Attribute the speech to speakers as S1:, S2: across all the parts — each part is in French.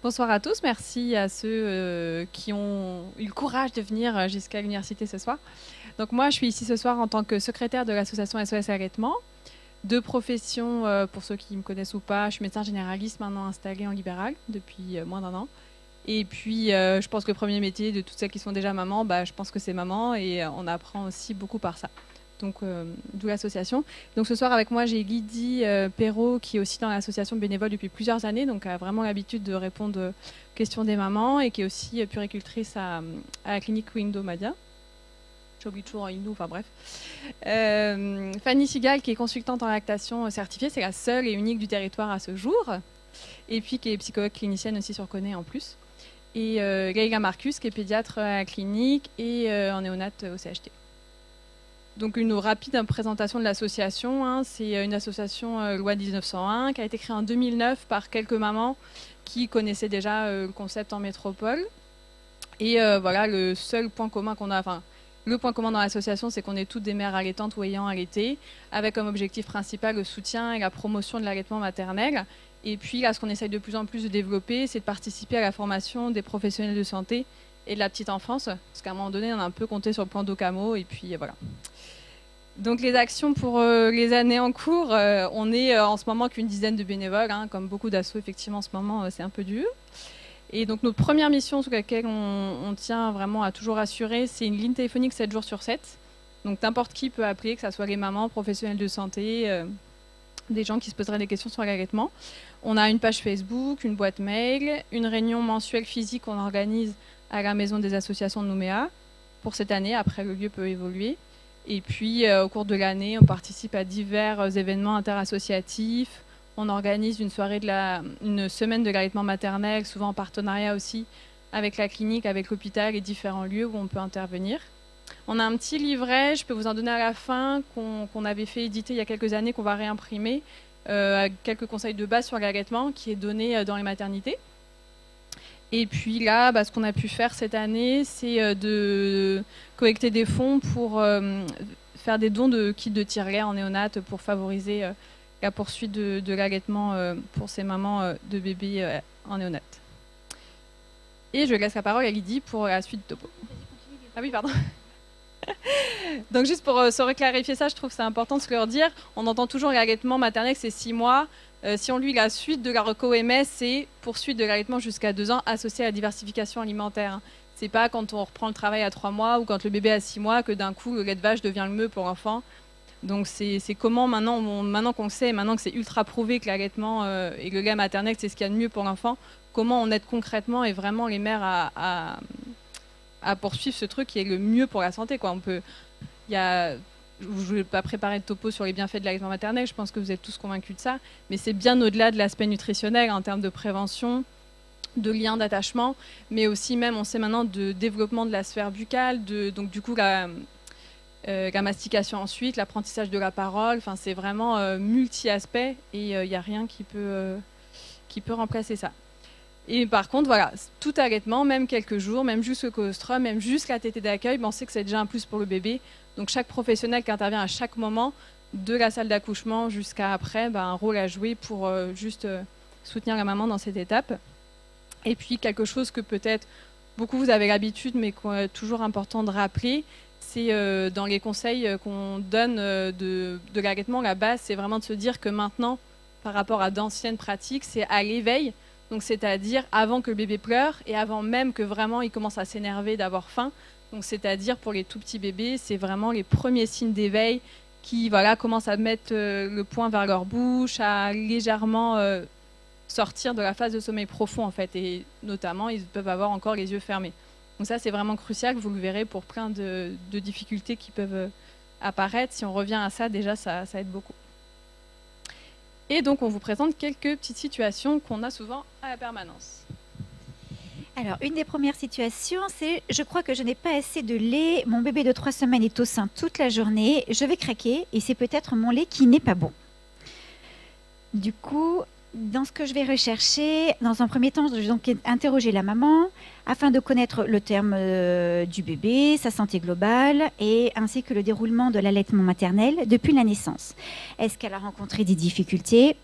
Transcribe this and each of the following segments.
S1: Bonsoir à tous, merci à ceux qui ont eu le courage de venir jusqu'à l'université ce soir. Donc moi, je suis ici ce soir en tant que secrétaire de l'association SOS Allaitement. De profession, pour ceux qui me connaissent ou pas, je suis médecin généraliste maintenant installé en libéral depuis moins d'1 an. Et puis, je pense que le premier métier de toutes celles qui sont déjà mamans, je pense que c'est maman et on apprend aussi beaucoup par ça. Donc, d'où l'association. Donc, ce soir, avec moi, j'ai Lydie Perrault, qui est aussi dans l'association bénévole depuis plusieurs années, donc a vraiment l'habitude de répondre aux questions des mamans et qui est aussi puéricultrice à la clinique Window Madia. J'oublie toujours Indo, enfin bref. Fanny Sigal, qui est consultante en lactation certifiée, c'est la seule et unique du territoire à ce jour. Et puis, qui est psychologue clinicienne aussi sur Connaît en plus. Et Leïla Marcus, qui est pédiatre à la clinique et en néonate au CHT. Donc une rapide présentation de l'association. C'est une association loi 1901 qui a été créée en 2009 par quelques mamans qui connaissaient déjà le concept en métropole. Et voilà, le seul point commun qu'on a, enfin le point commun dans l'association, c'est qu'on est toutes des mères allaitantes ou ayant allaité, avec comme objectif principal le soutien et la promotion de l'allaitement maternel. Et puis là, ce qu'on essaye de plus en plus de développer, c'est de participer à la formation des professionnels de santé et de la petite enfance, parce qu'à un moment donné, on a un peu compté sur le plan d'Ocamo, et puis voilà. Donc les actions pour les années en cours, on est en ce moment qu'une dizaine de bénévoles, comme beaucoup d'assauts, effectivement, en ce moment, c'est un peu dur. Et donc notre première mission sur laquelle on tient vraiment à toujours assurer, c'est une ligne téléphonique 7 jours sur 7. Donc n'importe qui peut appeler, que ce soit les mamans, professionnels de santé, des gens qui se poseraient des questions sur l'allaitement. On a une page Facebook, une boîte mail, une réunion mensuelle physique qu'on organise à la maison des associations de Nouméa pour cette année. Après, le lieu peut évoluer. Et puis, au cours de l'année, on participe à divers événements interassociatifs. On organise une semaine de l'allaitement maternel, souvent en partenariat aussi avec la clinique, avec l'hôpital et différents lieux où on peut intervenir. On a un petit livret, je peux vous en donner à la fin, qu'on avait fait éditer il y a quelques années, qu'on va réimprimer, avec quelques conseils de base sur l'allaitement, qui est donné dans les maternités. Et puis là, ce qu'on a pu faire cette année, c'est de collecter des fonds pour faire des dons de kits de tire-lait en néonate pour favoriser la poursuite de l'allaitement pour ces mamans de bébés en néonate. Et je laisse la parole à Lydie pour la suite de topo. Ah oui, pardon. Donc juste pour se reclarifier ça, je trouve que c'est important de se le dire. On entend toujours l'allaitement maternel, c'est 6 mois. Si on lit la suite de la reco OMS, c'est poursuite de l'allaitement jusqu'à 2 ans associée à la diversification alimentaire. C'est pas quand on reprend le travail à 3 mois ou quand le bébé a 6 mois que d'un coup le lait de vache devient le mieux pour l'enfant. Donc c'est comment maintenant qu'on sait, maintenant que c'est ultra prouvé que l'allaitement et le lait maternel c'est ce qu'il y a de mieux pour l'enfant, comment on aide concrètement et vraiment les mères à poursuivre ce truc qui est le mieux pour la santé, quoi. Je ne vais pas préparer de topo sur les bienfaits de l'allaitement maternel, je pense que vous êtes tous convaincus de ça, mais c'est bien au-delà de l'aspect nutritionnel en termes de prévention, de lien d'attachement, mais aussi même, on sait maintenant, de développement de la sphère buccale, donc du coup la mastication ensuite, l'apprentissage de la parole, enfin c'est vraiment multi-aspect et il n'y a rien qui peut remplacer ça. Et par contre, voilà, tout allaitement, même quelques jours, même jusqu'au colostrum, même jusqu'à la tétée d'accueil, on sait que c'est déjà un plus pour le bébé. Donc chaque professionnel qui intervient à chaque moment, de la salle d'accouchement jusqu'à après, un rôle à jouer pour juste soutenir la maman dans cette étape. Et puis quelque chose que peut-être beaucoup vous avez l'habitude, mais qui est toujours important de rappeler, c'est dans les conseils qu'on donne de l'allaitement, la base, c'est vraiment de se dire que maintenant, par rapport à d'anciennes pratiques, c'est à l'éveil. Donc c'est-à-dire avant que le bébé pleure et avant même que vraiment il commence à s'énerver, d'avoir faim. Donc c'est-à-dire pour les tout petits bébés, c'est vraiment les premiers signes d'éveil qui commencent à mettre le poing vers leur bouche, à légèrement sortir de la phase de sommeil profond en fait. Et notamment, ils peuvent avoir encore les yeux fermés. Donc ça c'est vraiment crucial, vous le verrez pour plein de difficultés qui peuvent apparaître. Si on revient à ça, déjà ça aide beaucoup. Et donc, on vous présente quelques petites situations qu'on a souvent à la permanence.
S2: Alors, une des premières situations, c'est « Je crois que je n'ai pas assez de lait. Mon bébé de 3 semaines est au sein toute la journée. Je vais craquer et c'est peut-être mon lait qui n'est pas bon. » Du coup, dans ce que je vais rechercher, dans un premier temps, je vais donc interroger la maman afin de connaître le terme du bébé, sa santé globale et ainsi que le déroulement de l'allaitement maternel depuis la naissance. Est-ce qu'elle a rencontré des difficultés ?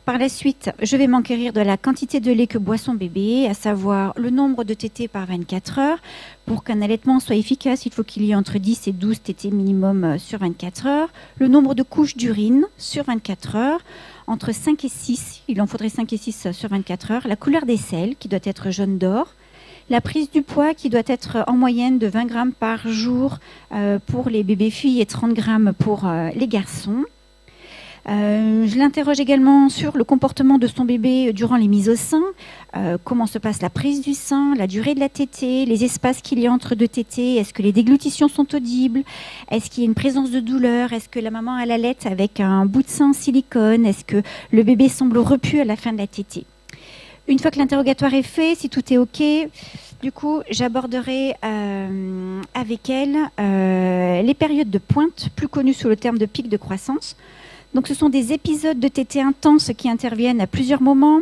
S2: Par la suite, je vais m'enquérir de la quantité de lait que boit son bébé, à savoir le nombre de tétées par 24 heures. Pour qu'un allaitement soit efficace, il faut qu'il y ait entre 10 et 12 tétées minimum sur 24 heures. Le nombre de couches d'urine sur 24 heures, entre 5 et 6, il en faudrait 5 et 6 sur 24 heures. La couleur des selles, qui doit être jaune d'or. La prise du poids, qui doit être en moyenne de 20 grammes par jour pour les bébés filles et 30 grammes pour les garçons. Je l'interroge également sur le comportement de son bébé durant les mises au sein, comment se passe la prise du sein, la durée de la tétée, les espaces qu'il y a entre deux tétées, est-ce que les déglutitions sont audibles, est-ce qu'il y a une présence de douleur, est-ce que la maman a la laite avec un bout de sein en silicone, est-ce que le bébé semble repu à la fin de la tétée. Une fois que l'interrogatoire est fait, si tout est OK, du coup, j'aborderai avec elle les périodes de pointe, plus connues sous le terme de pic de croissance. Donc, ce sont des épisodes de tétée intenses qui interviennent à plusieurs moments.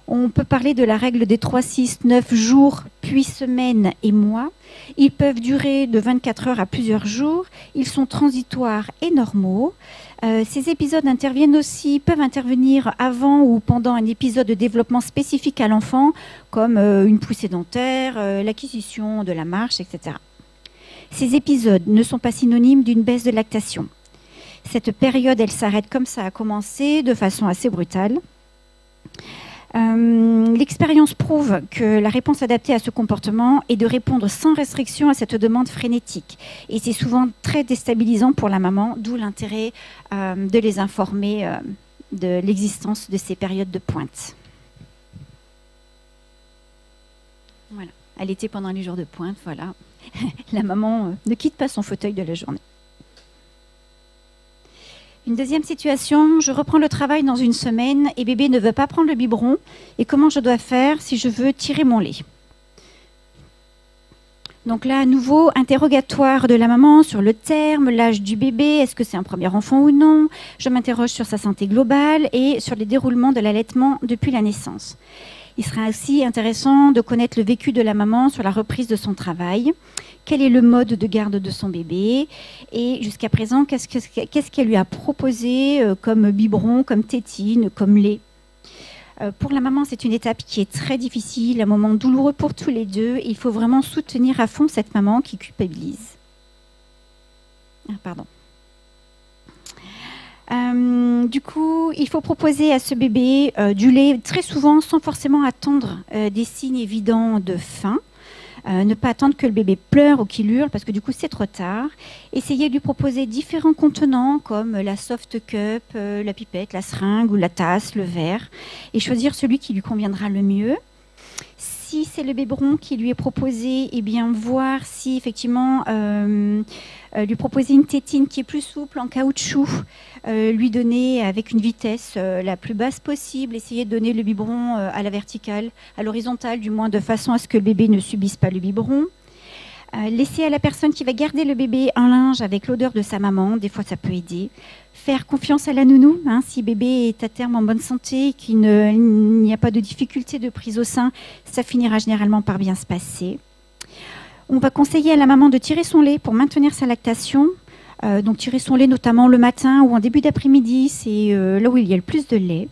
S2: On peut parler de la règle des 3, 6, 9 jours, puis semaines et mois. Ils peuvent durer de 24 heures à plusieurs jours. Ils sont transitoires et normaux. Ces épisodes peuvent intervenir avant ou pendant un épisode de développement spécifique à l'enfant, comme une poussée dentaire, l'acquisition de la marche, etc. Ces épisodes ne sont pas synonymes d'une baisse de lactation. Cette période, elle s'arrête comme ça a commencé, de façon assez brutale. L'expérience prouve que la réponse adaptée à ce comportement est de répondre sans restriction à cette demande frénétique. Et c'est souvent très déstabilisant pour la maman, d'où l'intérêt de les informer de l'existence de ces périodes de pointe. Voilà, allaiter pendant les jours de pointe, voilà. La maman ne quitte pas son fauteuil de la journée. Une deuxième situation, je reprends le travail dans une semaine et bébé ne veut pas prendre le biberon. Et comment je dois faire si je veux tirer mon lait? Donc là, à nouveau, interrogatoire de la maman sur le terme, l'âge du bébé, est-ce que c'est un premier enfant ou non? Je m'interroge sur sa santé globale et sur les déroulements de l'allaitement depuis la naissance. Il sera aussi intéressant de connaître le vécu de la maman sur la reprise de son travail. Quel est le mode de garde de son bébé? Et jusqu'à présent, qu'est-ce qu'elle lui a proposé comme biberon, comme tétine, comme lait? Pour la maman, c'est une étape qui est très difficile, un moment douloureux pour tous les deux. Il faut vraiment soutenir à fond cette maman qui culpabilise. Du coup, il faut proposer à ce bébé du lait très souvent sans forcément attendre des signes évidents de faim. Ne pas attendre que le bébé pleure ou qu'il hurle parce que du coup c'est trop tard. Essayez de lui proposer différents contenants comme la soft cup, la pipette, la seringue ou la tasse, le verre et choisir celui qui lui conviendra le mieux. Si c'est le biberon qui lui est proposé, eh bien voir si effectivement lui proposer une tétine qui est plus souple en caoutchouc, lui donner avec une vitesse la plus basse possible, essayer de donner le biberon à la verticale, à l'horizontale du moins, de façon à ce que le bébé ne subisse pas le biberon. Laisser à la personne qui va garder le bébé un linge avec l'odeur de sa maman, des fois ça peut aider. Faire confiance à la nounou, si bébé est à terme en bonne santé, qu'il n'y a pas de difficulté de prise au sein, ça finira généralement par bien se passer. On va conseiller à la maman de tirer son lait pour maintenir sa lactation. Donc tirer son lait notamment le matin ou en début d'après-midi, c'est là où il y a le plus de lait.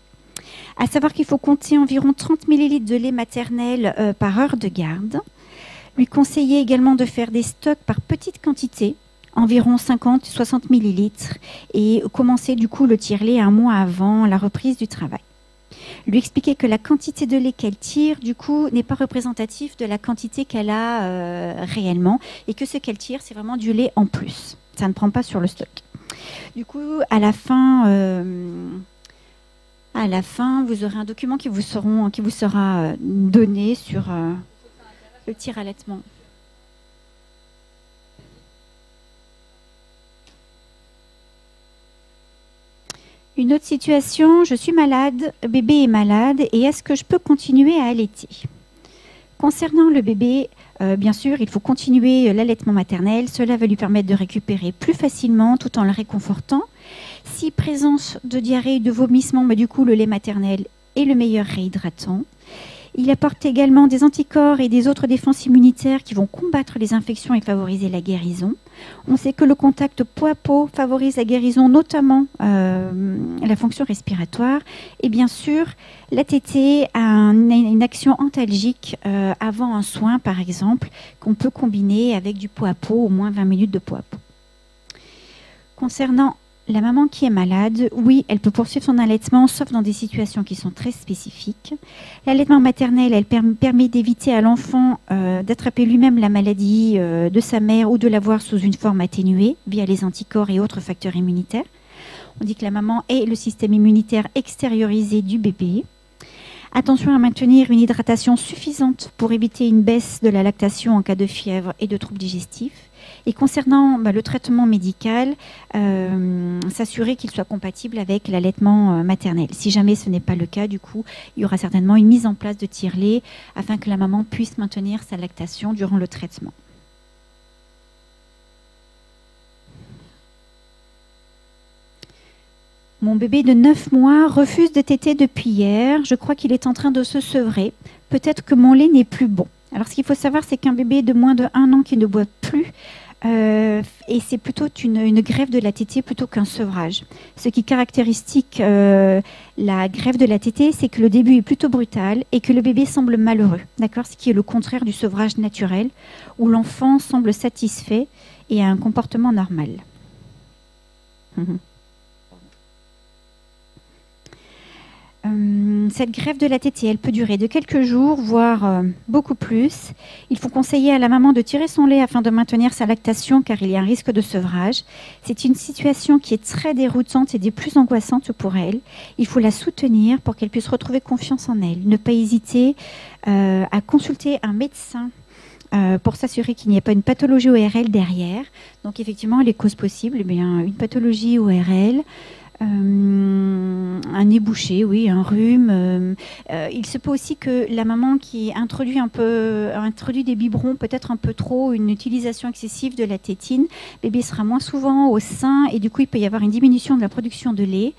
S2: À savoir qu'il faut compter environ 30 ml de lait maternel par heure de garde. Lui conseiller également de faire des stocks par petite quantité, environ 50-60 ml, et commencer du coup le tire-lait un mois avant la reprise du travail. Lui expliquer que la quantité de lait qu'elle tire, du coup, n'est pas représentative de la quantité qu'elle a réellement, et que ce qu'elle tire, c'est vraiment du lait en plus. Ça ne prend pas sur le stock. Du coup, à la fin, vous aurez un document qui vous sera donné sur le tir-allaitement. Une autre situation, je suis malade, bébé est malade, et est-ce que je peux continuer à allaiter? Concernant le bébé, bien sûr, il faut continuer l'allaitement maternel. Cela va lui permettre de récupérer plus facilement tout en le réconfortant. Si présence de diarrhée, de vomissement, du coup, le lait maternel est le meilleur réhydratant. Il apporte également des anticorps et des autres défenses immunitaires qui vont combattre les infections et favoriser la guérison. On sait que le contact peau à peau favorise la guérison, notamment la fonction respiratoire. Et bien sûr, la tétée a une action antalgique avant un soin, par exemple, qu'on peut combiner avec du peau à peau, au moins 20 minutes de peau à peau. Concernant la maman qui est malade, oui, elle peut poursuivre son allaitement, sauf dans des situations qui sont très spécifiques. L'allaitement maternel, elle permet d'éviter à l'enfant d'attraper lui-même la maladie de sa mère ou de l'avoir sous une forme atténuée via les anticorps et autres facteurs immunitaires. On dit que la maman est le système immunitaire extériorisé du bébé. Attention à maintenir une hydratation suffisante pour éviter une baisse de la lactation en cas de fièvre et de troubles digestifs. Et concernant le traitement médical, s'assurer qu'il soit compatible avec l'allaitement maternel. Si jamais ce n'est pas le cas, du coup, il y aura certainement une mise en place de tire-lait afin que la maman puisse maintenir sa lactation durant le traitement. Mon bébé de 9 mois refuse de téter depuis hier. Je crois qu'il est en train de se sevrer. Peut-être que mon lait n'est plus bon. Alors, ce qu'il faut savoir, c'est qu'un bébé de moins de 1 an qui ne boit plus, et c'est plutôt une greffe de la tétée plutôt qu'un sevrage. Ce qui caractérise la greffe de la tétée, c'est que le début est plutôt brutal et que le bébé semble malheureux. D'accord ? Ce qui est le contraire du sevrage naturel, où l'enfant semble satisfait et a un comportement normal. Cette greffe de la tétée, elle peut durer de quelques jours, voire beaucoup plus. Il faut conseiller à la maman de tirer son lait afin de maintenir sa lactation, car il y a un risque de sevrage. C'est une situation qui est très déroutante et des plus angoissantes pour elle. Il faut la soutenir pour qu'elle puisse retrouver confiance en elle. Ne pas hésiter à consulter un médecin pour s'assurer qu'il n'y ait pas une pathologie ORL derrière. Donc effectivement, les causes possibles, eh bien, une pathologie ORL, un nez bouché, oui, un rhume. Il se peut aussi que la maman qui introduit des biberons, peut-être un peu trop, une utilisation excessive de la tétine, bébé sera moins souvent au sein et du coup il peut y avoir une diminution de la production de lait.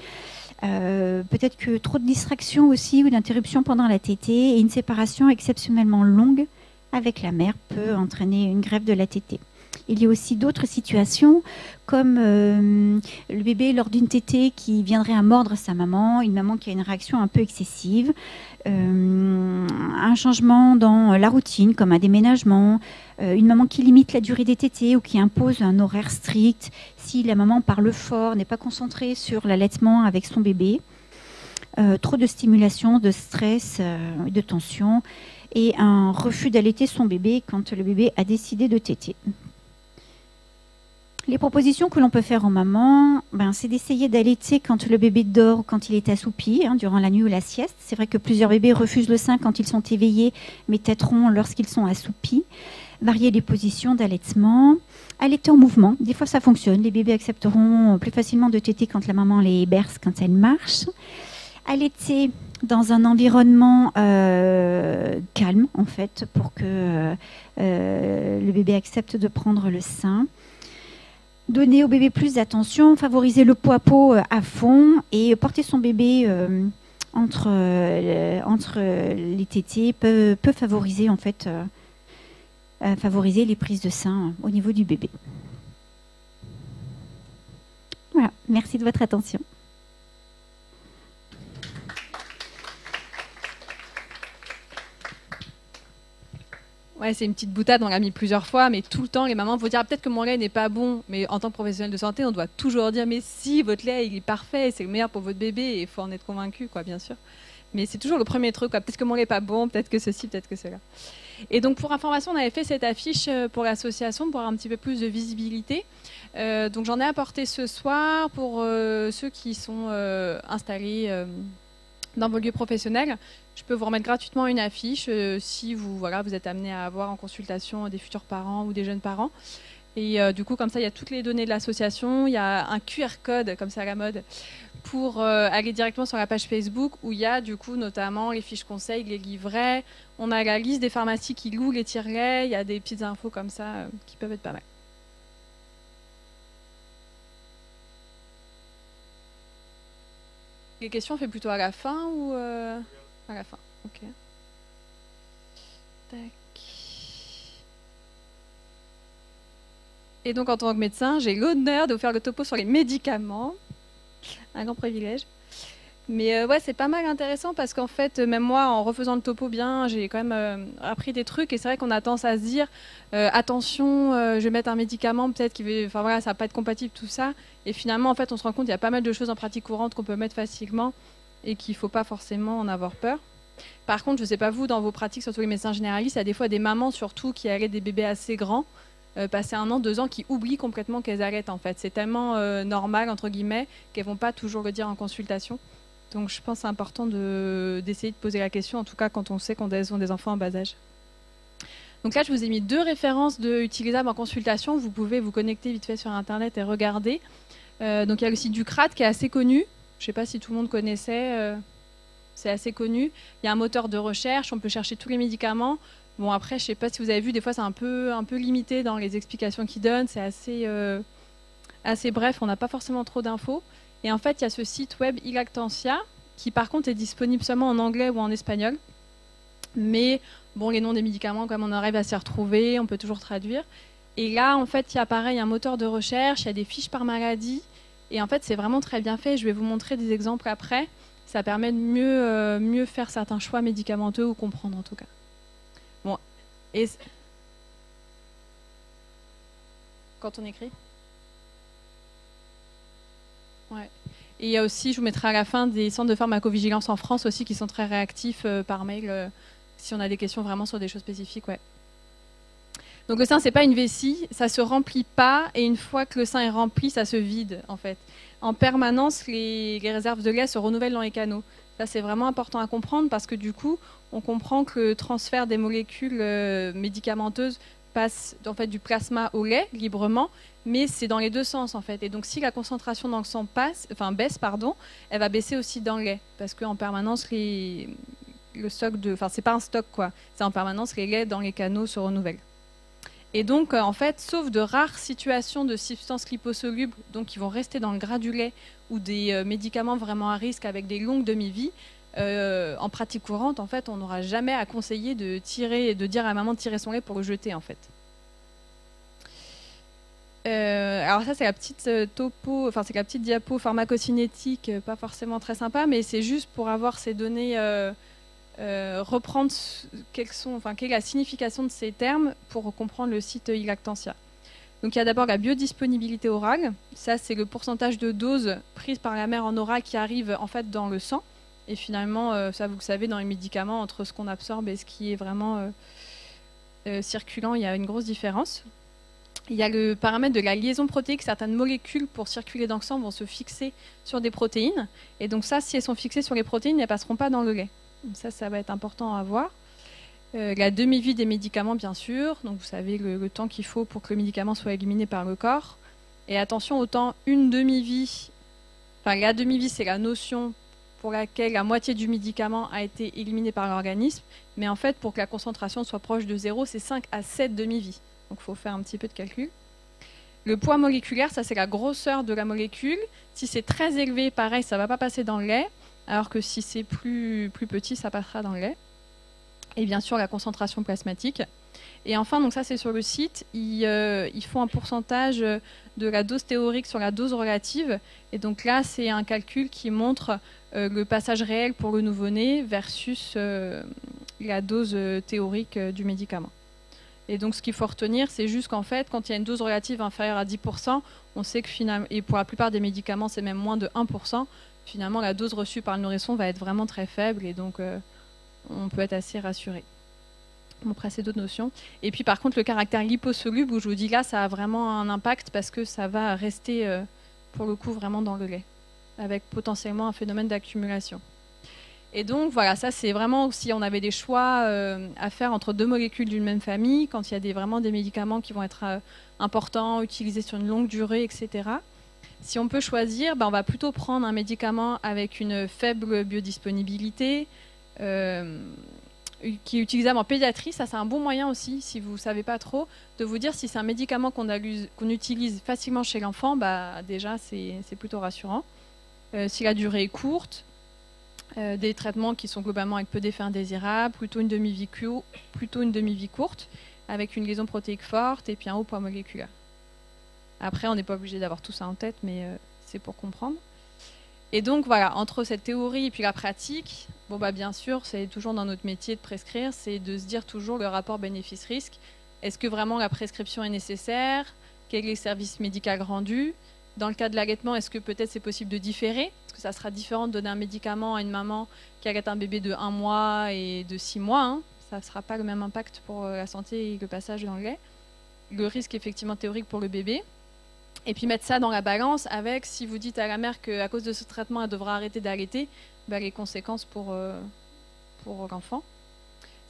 S2: Peut-être que trop de distractions aussi ou d'interruptions pendant la tétée et une séparation exceptionnellement longue avec la mère peut entraîner une greffe de la tétée. Il y a aussi d'autres situations comme le bébé lors d'une tétée qui viendrait à mordre sa maman, une maman qui a une réaction un peu excessive, un changement dans la routine comme un déménagement, une maman qui limite la durée des tétées ou qui impose un horaire strict si la maman parle fort, n'est pas concentrée sur l'allaitement avec son bébé, trop de stimulation, de stress, de tension et un refus d'allaiter son bébé quand le bébé a décidé de téter. Les propositions que l'on peut faire aux mamans, c'est d'essayer d'allaiter quand le bébé dort ou quand il est assoupi, durant la nuit ou la sieste. C'est vrai que plusieurs bébés refusent le sein quand ils sont éveillés, mais téteront lorsqu'ils sont assoupis. Varier les positions d'allaitement. Allaiter en mouvement, des fois ça fonctionne. Les bébés accepteront plus facilement de téter quand la maman les berce quand elle marche. Allaiter dans un environnement calme, en fait, pour que le bébé accepte de prendre le sein. Donner au bébé plus d'attention, favoriser le peau à peau à fond et porter son bébé entre les tétés peut favoriser en fait favoriser les prises de sein au niveau du bébé. Voilà, merci de votre attention.
S1: Ouais, c'est une petite boutade, on l'a mis plusieurs fois, mais tout le temps, les mamans vont dire peut-être que mon lait n'est pas bon, mais en tant que professionnel de santé, on doit toujours dire mais si, votre lait il est parfait, c'est le meilleur pour votre bébé, et il faut en être convaincu, quoi, bien sûr. Mais c'est toujours le premier truc, quoi. Peut-être que mon lait n'est pas bon, peut-être que ceci, peut-être que cela. Et donc pour information, on avait fait cette affiche pour l'association pour avoir un petit peu plus de visibilité. Donc j'en ai apporté ce soir pour ceux qui sont installés dans vos lieux professionnels. Je peux vous remettre gratuitement une affiche si vous êtes amené à avoir en consultation des futurs parents ou des jeunes parents. Et du coup, comme ça, il y a toutes les données de l'association. Il y a un QR code, comme ça à la mode, pour aller directement sur la page Facebook où il y a du coup notamment les fiches conseils, les livrets. On a la liste des pharmacies qui louent les tire-laits. Il y a des petites infos comme ça qui peuvent être pas mal. Les questions, on fait plutôt à la fin ou à la fin? Ok. Tac. Et donc, en tant que médecin, j'ai l'honneur de vous faire le topo sur les médicaments. Un grand privilège. Mais ouais, c'est pas mal intéressant parce qu'en fait, même moi, en refaisant le topo bien, j'ai quand même appris des trucs. Et c'est vrai qu'on a tendance à se dire, attention, je vais mettre un médicament, peut-être qu'il va, enfin voilà, ça va pas être compatible, tout ça. Et finalement, en fait, on se rend compte qu'il y a pas mal de choses en pratique courante qu'on peut mettre facilement et qu'il faut pas forcément en avoir peur. Par contre, je sais pas vous, dans vos pratiques, surtout les médecins généralistes, il y a des fois des mamans surtout qui allaitent des bébés assez grands. Passer 1 an, 2 ans, qui oublient complètement qu'elles allaitent en fait. C'est tellement normal, entre guillemets, qu'elles vont pas toujours le dire en consultation. Donc je pense que c'est important d'essayer de poser la question, en tout cas quand on sait qu'on a des enfants en bas âge. Donc là, je vous ai mis 2 références utilisables en consultation. Vous pouvez vous connecter vite fait sur Internet et regarder. Donc il y a le site du CRAT qui est assez connu. Je ne sais pas si tout le monde connaissait. C'est assez connu. Il y a un moteur de recherche. On peut chercher tous les médicaments. Bon, après, je ne sais pas si vous avez vu, des fois, c'est un peu limité dans les explications qu'ils donnent. C'est assez bref, on n'a pas forcément trop d'infos. Et en fait, il y a ce site web iLactantia, qui par contre est disponible seulement en anglais ou en espagnol. Mais bon, les noms des médicaments, comme on arrive à s'y retrouver, on peut toujours traduire. Et là, en fait, il y a pareil un moteur de recherche, il y a des fiches par maladie. Et en fait, c'est vraiment très bien fait. Je vais vous montrer des exemples après. Ça permet de mieux faire certains choix médicamenteux ou comprendre en tout cas. Bon, et quand on écrit. Ouais. Et il y a aussi, je vous mettrai à la fin, des centres de pharmacovigilance en France aussi qui sont très réactifs par mail si on a des questions vraiment sur des choses spécifiques. Ouais. Donc le sein, c'est pas une vessie, ça se remplit pas et une fois que le sein est rempli, ça se vide en fait. En permanence, les réserves de lait se renouvellent dans les canaux. Ça, c'est vraiment important à comprendre parce que du coup, on comprend que le transfert des molécules médicamenteuses passe en fait du plasma au lait librement, mais c'est dans les 2 sens en fait. Et donc si la concentration dans le sang baisse, elle va baisser aussi dans le lait parce qu'en permanence le stock c'est pas un stock quoi, c'est en permanence les laits dans les canaux se renouvellent. Et donc en fait, sauf de rares situations de substances liposolubles, donc qui vont rester dans le gras du lait ou des médicaments vraiment à risque avec des longues demi-vies. En pratique courante, en fait, on n'aura jamais à conseiller de dire à la maman de tirer son lait pour le jeter, en fait. Alors ça, c'est la petite topo, enfin c'est la petite diapo pharmacocinétique, pas forcément très sympa, mais c'est juste pour avoir ces données, reprendre quelle est la signification de ces termes pour comprendre le site iLactantia. Donc il y a d'abord la biodisponibilité orale. Ça, c'est le pourcentage de doses prises par la mère en oral qui arrive en fait dans le sang. Et finalement, ça vous le savez, dans les médicaments, entre ce qu'on absorbe et ce qui est vraiment circulant, il y a une grosse différence. Il y a le paramètre de la liaison protéique. Certaines molécules pour circuler dans le sang vont se fixer sur des protéines. Et donc ça, si elles sont fixées sur les protéines, elles ne passeront pas dans le lait. Donc ça va être important à voir. La demi-vie des médicaments, bien sûr. Donc vous savez le temps qu'il faut pour que le médicament soit éliminé par le corps. Et attention, autant une demi-vie, enfin la demi-vie, c'est la notion pour laquelle la moitié du médicament a été éliminé par l'organisme. Mais en fait, pour que la concentration soit proche de 0, c'est 5 à 7 demi-vies. Donc il faut faire un petit peu de calcul. Le poids moléculaire, ça c'est la grosseur de la molécule. Si c'est très élevé, pareil, ça ne va pas passer dans le lait. Alors que si c'est plus petit, ça passera dans le lait. Et bien sûr, la concentration plasmatique. Et enfin, donc ça c'est sur le site, ils font un pourcentage de la dose théorique sur la dose relative. Et donc là, c'est un calcul qui montre le passage réel pour le nouveau-né versus la dose théorique du médicament. Et donc ce qu'il faut retenir, c'est juste qu'en fait, quand il y a une dose relative inférieure à 10%, on sait que finalement, et pour la plupart des médicaments, c'est même moins de 1%, finalement la dose reçue par le nourrisson va être vraiment très faible et donc on peut être assez rassuré. Bon, après, c'est d'autres notions. Et puis par contre, le caractère liposoluble, où je vous dis là, ça a vraiment un impact parce que ça va rester, pour le coup, vraiment dans le lait, avec potentiellement un phénomène d'accumulation. Et donc voilà, ça c'est vraiment si on avait des choix à faire entre 2 molécules d'une même famille, quand il y a vraiment des médicaments qui vont être importants, utilisés sur une longue durée, etc. Si on peut choisir, on va plutôt prendre un médicament avec une faible biodisponibilité, qui est utilisable en pédiatrie. Ça c'est un bon moyen aussi, si vous ne savez pas trop, de vous dire si c'est un médicament qu'on utilise facilement chez l'enfant, déjà c'est plutôt rassurant. Si la durée est courte, des traitements qui sont globalement avec peu d'effets indésirables, plutôt une demi-vie courte, avec une liaison protéique forte et puis un haut poids moléculaire. Après, on n'est pas obligé d'avoir tout ça en tête, mais c'est pour comprendre. Et donc, voilà, entre cette théorie et puis la pratique, bon, bah, bien sûr, c'est toujours dans notre métier de prescrire, c'est de se dire toujours le rapport bénéfice-risque. Est-ce que vraiment la prescription est nécessaire? Quel est le service médical rendu? Dans le cas de l'allaitement, est-ce que peut-être c'est possible de différer? Parce que ça sera différent de donner un médicament à une maman qui allaite un bébé de 1 mois et de 6 mois. Hein. Ça ne sera pas le même impact pour la santé et le passage dans le lait. Le risque effectivement théorique pour le bébé. Et puis mettre ça dans la balance avec, si vous dites à la mère qu'à cause de ce traitement, elle devra arrêter d'allaiter, bah, les conséquences pour l'enfant.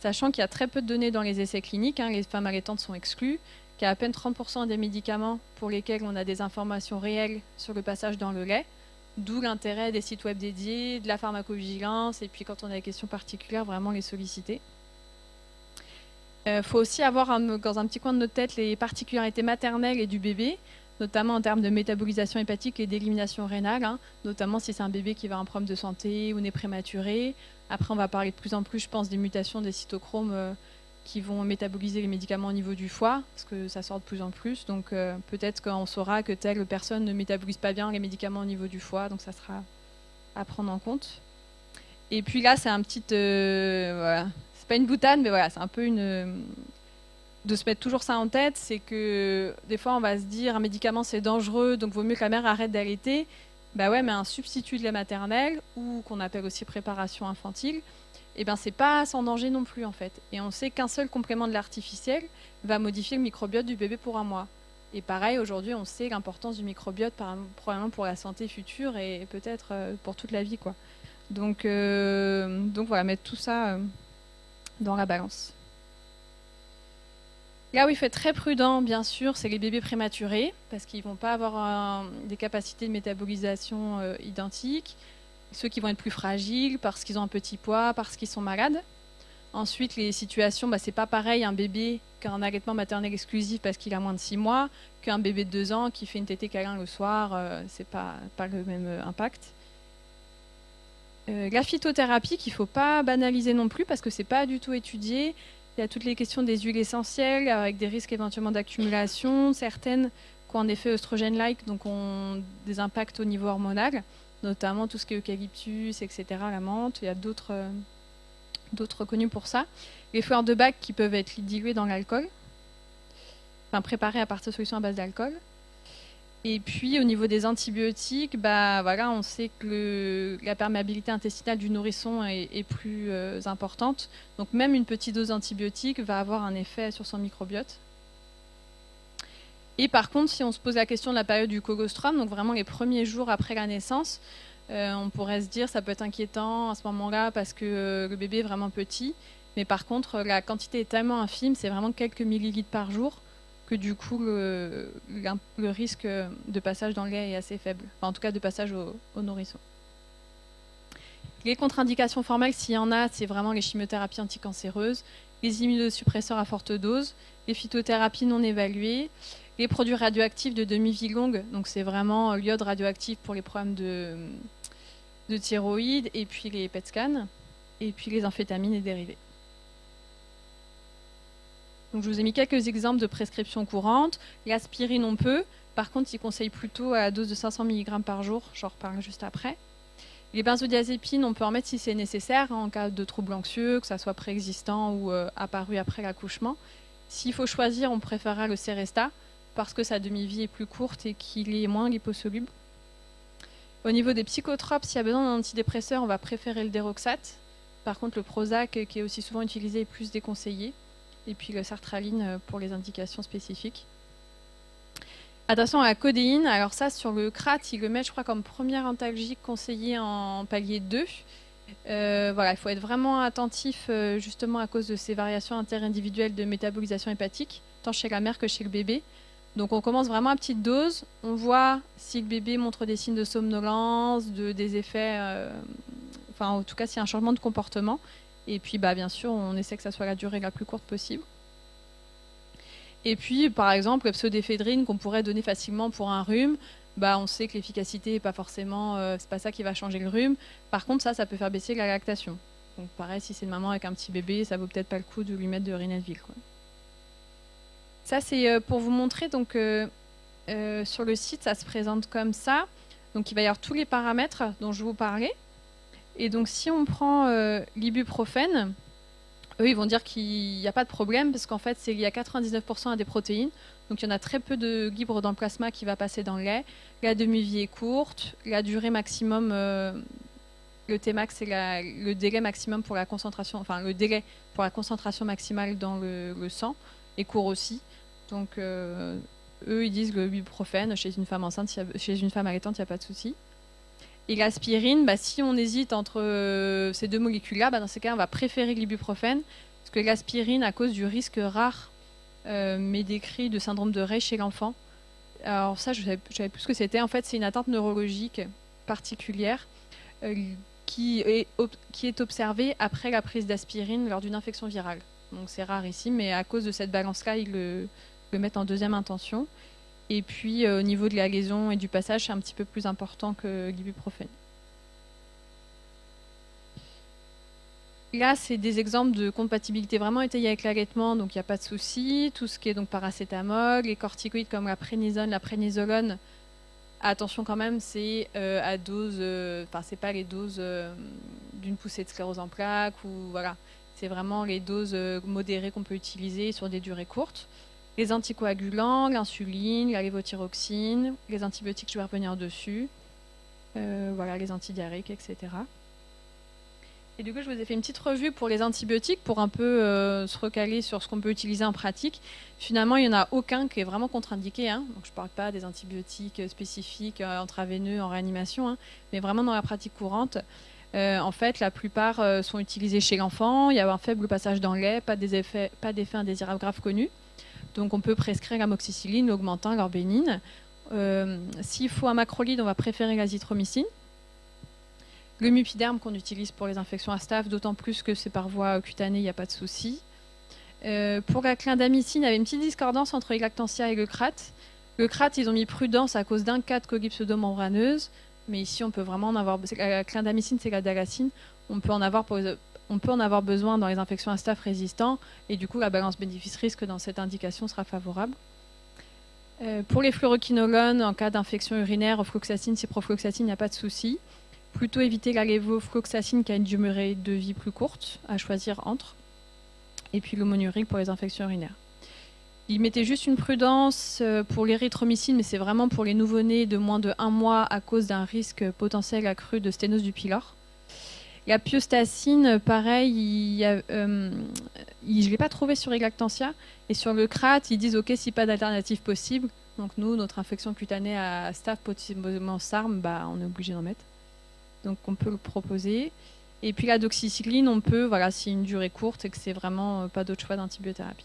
S1: Sachant qu'il y a très peu de données dans les essais cliniques, hein, les femmes allaitantes sont exclues, qu'il y a à peine 30% des médicaments pour lesquels on a des informations réelles sur le passage dans le lait, d'où l'intérêt des sites web dédiés, de la pharmacovigilance, et puis quand on a des questions particulières, vraiment les solliciter. Faut aussi avoir dans un petit coin de notre tête les particularités maternelles et du bébé, notamment en termes de métabolisation hépatique et d'élimination rénale, hein, notamment si c'est un bébé qui va avoir un problème de santé ou né prématuré. Après, on va parler de plus en plus, je pense, des mutations des cytochromes qui vont métaboliser les médicaments au niveau du foie, parce que ça sort de plus en plus. Donc peut-être qu'on saura que telle personne ne métabolise pas bien les médicaments au niveau du foie, donc ça sera à prendre en compte. Et puis là, c'est un petit... voilà. C'est pas une boutade, mais voilà, c'est un peu de se mettre toujours ça en tête, c'est que des fois on va se dire un médicament c'est dangereux, donc vaut mieux que la mère arrête d'allaiter. Bah ouais, mais un substitut de lait maternel, ou qu'on appelle aussi préparation infantile, eh ben c'est pas sans danger non plus en fait. Et on sait qu'un seul complément de l'artificiel va modifier le microbiote du bébé pour 1 mois. Et pareil, aujourd'hui on sait l'importance du microbiote probablement pour la santé future et peut-être pour toute la vie, quoi. Donc voilà, mettre tout ça dans la balance. Là où il faut être très prudent, bien sûr, c'est les bébés prématurés, parce qu'ils ne vont pas avoir des capacités de métabolisation identiques. Ceux qui vont être plus fragiles, parce qu'ils ont un petit poids, parce qu'ils sont malades. Ensuite, les situations, c'est pas pareil un bébé qu'un allaitement maternel exclusif parce qu'il a moins de 6 mois, qu'un bébé de 2 ans qui fait une tétée câlin le soir, c'est pas le même impact. La phytothérapie qu'il ne faut pas banaliser non plus, parce que c'est pas du tout étudié. Il y a toutes les questions des huiles essentielles, avec des risques éventuellement d'accumulation. Certaines qui ont un effet œstrogène-like, donc ont des impacts au niveau hormonal, notamment tout ce qui est eucalyptus, etc., la menthe. Il y a d'autres connus pour ça. Les fleurs de bac qui peuvent être diluées dans l'alcool, enfin préparées à partir de solutions à base d'alcool. Et puis au niveau des antibiotiques, voilà, on sait que la perméabilité intestinale du nourrisson est plus importante. Donc même une petite dose d'antibiotiques va avoir un effet sur son microbiote. Et par contre, si on se pose la question de la période du colostrum, donc vraiment les premiers jours après la naissance, on pourrait se dire ça peut être inquiétant à ce moment-là parce que le bébé est vraiment petit. Mais par contre, la quantité est tellement infime, c'est vraiment quelques millilitres par jour, que du coup le risque de passage dans le lait est assez faible, enfin, en tout cas de passage au nourrisson. Les contre-indications formelles, s'il y en a, c'est vraiment les chimiothérapies anticancéreuses, les immunosuppresseurs à forte dose, les phytothérapies non évaluées, les produits radioactifs de demi-vie longue, donc c'est vraiment l'iode radioactif pour les problèmes de thyroïde, et puis les PET scans, et puis les amphétamines et dérivés. Donc, je vous ai mis quelques exemples de prescriptions courantes. L'aspirine, on peut. Par contre, il conseille plutôt à la dose de 500 mg par jour. J'en reparle juste après. Les benzodiazépines, on peut en mettre si c'est nécessaire, en cas de troubles anxieux, que ça soit préexistant ou apparu après l'accouchement. S'il faut choisir, on préférera le Seresta, parce que sa demi-vie est plus courte et qu'il est moins liposoluble. Au niveau des psychotropes, s'il y a besoin d'un antidépresseur, on va préférer le Deroxate. Par contre, le Prozac, qui est aussi souvent utilisé, est plus déconseillé. Et puis le sertraline pour les indications spécifiques. Attention à la codéine. Alors ça, sur le CRAT, il le met, je crois, comme première antalgique conseillée en palier 2. Voilà, il faut être vraiment attentif, justement, à cause de ces variations interindividuelles de métabolisation hépatique, tant chez la mère que chez le bébé. Donc on commence vraiment à petite dose. On voit si le bébé montre des signes de somnolence, des effets... enfin, en tout cas, s'il y a un changement de comportement. Et puis, bien sûr, on essaie que ça soit la durée la plus courte possible. Et puis, par exemple, le pseudoéphédrine qu'on pourrait donner facilement pour un rhume, on sait que l'efficacité n'est pas forcément... c'est pas ça qui va changer le rhume. Par contre, ça peut faire baisser la lactation. Donc, pareil, si c'est une maman avec un petit bébé, ça vaut peut-être pas le coup de lui mettre de Rhinavil, quoi. Ça, c'est pour vous montrer donc Sur le site, ça se présente comme ça. Donc, il va y avoir tous les paramètres dont je vous parlais. Et donc, si on prend l'ibuprofène, eux, ils vont dire qu'il n'y a pas de problème parce qu'en fait, c'est lié à 99% à des protéines. Donc, il y en a très peu de libre dans le plasma qui va passer dans le lait. La demi-vie est courte. La durée maximum, le Tmax, c'est le délai maximum pour la concentration, enfin, le délai pour la concentration maximale dans le sang est court aussi. Donc, eux, ils disent que l'ibuprofène, chez une femme enceinte, chez une femme allaitante, il n'y a pas de souci. Et l'aspirine, si on hésite entre ces deux molécules-là, dans ces cas, on va préférer l'ibuprofène, parce que l'aspirine, à cause du risque rare, mais décrit de syndrome de Rey chez l'enfant. Alors ça, je savais plus ce que c'était. En fait, c'est une atteinte neurologique particulière qui est observée après la prise d'aspirine lors d'une infection virale. Donc c'est rare ici, mais à cause de cette balance-là, ils le mettent en deuxième intention. Et puis, au niveau de la lésion et du passage, c'est un petit peu plus important que l'ibuprofène. Là, c'est des exemples de compatibilité vraiment étayée avec l'allaitement, donc il n'y a pas de souci. Tout ce qui est donc paracétamol, les corticoïdes comme la prénisone, la prénisolone, attention quand même, c'est à dose, c'est pas les doses d'une poussée de sclérose en plaques, ou voilà, c'est vraiment les doses modérées qu'on peut utiliser sur des durées courtes. Les anticoagulants, l'insuline, la lévothyroxine, les antibiotiques, je vais revenir dessus, voilà, les antidiarrhéiques, etc. Et du coup, je vous ai fait une petite revue pour les antibiotiques pour un peu se recaler sur ce qu'on peut utiliser en pratique. Finalement, il n'y en a aucun qui est vraiment contre-indiqué. Hein. Donc, je ne parle pas des antibiotiques spécifiques intraveineux en réanimation, hein, mais vraiment dans la pratique courante. En fait, la plupart sont utilisés chez l'enfant. Il y a un faible passage dans le lait, pas d'effets indésirables graves connus. Donc, on peut prescrire l'amoxicilline, l'augmentin, l'orbénine. S'il faut un macrolide, on va préférer l'azithromycine. Le mupiderme qu'on utilise pour les infections à staph, d'autant plus que c'est par voie cutanée, il n'y a pas de souci. Pour la clindamycine, il y avait une petite discordance entre Elactantia et le CRAT. Le CRAT, ils ont mis prudence à cause d'un cas de coquille pseudomembraneuse, mais ici, on peut vraiment en avoir. La clindamycine, c'est la dalacine. On peut en avoir besoin dans les infections à staph résistants, et du coup, la balance bénéfice-risque dans cette indication sera favorable. Pour les fluoroquinolones, en cas d'infection urinaire, ofloxacine, ciprofloxacine, il n'y a pas de souci. Plutôt éviter la lévofloxacine qui a une durée de vie plus courte, à choisir entre. Et puis l'homonurique pour les infections urinaires. Il mettait juste une prudence pour l'érythromycine, mais c'est vraiment pour les nouveau-nés de moins de 1 mois à cause d'un risque potentiel accru de sténose du pylore. La piostacine, pareil, je ne l'ai pas trouvé sur Elactantia. Et sur le CRAT, ils disent OK, si pas d'alternative possible. Donc nous, notre infection cutanée à staph, possiblement SARM, on est obligé d'en mettre. Donc on peut le proposer. Et puis la doxycycline, on peut, voilà, si une durée courte et que c'est vraiment pas d'autre choix d'antibiothérapie.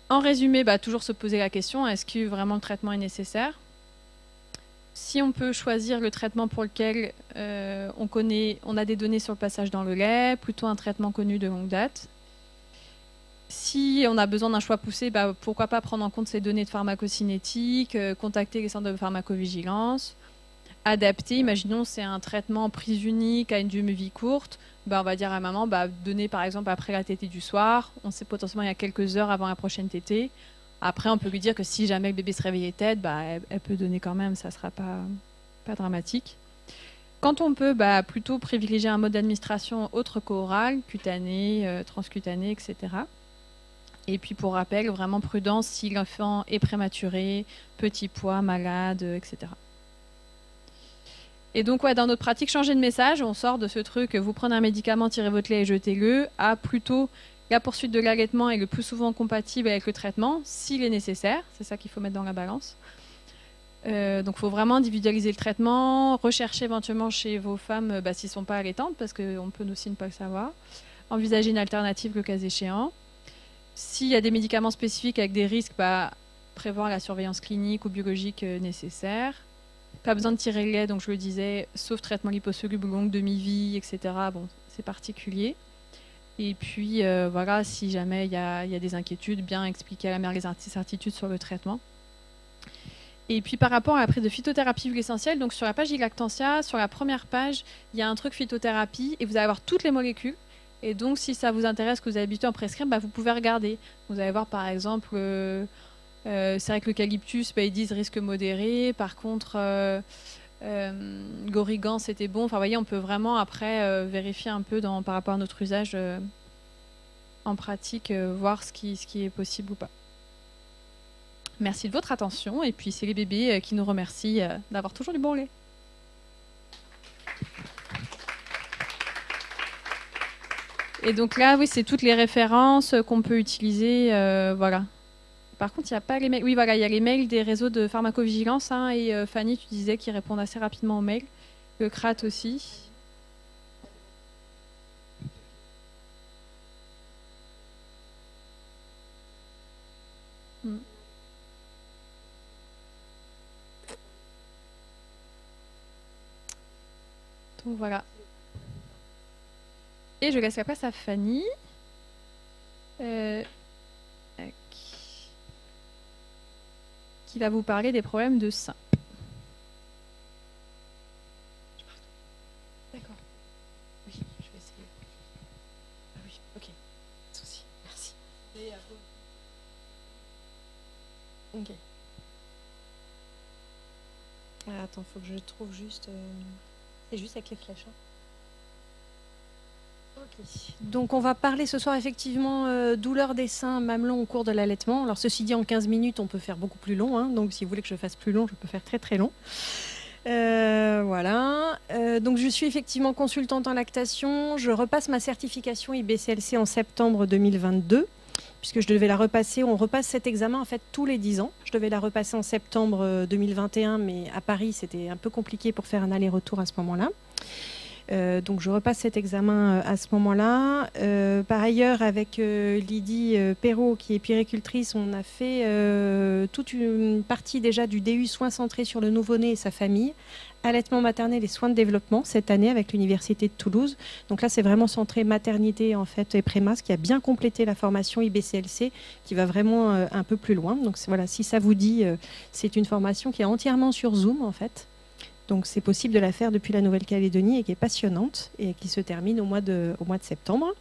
S1: En résumé, toujours se poser la question, est-ce que vraiment le traitement est nécessaire? Si on peut choisir le traitement pour lequel on a des données sur le passage dans le lait, plutôt un traitement connu de longue date. Si on a besoin d'un choix poussé, pourquoi pas prendre en compte ces données de pharmacocinétique, contacter les centres de pharmacovigilance. Adapté, imaginons c'est un traitement en prise unique à une durée de vie courte, on va dire à maman, donner par exemple après la tétée du soir, on sait potentiellement il y a quelques heures avant la prochaine tétée. Après on peut lui dire que si jamais le bébé se réveillait tête, elle peut donner quand même, ça ne sera pas dramatique. Quand on peut, plutôt privilégier un mode d'administration autre qu'oral, cutané, transcutané, etc. Et puis pour rappel, vraiment prudence si l'enfant est prématuré, petit poids, malade, etc. Et donc, dans notre pratique, changer de message, on sort de ce truc, vous prenez un médicament, tirez votre lait et jetez-le, à plutôt la poursuite de l'allaitement est le plus souvent compatible avec le traitement, s'il est nécessaire. C'est ça qu'il faut mettre dans la balance. Donc, il faut vraiment individualiser le traitement, rechercher éventuellement chez vos femmes s'ils ne sont pas allaitantes, parce qu'on peut aussi ne pas le savoir. Envisager une alternative le cas échéant. S'il y a des médicaments spécifiques avec des risques, prévoir la surveillance clinique ou biologique nécessaire. Pas besoin de tirer le lait, donc je le disais, sauf traitement liposoluble, longue demi-vie, etc. C'est particulier. Et puis, voilà, si jamais il y a des inquiétudes, bien expliquer à la mère les incertitudes sur le traitement. Et puis, par rapport à la prise de phytothérapie huile essentielle, donc sur la page Elactantia, sur la première page, il y a un truc phytothérapie et vous allez avoir toutes les molécules. Et donc, si ça vous intéresse, que vous avez habitué à en prescrire, vous pouvez regarder. Vous allez voir, par exemple, C'est vrai que l'eucalyptus, ils disent risque modéré. Par contre, Gorigan, c'était bon. Enfin, vous voyez, on peut vraiment après vérifier un peu par rapport à notre usage en pratique, voir ce qui est possible ou pas. Merci de votre attention. Et puis, c'est les bébés qui nous remercient d'avoir toujours du bon lait. Et donc là, oui, c'est toutes les références qu'on peut utiliser. Voilà. Par contre, il n'y a pas les mails. Oui, voilà, il y a les mails des réseaux de pharmacovigilance. Hein, et Fanny, tu disais qu'ils répondent assez rapidement aux mails. Le CRAT aussi. Donc voilà. Et je laisse la place à Fanny. Qui va vous parler des problèmes de sein.
S3: D'accord. Oui, je vais essayer. Ah oui, ok. Pas de souci. Merci. Ok. Ah, attends, faut que je trouve juste... C'est juste avec les flèches. Hein. Ok. Donc on va parler ce soir effectivement douleur des seins mamelons au cours de l'allaitement. Alors ceci dit, en 15 minutes, on peut faire beaucoup plus long. Hein, donc si vous voulez que je fasse plus long, je peux faire très très long. Voilà. Donc je suis effectivement consultante en lactation. Je repasse ma certification IBCLC en septembre 2022. Puisque je devais la repasser, on repasse cet examen en fait tous les 10 ans. Je devais la repasser en septembre 2021, mais à Paris, c'était un peu compliqué pour faire un aller-retour à ce moment-là. Donc je repasse cet examen à ce moment-là. Par ailleurs, avec Lydie Perrault, qui est puéricultrice, on a fait toute une partie déjà du DU soins centrés sur le nouveau-né et sa famille, allaitement maternel et soins de développement cette année avec l'Université de Toulouse. Donc là, c'est vraiment centré maternité en fait et prémas, qui a bien complété la formation IBCLC, qui va vraiment un peu plus loin. Donc voilà, si ça vous dit, c'est une formation qui est entièrement sur Zoom en fait. Donc c'est possible de la faire depuis la Nouvelle-Calédonie et qui est passionnante et qui se termine au mois de septembre.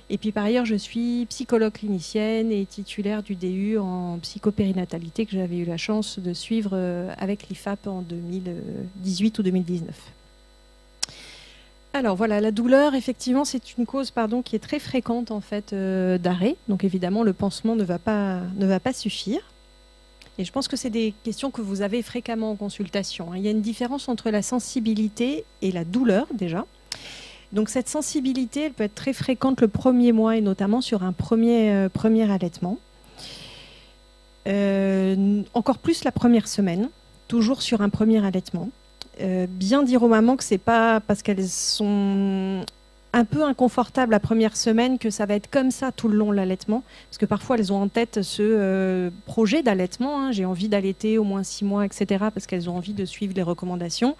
S3: Et puis par ailleurs, je suis psychologue clinicienne et titulaire du DU en psychopérinatalité que j'avais eu la chance de suivre avec l'IFAP en 2018 ou 2019. Alors voilà, la douleur, effectivement, c'est une cause qui est très fréquente en fait d'arrêt. Donc évidemment, le pansement ne va pas suffire. Et je pense que c'est des questions que vous avez fréquemment en consultation. Il y a une différence entre la sensibilité et la douleur déjà. Donc cette sensibilité, elle peut être très fréquente le premier mois et notamment sur un premier allaitement. Encore plus la première semaine, toujours sur un premier allaitement. Bien dire aux mamans que c'est pas parce qu'elles sont un peu inconfortable la première semaine que ça va être comme ça tout le long de l'allaitement, parce que parfois elles ont en tête ce projet d'allaitement, hein, j'ai envie d'allaiter au moins 6 mois, etc., parce qu'elles ont envie de suivre les recommandations.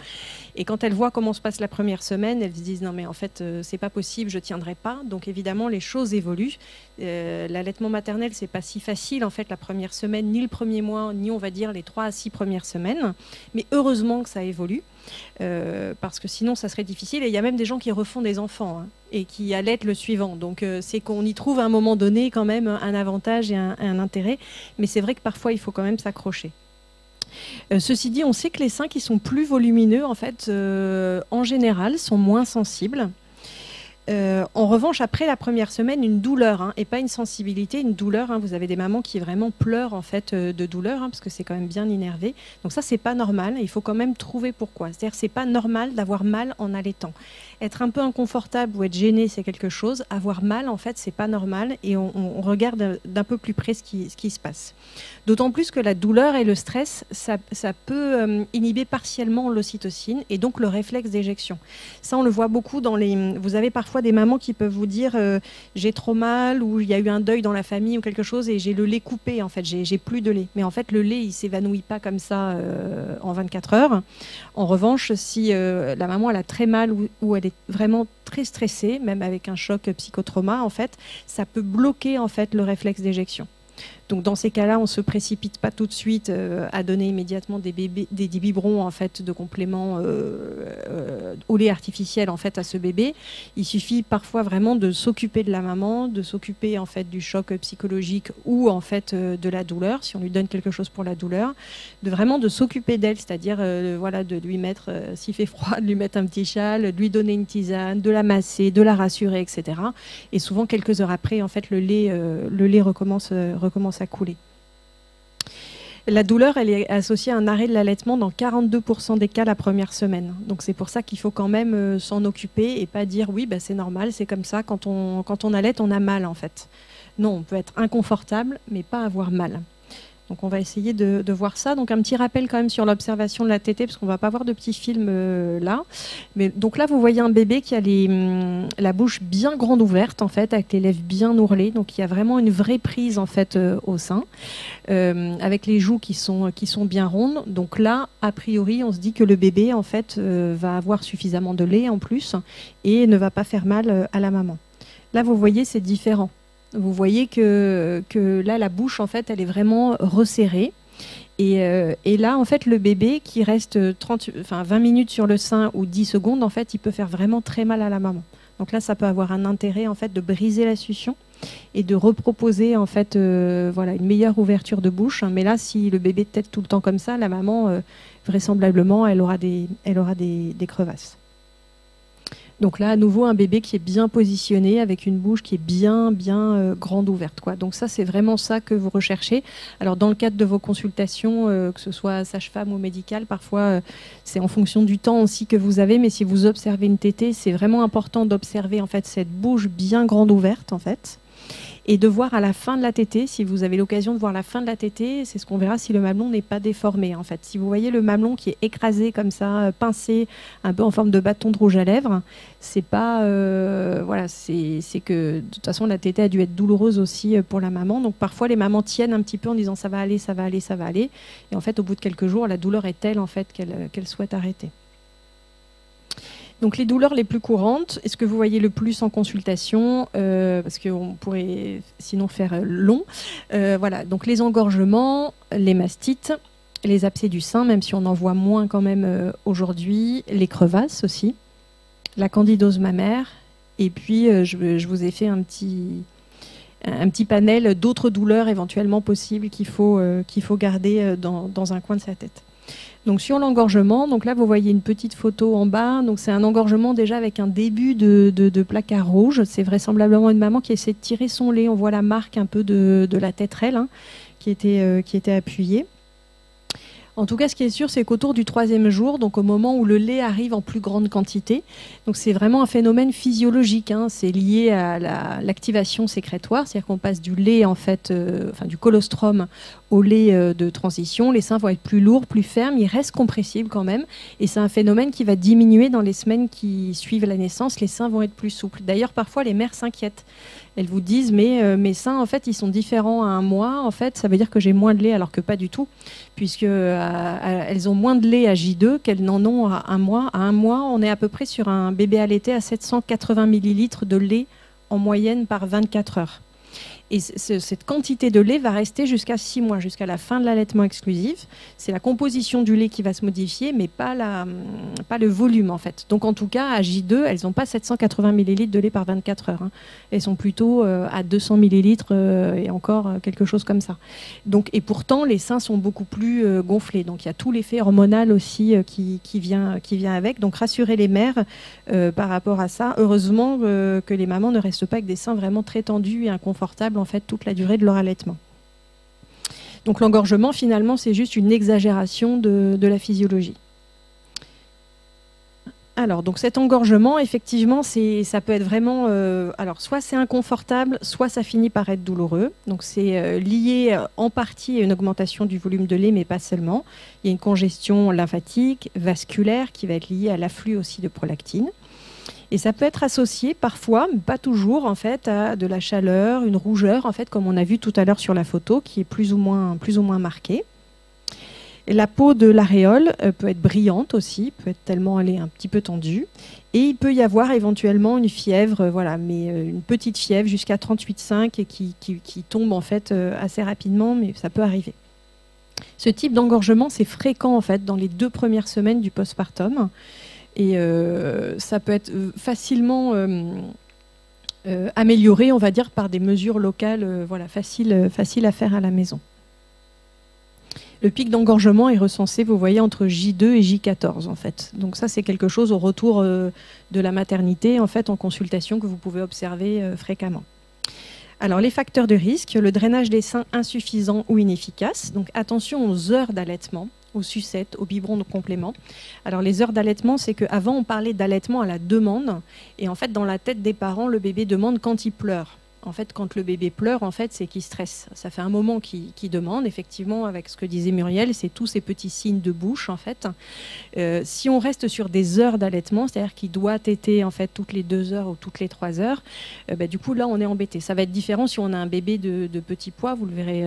S3: Et quand elles voient comment se passe la première semaine, elles se disent non mais en fait c'est pas possible, je tiendrai pas. Donc évidemment les choses évoluent. L'allaitement maternel c'est pas si facile en fait la première semaine, ni le premier mois, ni on va dire les 3 à 6 premières semaines. Mais heureusement que ça évolue. Parce que sinon ça serait difficile, et il y a même des gens qui refont des enfants hein, et qui allaitent le suivant, donc c'est qu'on y trouve à un moment donné quand même un avantage et un intérêt, mais c'est vrai que parfois il faut quand même s'accrocher. Ceci dit, on sait que les seins qui sont plus volumineux en fait en général sont moins sensibles. En revanche, après la première semaine, une douleur, hein, et pas une sensibilité, une douleur. Hein, vous avez des mamans qui vraiment pleurent en fait de douleur, hein, parce que c'est quand même bien innervé. Donc ça, c'est pas normal. Il faut quand même trouver pourquoi. C'est-à-dire, c'est pas normal d'avoir mal en allaitant. Être un peu inconfortable ou être gêné, c'est quelque chose. Avoir mal, en fait, c'est pas normal. Et on regarde d'un peu plus près ce qui se passe. D'autant plus que la douleur et le stress, ça peut inhiber partiellement l'ocytocine et donc le réflexe d'éjection. Ça, on le voit beaucoup dans les... Vous avez parfois des mamans qui peuvent vous dire j'ai trop mal, ou il y a eu un deuil dans la famille ou quelque chose et j'ai le lait coupé, en fait, j'ai plus de lait. Mais en fait, le lait, il s'évanouit pas comme ça en 24 heures. En revanche, si la maman elle a très mal ou elle est vraiment très stressée, même avec un choc psychotrauma, en fait, ça peut bloquer en fait le réflexe d'éjection. Donc dans ces cas-là, on ne se précipite pas tout de suite à donner immédiatement des biberons en fait, de complément au lait artificiel en fait, à ce bébé. Il suffit parfois vraiment de s'occuper de la maman, de s'occuper en fait, du choc psychologique ou en fait, de la douleur, si on lui donne quelque chose pour la douleur, de s'occuper d'elle, c'est-à-dire voilà, de lui mettre, s'il fait froid, de lui mettre un petit châle, de lui donner une tisane, de la masser, de la rassurer, etc. Et souvent, quelques heures après, en fait, le lait recommence à couler. La douleur, elle est associée à un arrêt de l'allaitement dans 42% des cas la première semaine. Donc c'est pour ça qu'il faut quand même s'en occuper et pas dire oui, bah, c'est normal, c'est comme ça, quand on allaite, on a mal en fait. Non, on peut être inconfortable, mais pas avoir mal. Donc on va essayer de voir ça. Donc un petit rappel quand même sur l'observation de la tétée, parce qu'on ne va pas voir de petits films là. Mais donc là, vous voyez un bébé qui a la bouche bien grande ouverte, en fait, avec les lèvres bien ourlées. Donc il y a vraiment une vraie prise en fait, au sein, avec les joues qui sont bien rondes. Donc là, a priori, on se dit que le bébé en fait, va avoir suffisamment de lait en plus et ne va pas faire mal à la maman. Là, vous voyez, c'est différent. Vous voyez que là, la bouche, en fait, elle est vraiment resserrée. Et là, en fait, le bébé qui reste 20 minutes sur le sein ou 10 secondes, en fait, il peut faire vraiment très mal à la maman. Donc là, ça peut avoir un intérêt, en fait, de briser la succion et de reproposer, en fait, voilà, une meilleure ouverture de bouche. Mais là, si le bébé tète tout le temps comme ça, la maman, vraisemblablement, elle aura des crevasses. Donc là, à nouveau, un bébé qui est bien positionné, avec une bouche qui est bien grande ouverte, quoi. Donc ça, c'est vraiment ça que vous recherchez. Alors dans le cadre de vos consultations, que ce soit sage-femme ou médicale, parfois c'est en fonction du temps aussi que vous avez, mais si vous observez une tétée, c'est vraiment important d'observer en fait cette bouche bien grande ouverte en fait. Et de voir à la fin de la tétée, si vous avez l'occasion de voir la fin de la tétée, c'est ce qu'on verra si le mamelon n'est pas déformé en fait. Si vous voyez le mamelon qui est écrasé comme ça, pincé, un peu en forme de bâton de rouge à lèvres, c'est pas voilà, c'est que de toute façon la tétée a dû être douloureuse aussi pour la maman. Donc parfois les mamans tiennent un petit peu en disant ça va aller, ça va aller, ça va aller. Et en fait au bout de quelques jours, la douleur est telle en fait qu'elle souhaite arrêter. Donc les douleurs les plus courantes, est-ce que vous voyez le plus en consultation, parce qu'on pourrait sinon faire long. Voilà, donc les engorgements, les mastites, les abcès du sein, même si on en voit moins quand même aujourd'hui, les crevasses aussi, la candidose mammaire, et puis je vous ai fait un petit panel d'autres douleurs éventuellement possibles qu'il faut garder dans un coin de sa tête. Donc sur l'engorgement, donc là vous voyez une petite photo en bas, donc c'est un engorgement déjà avec un début de placard rouge. C'est vraisemblablement une maman qui essaie de tirer son lait. On voit la marque un peu de la tétrelle hein, qui était appuyée. En tout cas, ce qui est sûr, c'est qu'autour du 3e jour, donc au moment où le lait arrive en plus grande quantité, donc c'est vraiment un phénomène physiologique. Hein, c'est lié à l'activation sécrétoire, c'est-à-dire qu'on passe du lait en fait, du colostrum au lait de transition. Les seins vont être plus lourds, plus fermes, ils restent compressibles quand même, et c'est un phénomène qui va diminuer dans les semaines qui suivent la naissance. Les seins vont être plus souples. D'ailleurs, parfois les mères s'inquiètent. Elles vous disent mais mes seins en fait ils sont différents à un mois, en fait ça veut dire que j'ai moins de lait, alors que pas du tout, puisque elles ont moins de lait à J2 qu'elles n'en ont à un mois. À un mois, on est à peu près sur un bébé allaité à 780 millilitres de lait en moyenne par 24 heures. Et cette quantité de lait va rester jusqu'à 6 mois, jusqu'à la fin de l'allaitement exclusif. C'est la composition du lait qui va se modifier, mais pas le volume en fait. Donc en tout cas, à J2, elles n'ont pas 780 millilitres de lait par 24 heures. Hein. Elles sont plutôt à 200 millilitres et encore quelque chose comme ça. Donc, et pourtant, les seins sont beaucoup plus gonflés. Donc il y a tout l'effet hormonal aussi qui vient avec. Donc rassurer les mères par rapport à ça. Heureusement que les mamans ne restent pas avec des seins vraiment très tendus et inconfortables en fait toute la durée de leur allaitement. Donc l'engorgement finalement c'est juste une exagération de la physiologie. Alors donc cet engorgement effectivement ça peut être vraiment alors soit c'est inconfortable, soit ça finit par être douloureux. Donc c'est lié en partie à une augmentation du volume de lait mais pas seulement. Il y a une congestion lymphatique, vasculaire qui va être liée à l'afflux aussi de prolactine. Et ça peut être associé parfois, mais pas toujours, en fait, à de la chaleur, une rougeur, en fait, comme on a vu tout à l'heure sur la photo, qui est plus ou moins marquée. Et la peau de l'aréole peut être brillante aussi, peut être tellement elle est un petit peu tendue. Et il peut y avoir éventuellement une fièvre, voilà, mais une petite fièvre jusqu'à 38,5 et qui tombe en fait assez rapidement, mais ça peut arriver. Ce type d'engorgement, c'est fréquent en fait dans les 2 premières semaines du postpartum. Et ça peut être facilement amélioré, on va dire, par des mesures locales voilà, faciles à faire à la maison. Le pic d'engorgement est recensé, vous voyez, entre J2 et J14 en fait. Donc ça, c'est quelque chose au retour de la maternité, en fait, en consultation, que vous pouvez observer fréquemment. Alors, les facteurs de risque, le drainage des seins insuffisant ou inefficace. Donc, attention aux heures d'allaitement, aux sucettes, aux biberons de complément. Alors, les heures d'allaitement, c'est qu'avant, on parlait d'allaitement à la demande. Et en fait, dans la tête des parents, le bébé demande quand il pleure. En fait, quand le bébé pleure, en fait, c'est qu'il stresse. Ça fait un moment qu'il demande, effectivement, avec ce que disait Muriel, c'est tous ces petits signes de bouche, en fait. Si on reste sur des heures d'allaitement, c'est-à-dire qu'il doit téter, en fait, toutes les 2 heures ou toutes les 3 heures, du coup, là, on est embêté. Ça va être différent si on a un bébé de petit poids, vous le verrez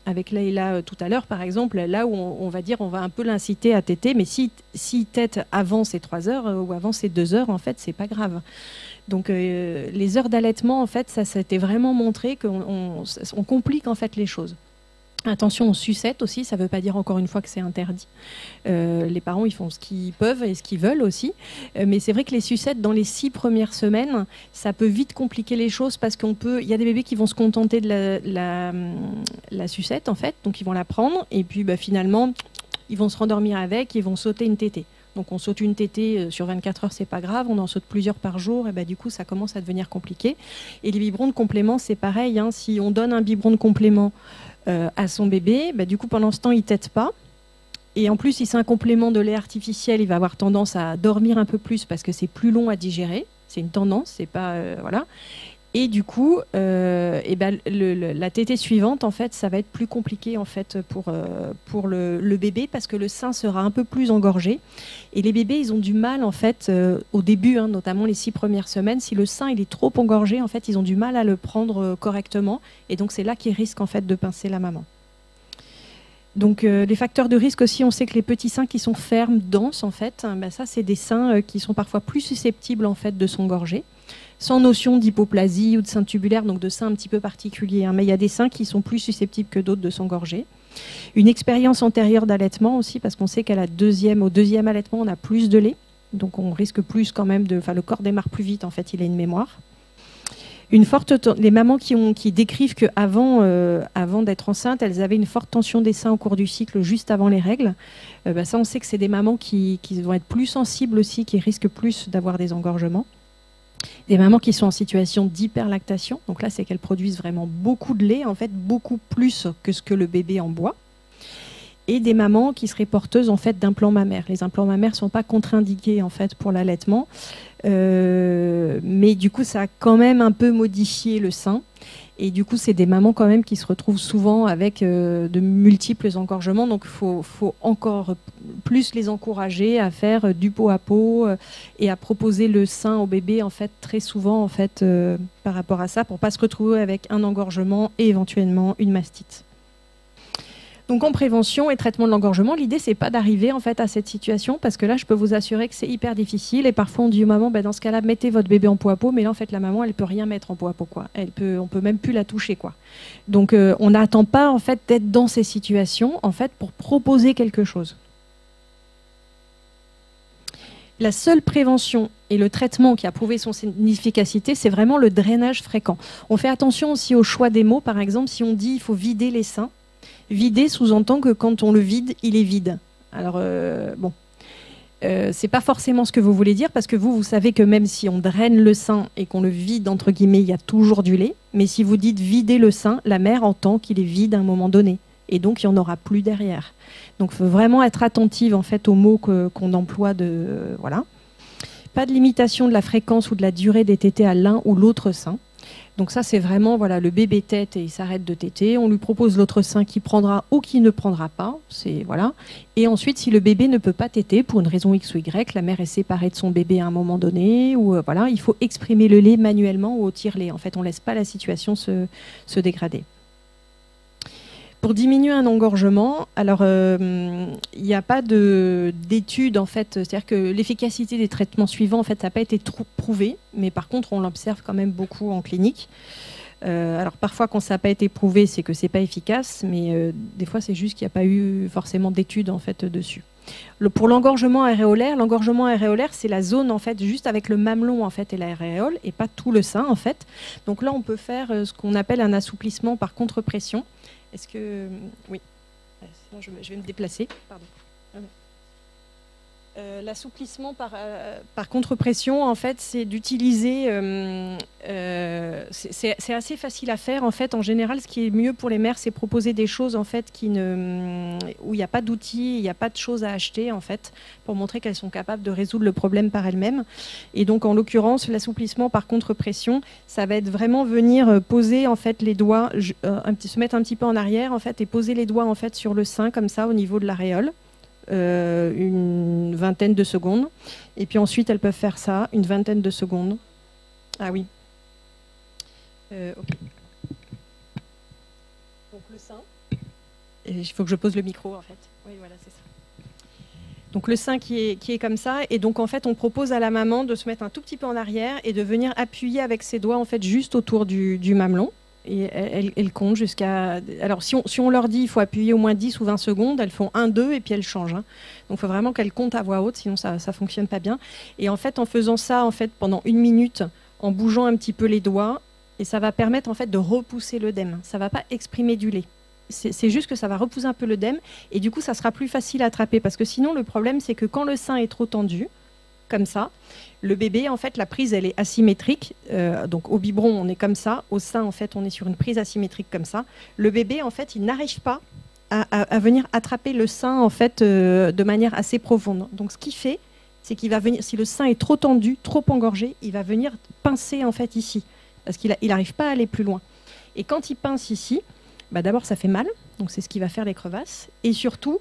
S3: avec Leïla tout à l'heure, par exemple, là où on va dire, on va un peu l'inciter à téter, mais si tète avant ces 3 heures ou avant ces 2 heures, en fait, c'est pas grave. Donc les heures d'allaitement, en fait, ça s'était vraiment montré qu'on complique en fait les choses. Attention aux sucettes aussi, ça ne veut pas dire encore une fois que c'est interdit. Les parents, ils font ce qu'ils peuvent et ce qu'ils veulent aussi. Mais c'est vrai que les sucettes, dans les 6 premières semaines, ça peut vite compliquer les choses parce il y a des bébés qui vont se contenter de la sucette, en fait. Donc ils vont la prendre et puis finalement, ils vont se rendormir avec, ils vont sauter une tétée. Donc on saute une tétée sur 24 heures, c'est pas grave, on en saute plusieurs par jour, et du coup ça commence à devenir compliqué. Et les biberons de complément, c'est pareil, hein, si on donne un biberon de complément à son bébé, du coup pendant ce temps il tète pas. Et en plus, si c'est un complément de lait artificiel, il va avoir tendance à dormir un peu plus parce que c'est plus long à digérer. C'est une tendance, c'est pas voilà. Et du coup, la tétée suivante, en fait, ça va être plus compliqué en fait pour le bébé parce que le sein sera un peu plus engorgé. Et les bébés, ils ont du mal en fait au début, hein, notamment les 6 premières semaines. Si le sein il est trop engorgé, en fait, ils ont du mal à le prendre correctement. Et donc c'est là qu'ils risquent en fait de pincer la maman. Donc les facteurs de risque aussi, on sait que les petits seins qui sont fermes, denses en fait, ça c'est des seins qui sont parfois plus susceptibles en fait de s'engorger. Sans notion d'hypoplasie ou de sein tubulaire, donc de sein un petit peu particulier. Hein, mais il y a des seins qui sont plus susceptibles que d'autres de s'engorger. Une expérience antérieure d'allaitement aussi, parce qu'on sait qu'au deuxième allaitement, on a plus de lait. Donc on risque plus quand même le corps démarre plus vite, en fait, il a une mémoire. Les mamans qui décrivent qu'avant avant d'être enceintes, elles avaient une forte tension des seins au cours du cycle, juste avant les règles. Ça, on sait que c'est des mamans qui vont être plus sensibles aussi, qui risquent plus d'avoir des engorgements. Des mamans qui sont en situation d'hyperlactation, donc là c'est qu'elles produisent vraiment beaucoup de lait, en fait beaucoup plus que ce que le bébé en boit. Et des mamans qui seraient porteuses en fait d'implants mammaires. Les implants mammaires ne sont pas contre-indiqués en fait pour l'allaitement, mais du coup ça a quand même un peu modifié le sein. Et du coup, c'est des mamans quand même qui se retrouvent souvent avec de multiples engorgements. Donc, il faut encore plus les encourager à faire du pot à pot et à proposer le sein au bébé, en fait, très souvent, en fait, par rapport à ça, pour ne pas se retrouver avec un engorgement et éventuellement une mastite. Donc en prévention et traitement de l'engorgement, l'idée c'est pas d'arriver en fait à cette situation parce que là je peux vous assurer que c'est hyper difficile et parfois on dit aux mamans dans ce cas-là mettez votre bébé en pot à pot, mais là en fait la maman elle peut rien mettre en pot à pot quoi. On peut même plus la toucher quoi. Donc on n'attend pas en fait d'être dans ces situations en fait pour proposer quelque chose. La seule prévention et le traitement qui a prouvé son efficacité, c'est vraiment le drainage fréquent. On fait attention aussi au choix des mots, par exemple si on dit il faut vider les seins. Vider sous-entend que quand on le vide, il est vide. Alors, c'est pas forcément ce que vous voulez dire, parce que vous savez que même si on draine le sein et qu'on le vide, entre guillemets, il y a toujours du lait. Mais si vous dites vider le sein, la mère entend qu'il est vide à un moment donné. Et donc, il n'y en aura plus derrière. Donc, il faut vraiment être attentive, en fait, aux mots qu'on emploie voilà. Pas de limitation de la fréquence ou de la durée des tétées à l'un ou l'autre sein. Donc ça, c'est vraiment, voilà, le bébé tète et il s'arrête de téter. On lui propose l'autre sein qui prendra ou qui ne prendra pas. Voilà. Et ensuite, si le bébé ne peut pas téter pour une raison X ou Y, la mère est séparée de son bébé à un moment donné, ou voilà, il faut exprimer le lait manuellement ou au tire-lait. En fait, on ne laisse pas la situation se dégrader. Pour diminuer un engorgement, alors il n'y a pas d'études en fait, c'est-à-dire que l'efficacité des traitements suivants en fait, ça n'a pas été prouvé, mais par contre on l'observe quand même beaucoup en clinique. Alors parfois quand ça n'a pas été prouvé, c'est que c'est pas efficace, mais des fois c'est juste qu'il n'y a pas eu forcément d'études en fait dessus. Pour l'engorgement aréolaire, c'est la zone en fait juste avec le mamelon en fait et l'aréole et pas tout le sein en fait. Donc là on peut faire ce qu'on appelle un assouplissement par contre-pression. Est-ce que... Oui. Sinon, je vais me déplacer. Pardon. L'assouplissement par contre-pression, en fait, c'est d'utiliser... c'est assez facile à faire. En fait, en général, ce qui est mieux pour les mères, c'est proposer des choses en fait, où il n'y a pas d'outils, il n'y a pas de choses à acheter, en fait, pour montrer qu'elles sont capables de résoudre le problème par elles-mêmes. Et donc, en l'occurrence, l'assouplissement par contre-pression, ça va être vraiment venir poser en fait, les doigts, se mettre un petit peu en arrière, en fait, et poser les doigts en fait, sur le sein, comme ça, au niveau de l'aréole. Une vingtaine de secondes. Et puis ensuite, elles peuvent faire ça, une vingtaine de secondes. Ah oui. Ok. Donc le sein. Il faut que je pose le micro, en fait. Oui, voilà, c'est ça. Donc le sein qui est comme ça. Et donc, en fait, on propose à la maman de se mettre un tout petit peu en arrière et de venir appuyer avec ses doigts, en fait, juste autour du mamelon. Et elles comptent jusqu'à... Alors, si on leur dit il faut appuyer au moins 10 ou 20 secondes, elles font 1, 2 et puis elles changent. Hein. Donc, il faut vraiment qu'elles comptent à voix haute, sinon ça ne fonctionne pas bien. Et en fait, en faisant ça en fait, pendant 1 minute, en bougeant un petit peu les doigts, et ça va permettre en fait, de repousser l'œdème. Ça ne va pas exprimer du lait. C'est juste que ça va repousser un peu l'œdème et du coup, ça sera plus facile à attraper. Parce que sinon, le problème, c'est que quand le sein est trop tendu, comme ça, le bébé, en fait, la prise, elle est asymétrique. Donc, au biberon, on est comme ça. Au sein, en fait, on est sur une prise asymétrique comme ça. Le bébé, en fait, il n'arrive pas à venir attraper le sein, en fait, de manière assez profonde. Donc, ce qu'il fait, c'est qu'il va venir, si le sein est trop tendu, trop engorgé, il va venir pincer, en fait, ici. Parce qu'il n'arrive pas à aller plus loin. Et quand il pince ici, bah, d'abord, ça fait mal. Donc, c'est ce qui va faire les crevasses. Et surtout,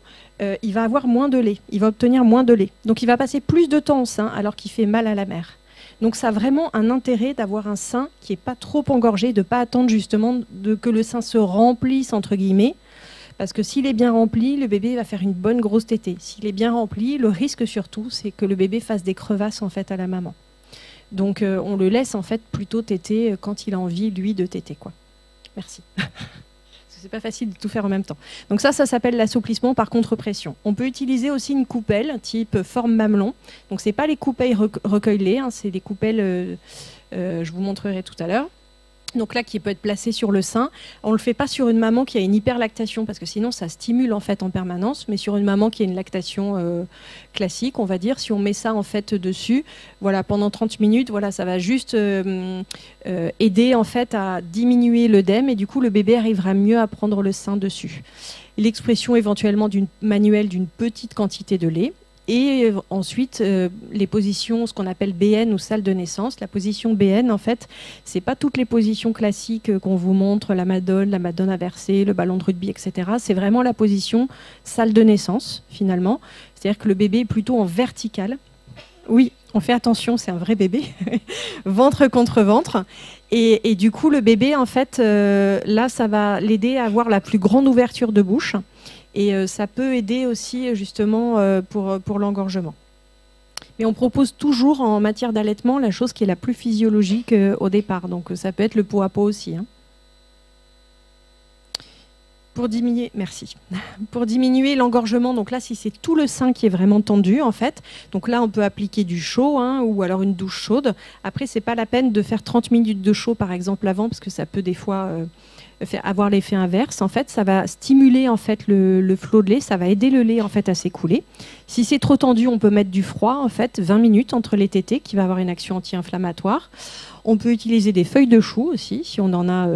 S3: il va avoir moins de lait. Il va obtenir moins de lait. Donc, il va passer plus de temps au sein alors qu'il fait mal à la mère. Donc, ça a vraiment un intérêt d'avoir un sein qui n'est pas trop engorgé, de ne pas attendre justement que le sein se remplisse, entre guillemets. Parce que s'il est bien rempli, le bébé va faire une bonne grosse tétée. S'il est bien rempli, le risque surtout, c'est que le bébé fasse des crevasses en fait, à la maman. Donc, on le laisse en fait plutôt téter quand il a envie, lui, de téter, quoi. Merci. C'est pas facile de tout faire en même temps. Donc ça s'appelle l'assouplissement par contre-pression. On peut utiliser aussi une coupelle type forme mamelon. Donc c'est pas les coupelles recueillées, hein, c'est des coupelles, je vous montrerai tout à l'heure. Donc là, qui peut être placé sur le sein. On ne le fait pas sur une maman qui a une hyperlactation, parce que sinon, ça stimule en fait en permanence. Mais sur une maman qui a une lactation classique, on va dire, si on met ça en fait dessus, voilà, pendant 30 minutes, voilà, ça va juste aider en fait à diminuer l'œdème et du coup, le bébé arrivera mieux à prendre le sein dessus. L'expression éventuellement manuelle d'une petite quantité de lait. Et ensuite, les positions, ce qu'on appelle BN ou salle de naissance. La position BN, en fait, c'est pas toutes les positions classiques qu'on vous montre, la Madone inversée, le ballon de rugby, etc. C'est vraiment la position salle de naissance, finalement. C'est-à-dire que le bébé est plutôt en vertical. Oui, on fait attention, c'est un vrai bébé. Ventre contre ventre. Et du coup, le bébé, en fait, là, ça va l'aider à avoir la plus grande ouverture de bouche. Et ça peut aider aussi justement pour l'engorgement. Mais on propose toujours en matière d'allaitement la chose qui est la plus physiologique au départ. Donc ça peut être le pot à pot aussi. Hein. Pour diminuer, merci. Pour diminuer l'engorgement, donc là si c'est tout le sein qui est vraiment tendu en fait, donc là on peut appliquer du chaud hein, ou alors une douche chaude. Après c'est pas la peine de faire 30 minutes de chaud par exemple avant parce que ça peut des fois avoir l'effet inverse. En fait, ça va stimuler en fait le flot de lait, ça va aider le lait en fait à s'écouler. Si c'est trop tendu, on peut mettre du froid en fait, 20 minutes entre les tétés, qui va avoir une action anti-inflammatoire. On peut utiliser des feuilles de chou aussi, si on en a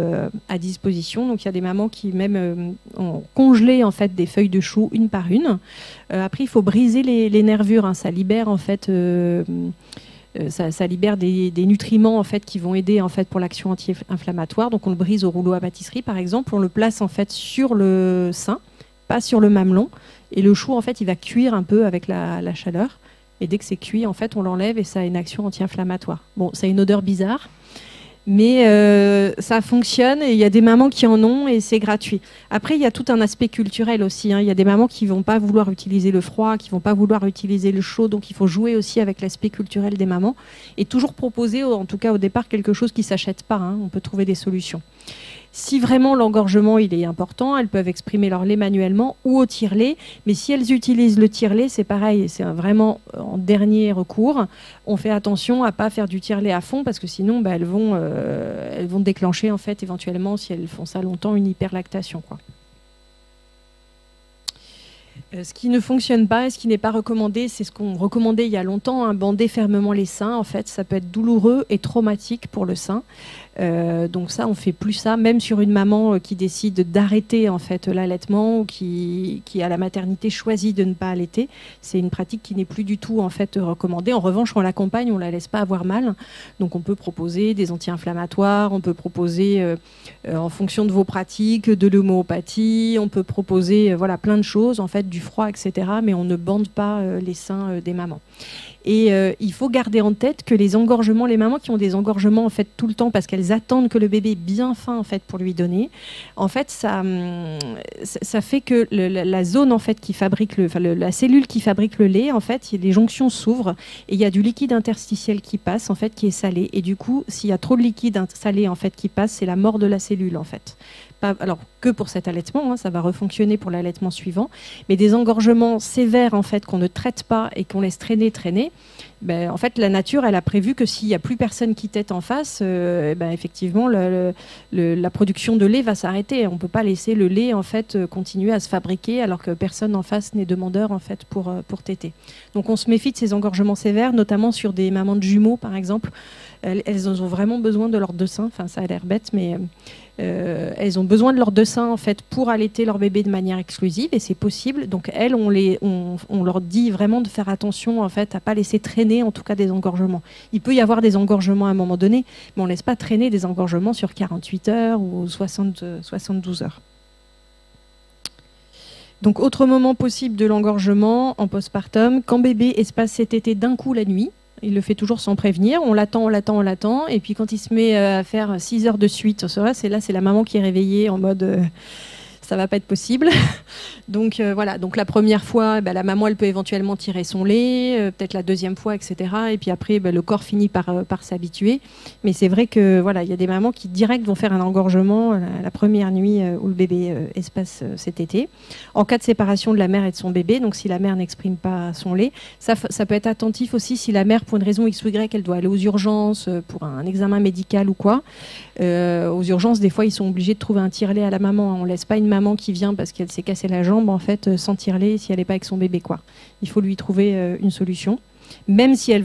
S3: à disposition. Donc il y a des mamans qui même ont congelé en fait des feuilles de chou une par une. Après, il faut briser les nervures, hein. Ça libère en fait. Ça libère des nutriments en fait qui vont aider en fait pour l'action anti-inflammatoire. Donc on le brise au rouleau à pâtisserie par exemple, on le place en fait sur le sein, pas sur le mamelon, et le chou en fait il va cuire un peu avec la chaleur. Et dès que c'est cuit en fait on l'enlève et ça a une action anti-inflammatoire. Bon, ça a une odeur bizarre, Mais ça fonctionne et il y a des mamans qui en ont et c'est gratuit. Après, il y a tout un aspect culturel aussi. Il y a des mamans qui ne vont pas vouloir utiliser le froid, qui ne vont pas vouloir utiliser le chaud. Donc, il faut jouer aussi avec l'aspect culturel des mamans et toujours proposer, en tout cas au départ, quelque chose qui ne s'achète pas. On peut trouver des solutions. Si vraiment l'engorgement il est important, elles peuvent exprimer leur lait manuellement ou au tire-lait. Mais si elles utilisent le tire-lait, c'est pareil, c'est vraiment en dernier recours. On fait attention à ne pas faire du tire-lait à fond parce que sinon elles vont déclencher en fait éventuellement, si elles font ça longtemps, une hyperlactation, quoi. Ce qui ne fonctionne pas et ce qui n'est pas recommandé, c'est ce qu'on recommandait il y a longtemps, bander fermement les seins. En fait, ça peut être douloureux et traumatique pour le sein. Donc ça, on fait plus ça, même sur une maman qui décide d'arrêter en fait l'allaitement ou qui à la maternité choisit de ne pas allaiter. C'est une pratique qui n'est plus du tout en fait recommandée. En revanche, on l'accompagne, on la laisse pas avoir mal. Donc on peut proposer des anti-inflammatoires, on peut proposer en fonction de vos pratiques de l'homéopathie, on peut proposer voilà plein de choses en fait, du froid, etc. Mais on ne bande pas les seins des mamans. Et il faut garder en tête que les engorgements, les mamans qui ont des engorgements en fait tout le temps parce qu'elles attendent que le bébé est bien faim en fait pour lui donner, en fait ça fait que la zone en fait qui fabrique la cellule qui fabrique le lait en fait, les jonctions s'ouvrent et il y a du liquide interstitiel qui passe en fait qui est salé et du coup s'il y a trop de liquide salé en fait qui passe, c'est la mort de la cellule en fait. Alors que pour cet allaitement, ça va refonctionner pour l'allaitement suivant, mais des engorgements sévères en fait qu'on ne traite pas et qu'on laisse traîner, en fait la nature elle a prévu que s'il n'y a plus personne qui tète en face, effectivement la production de lait va s'arrêter. On ne peut pas laisser le lait en fait continuer à se fabriquer alors que personne en face n'est demandeur en fait pour téter. Donc on se méfie de ces engorgements sévères, notamment sur des mamans de jumeaux par exemple. Elles ont vraiment besoin de leurs deux seins. Enfin, ça a l'air bête, mais elles ont besoin de leurs deux seins en fait pour allaiter leur bébé de manière exclusive et c'est possible. Donc elles, on leur dit vraiment de faire attention en fait à pas laisser traîner en tout cas des engorgements. Il peut y avoir des engorgements à un moment donné, mais on laisse pas traîner des engorgements sur 48 heures ou 72 heures. Donc autre moment possible de l'engorgement en postpartum, quand bébé espace ses tétés d'un coup la nuit. Il le fait toujours sans prévenir. On l'attend. Et puis quand il se met à faire 6 heures de suite, c'est la maman qui est réveillée en mode ça va pas être possible. Donc voilà. Donc la première fois, la maman elle peut éventuellement tirer son lait, peut-être la deuxième fois, etc. Et puis après, le corps finit par s'habituer. Mais c'est vrai que voilà, il y a des mamans qui direct vont faire un engorgement la première nuit où le bébé espace cet été. En cas de séparation de la mère et de son bébé, donc si la mère n'exprime pas son lait, ça peut être attentif aussi si la mère pour une raison X ou Y, elle doit aller aux urgences pour un examen médical ou quoi. Aux urgences, des fois, ils sont obligés de trouver un tire-lait à la maman. On laisse pas une maman qui vient parce qu'elle s'est cassé la jambe, en fait, sans tire-lait si elle n'est pas avec son bébé, quoi. Il faut lui trouver une solution. Même si elle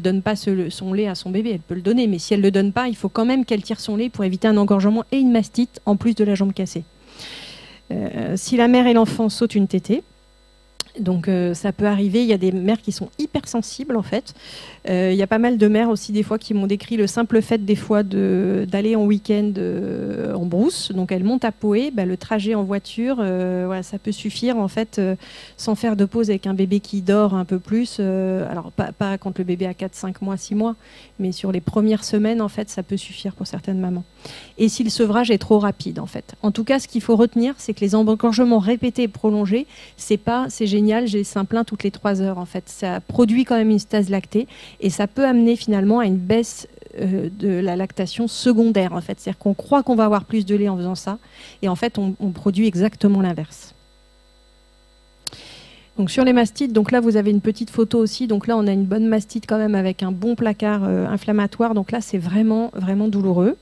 S3: donne pas son lait à son bébé, elle peut le donner. Mais si elle le donne pas, il faut quand même qu'elle tire son lait pour éviter un engorgement et une mastite en plus de la jambe cassée. Si la mère et l'enfant sautent une tétée, donc ça peut arriver, il y a des mères qui sont hypersensibles en fait. Il y a pas mal de mères aussi des fois qui m'ont décrit le simple fait des fois d'aller en week-end en brousse. Donc elles montent à Poé, le trajet en voiture, voilà, ça peut suffire en fait sans faire de pause avec un bébé qui dort un peu plus. Alors pas quand le bébé a 4, 5 mois, 6 mois, mais sur les premières semaines en fait ça peut suffire pour certaines mamans. Et si le sevrage est trop rapide en fait. En tout cas ce qu'il faut retenir c'est que les engorgements répétés et prolongés, c'est génial, j'ai les seins pleins toutes les 3 heures en fait. Ça produit quand même une stase lactée et ça peut amener finalement à une baisse de la lactation secondaire en fait. C'est-à-dire qu'on croit qu'on va avoir plus de lait en faisant ça et en fait on produit exactement l'inverse. Donc sur les mastites, donc là vous avez une petite photo aussi. Donc là on a une bonne mastite quand même avec un bon placard inflammatoire. Donc là c'est vraiment vraiment douloureux.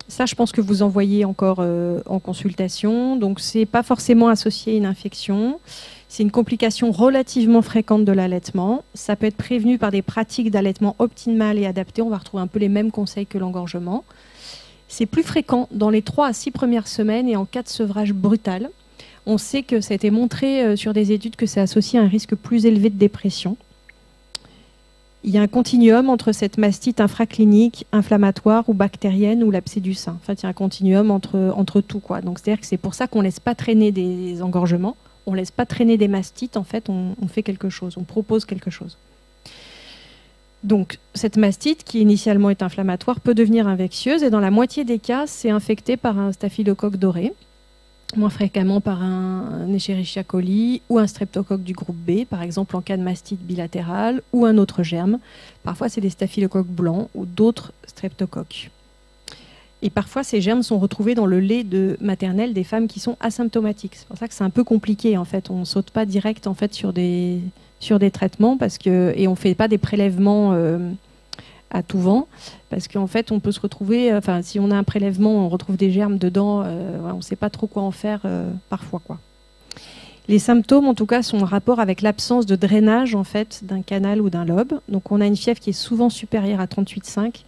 S3: Ça, je pense que vous en voyez encore en consultation. Donc, ce n'est pas forcément associé à une infection. C'est une complication relativement fréquente de l'allaitement. Ça peut être prévenu par des pratiques d'allaitement optimales et adaptées. On va retrouver un peu les mêmes conseils que l'engorgement. C'est plus fréquent dans les 3 à 6 premières semaines et en cas de sevrage brutal. On sait que ça a été montré sur des études que c'est associé à un risque plus élevé de dépression. Il y a un continuum entre cette mastite infraclinique, inflammatoire ou bactérienne ou l'abcès du sein. En fait, il y a un continuum entre tout, quoi. Donc, c'est-à-dire que c'est pour ça qu'on ne laisse pas traîner des engorgements, on ne laisse pas traîner des mastites. En fait, on fait quelque chose, on propose quelque chose. Donc, cette mastite, qui initialement est inflammatoire, peut devenir infectieuse et dans la moitié des cas, c'est infecté par un staphylocoque doré, moins fréquemment par un Escherichia coli ou un streptocoque du groupe B, par exemple en cas de mastite bilatérale ou un autre germe. Parfois, c'est des staphylocoques blancs ou d'autres streptocoques. Et parfois, ces germes sont retrouvés dans le lait maternel des femmes qui sont asymptomatiques. C'est pour ça que c'est un peu compliqué, en fait. On ne saute pas direct, en fait, sur des traitements et on ne fait pas des prélèvements à tout vent parce qu'en fait, on peut se retrouver... si on a un prélèvement, on retrouve des germes dedans, on ne sait pas trop quoi en faire parfois, quoi. Les symptômes, en tout cas, sont en rapport avec l'absence de drainage, en fait, d'un canal ou d'un lobe. Donc, on a une fièvre qui est souvent supérieure à 38,5.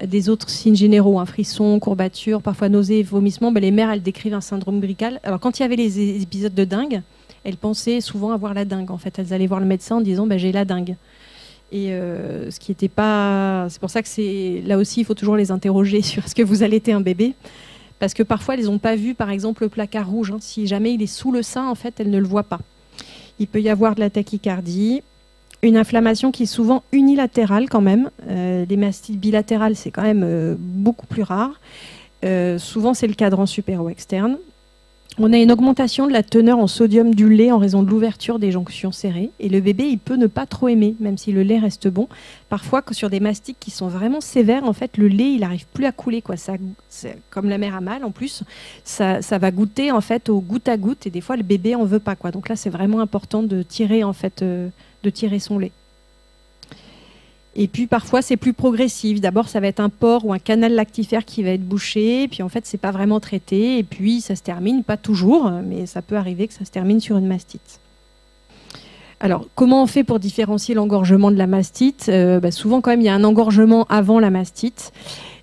S3: Des autres signes généraux, frissons, courbatures, parfois nausées, vomissements, les mères, elles décrivent un syndrome grical. Alors, quand il y avait les épisodes de dengue, elles pensaient souvent avoir la dengue. En fait, elles allaient voir le médecin en disant j'ai la dengue. Et ce qui n'était pas... C'est pour ça que là aussi, il faut toujours les interroger sur est-ce que vous allaitez un bébé. Parce que parfois, elles n'ont pas vu, par exemple, le placard rouge. Si jamais il est sous le sein, en fait, elles ne le voient pas. Il peut y avoir de la tachycardie, une inflammation qui est souvent unilatérale quand même. Les mastites bilatérales, c'est quand même beaucoup plus rare. Souvent, c'est le cadran supéro externe. On a une augmentation de la teneur en sodium du lait en raison de l'ouverture des jonctions serrées. Et le bébé, il peut ne pas trop aimer, même si le lait reste bon. Parfois, sur des mastites qui sont vraiment sévères, en fait, le lait, il n'arrive plus à couler, quoi. Comme la mère a mal, en plus, ça va goûter en fait au goutte à goutte. Et des fois, le bébé en veut pas, quoi. Donc là, c'est vraiment important de tirer, en fait, de tirer son lait. Et puis parfois c'est plus progressif. D'abord ça va être un port ou un canal lactifère qui va être bouché, puis en fait c'est pas vraiment traité, et puis ça se termine, pas toujours, mais ça peut arriver que ça se termine sur une mastite. Alors comment on fait pour différencier l'engorgement de la mastite ? Souvent quand même il y a un engorgement avant la mastite.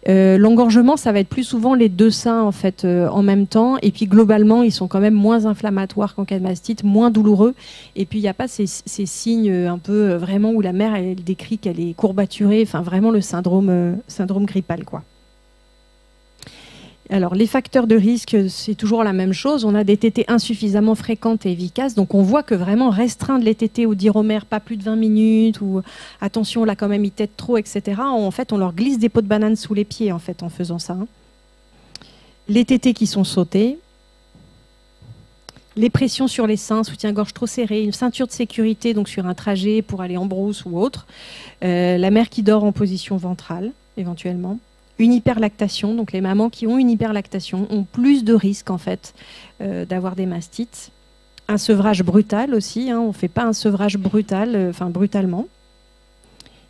S3: L'engorgement, ça va être plus souvent les deux seins en fait en même temps, et puis globalement ils sont quand même moins inflammatoires qu'en cas de mastite, moins douloureux, et puis il n'y a pas ces signes un peu vraiment où la mère elle décrit qu'elle est courbaturée, enfin vraiment le syndrome grippal, quoi. Alors, les facteurs de risque, c'est toujours la même chose. On a des tétées insuffisamment fréquentes et efficaces. Donc, on voit que vraiment restreindre les tétées ou dire aux mères pas plus de 20 minutes ou attention, là, quand même, ils tètent trop, etc. En fait, on leur glisse des pots de banane sous les pieds, en fait, en faisant ça. Les tétées qui sont sautées. Les pressions sur les seins, soutien-gorge trop serré, une ceinture de sécurité, donc sur un trajet pour aller en brousse ou autre. La mère qui dort en position ventrale, éventuellement. Une hyperlactation, donc les mamans qui ont une hyperlactation ont plus de risques en fait d'avoir des mastites. Un sevrage brutal aussi, on ne fait pas un sevrage brutal, brutalement.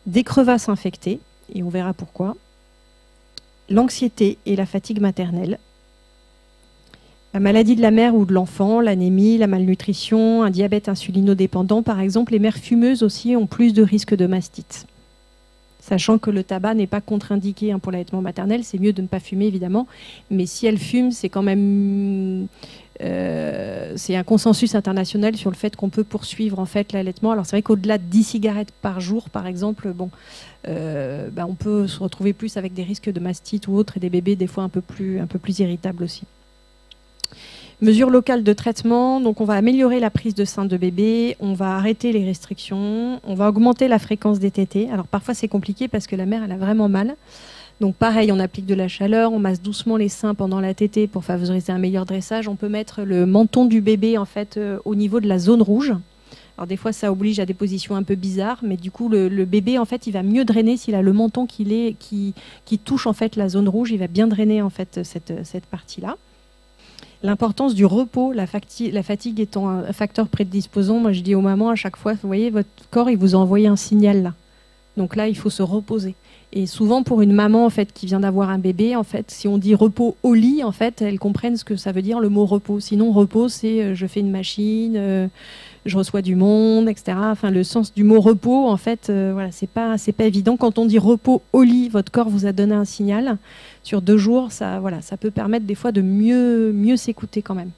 S3: Des crevasses infectées, et on verra pourquoi. L'anxiété et la fatigue maternelle. La maladie de la mère ou de l'enfant, l'anémie, la malnutrition, un diabète insulinodépendant par exemple. Les mères fumeuses aussi ont plus de risques de mastite. Sachant que le tabac n'est pas contre-indiqué pour l'allaitement maternel, c'est mieux de ne pas fumer évidemment, mais si elle fume, c'est quand même c'est un consensus international sur le fait qu'on peut poursuivre en fait l'allaitement. Alors c'est vrai qu'au-delà de 10 cigarettes par jour, par exemple, on peut se retrouver plus avec des risques de mastite ou autre, et des bébés des fois un peu plus irritables aussi. Mesures locales de traitement, donc on va améliorer la prise de sein de bébé, on va arrêter les restrictions, on va augmenter la fréquence des tétées. Alors parfois c'est compliqué parce que la mère elle a vraiment mal. Donc pareil, on applique de la chaleur, on masse doucement les seins pendant la tétée pour favoriser un meilleur dressage. On peut mettre le menton du bébé en fait au niveau de la zone rouge. Alors des fois ça oblige à des positions un peu bizarres, mais du coup le bébé en fait il va mieux drainer s'il a le menton qui touche en fait la zone rouge, il va bien drainer en fait cette partie-là. L'importance du repos, la fatigue étant un facteur prédisposant, moi je dis aux mamans à chaque fois, vous voyez, votre corps il vous a envoyé un signal là. Donc là, il faut se reposer. Et souvent pour une maman en fait qui vient d'avoir un bébé, en fait, si on dit repos au lit, en fait, elles comprennent ce que ça veut dire le mot repos. Sinon, repos, c'est je fais une machine, je reçois du monde, etc. Enfin, le sens du mot repos, en fait, voilà, c'est pas évident. Quand on dit repos au lit, votre corps vous a donné un signal. Sur 2 jours, ça peut permettre des fois de mieux s'écouter quand même.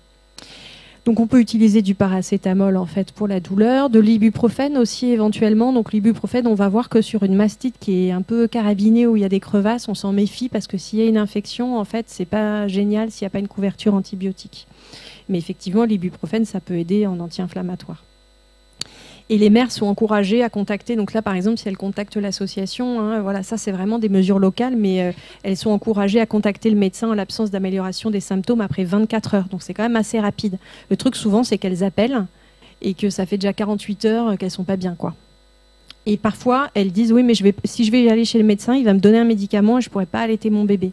S3: Donc on peut utiliser du paracétamol en fait pour la douleur, de l'ibuprofène aussi éventuellement. Donc l'ibuprofène, on va voir que sur une mastite qui est un peu carabinée où il y a des crevasses, on s'en méfie parce que s'il y a une infection, en fait, c'est pas génial s'il n'y a pas une couverture antibiotique. Mais effectivement, l'ibuprofène, ça peut aider en anti-inflammatoire. Et les mères sont encouragées à contacter, donc là par exemple si elles contactent l'association, hein, voilà, ça c'est vraiment des mesures locales, mais elles sont encouragées à contacter le médecin en l'absence d'amélioration des symptômes après 24 heures. Donc c'est quand même assez rapide. Le truc souvent c'est qu'elles appellent et que ça fait déjà 48 heures qu'elles sont pas bien, quoi. Et parfois elles disent oui mais si je vais aller chez le médecin, il va me donner un médicament et je pourrai pas allaiter mon bébé.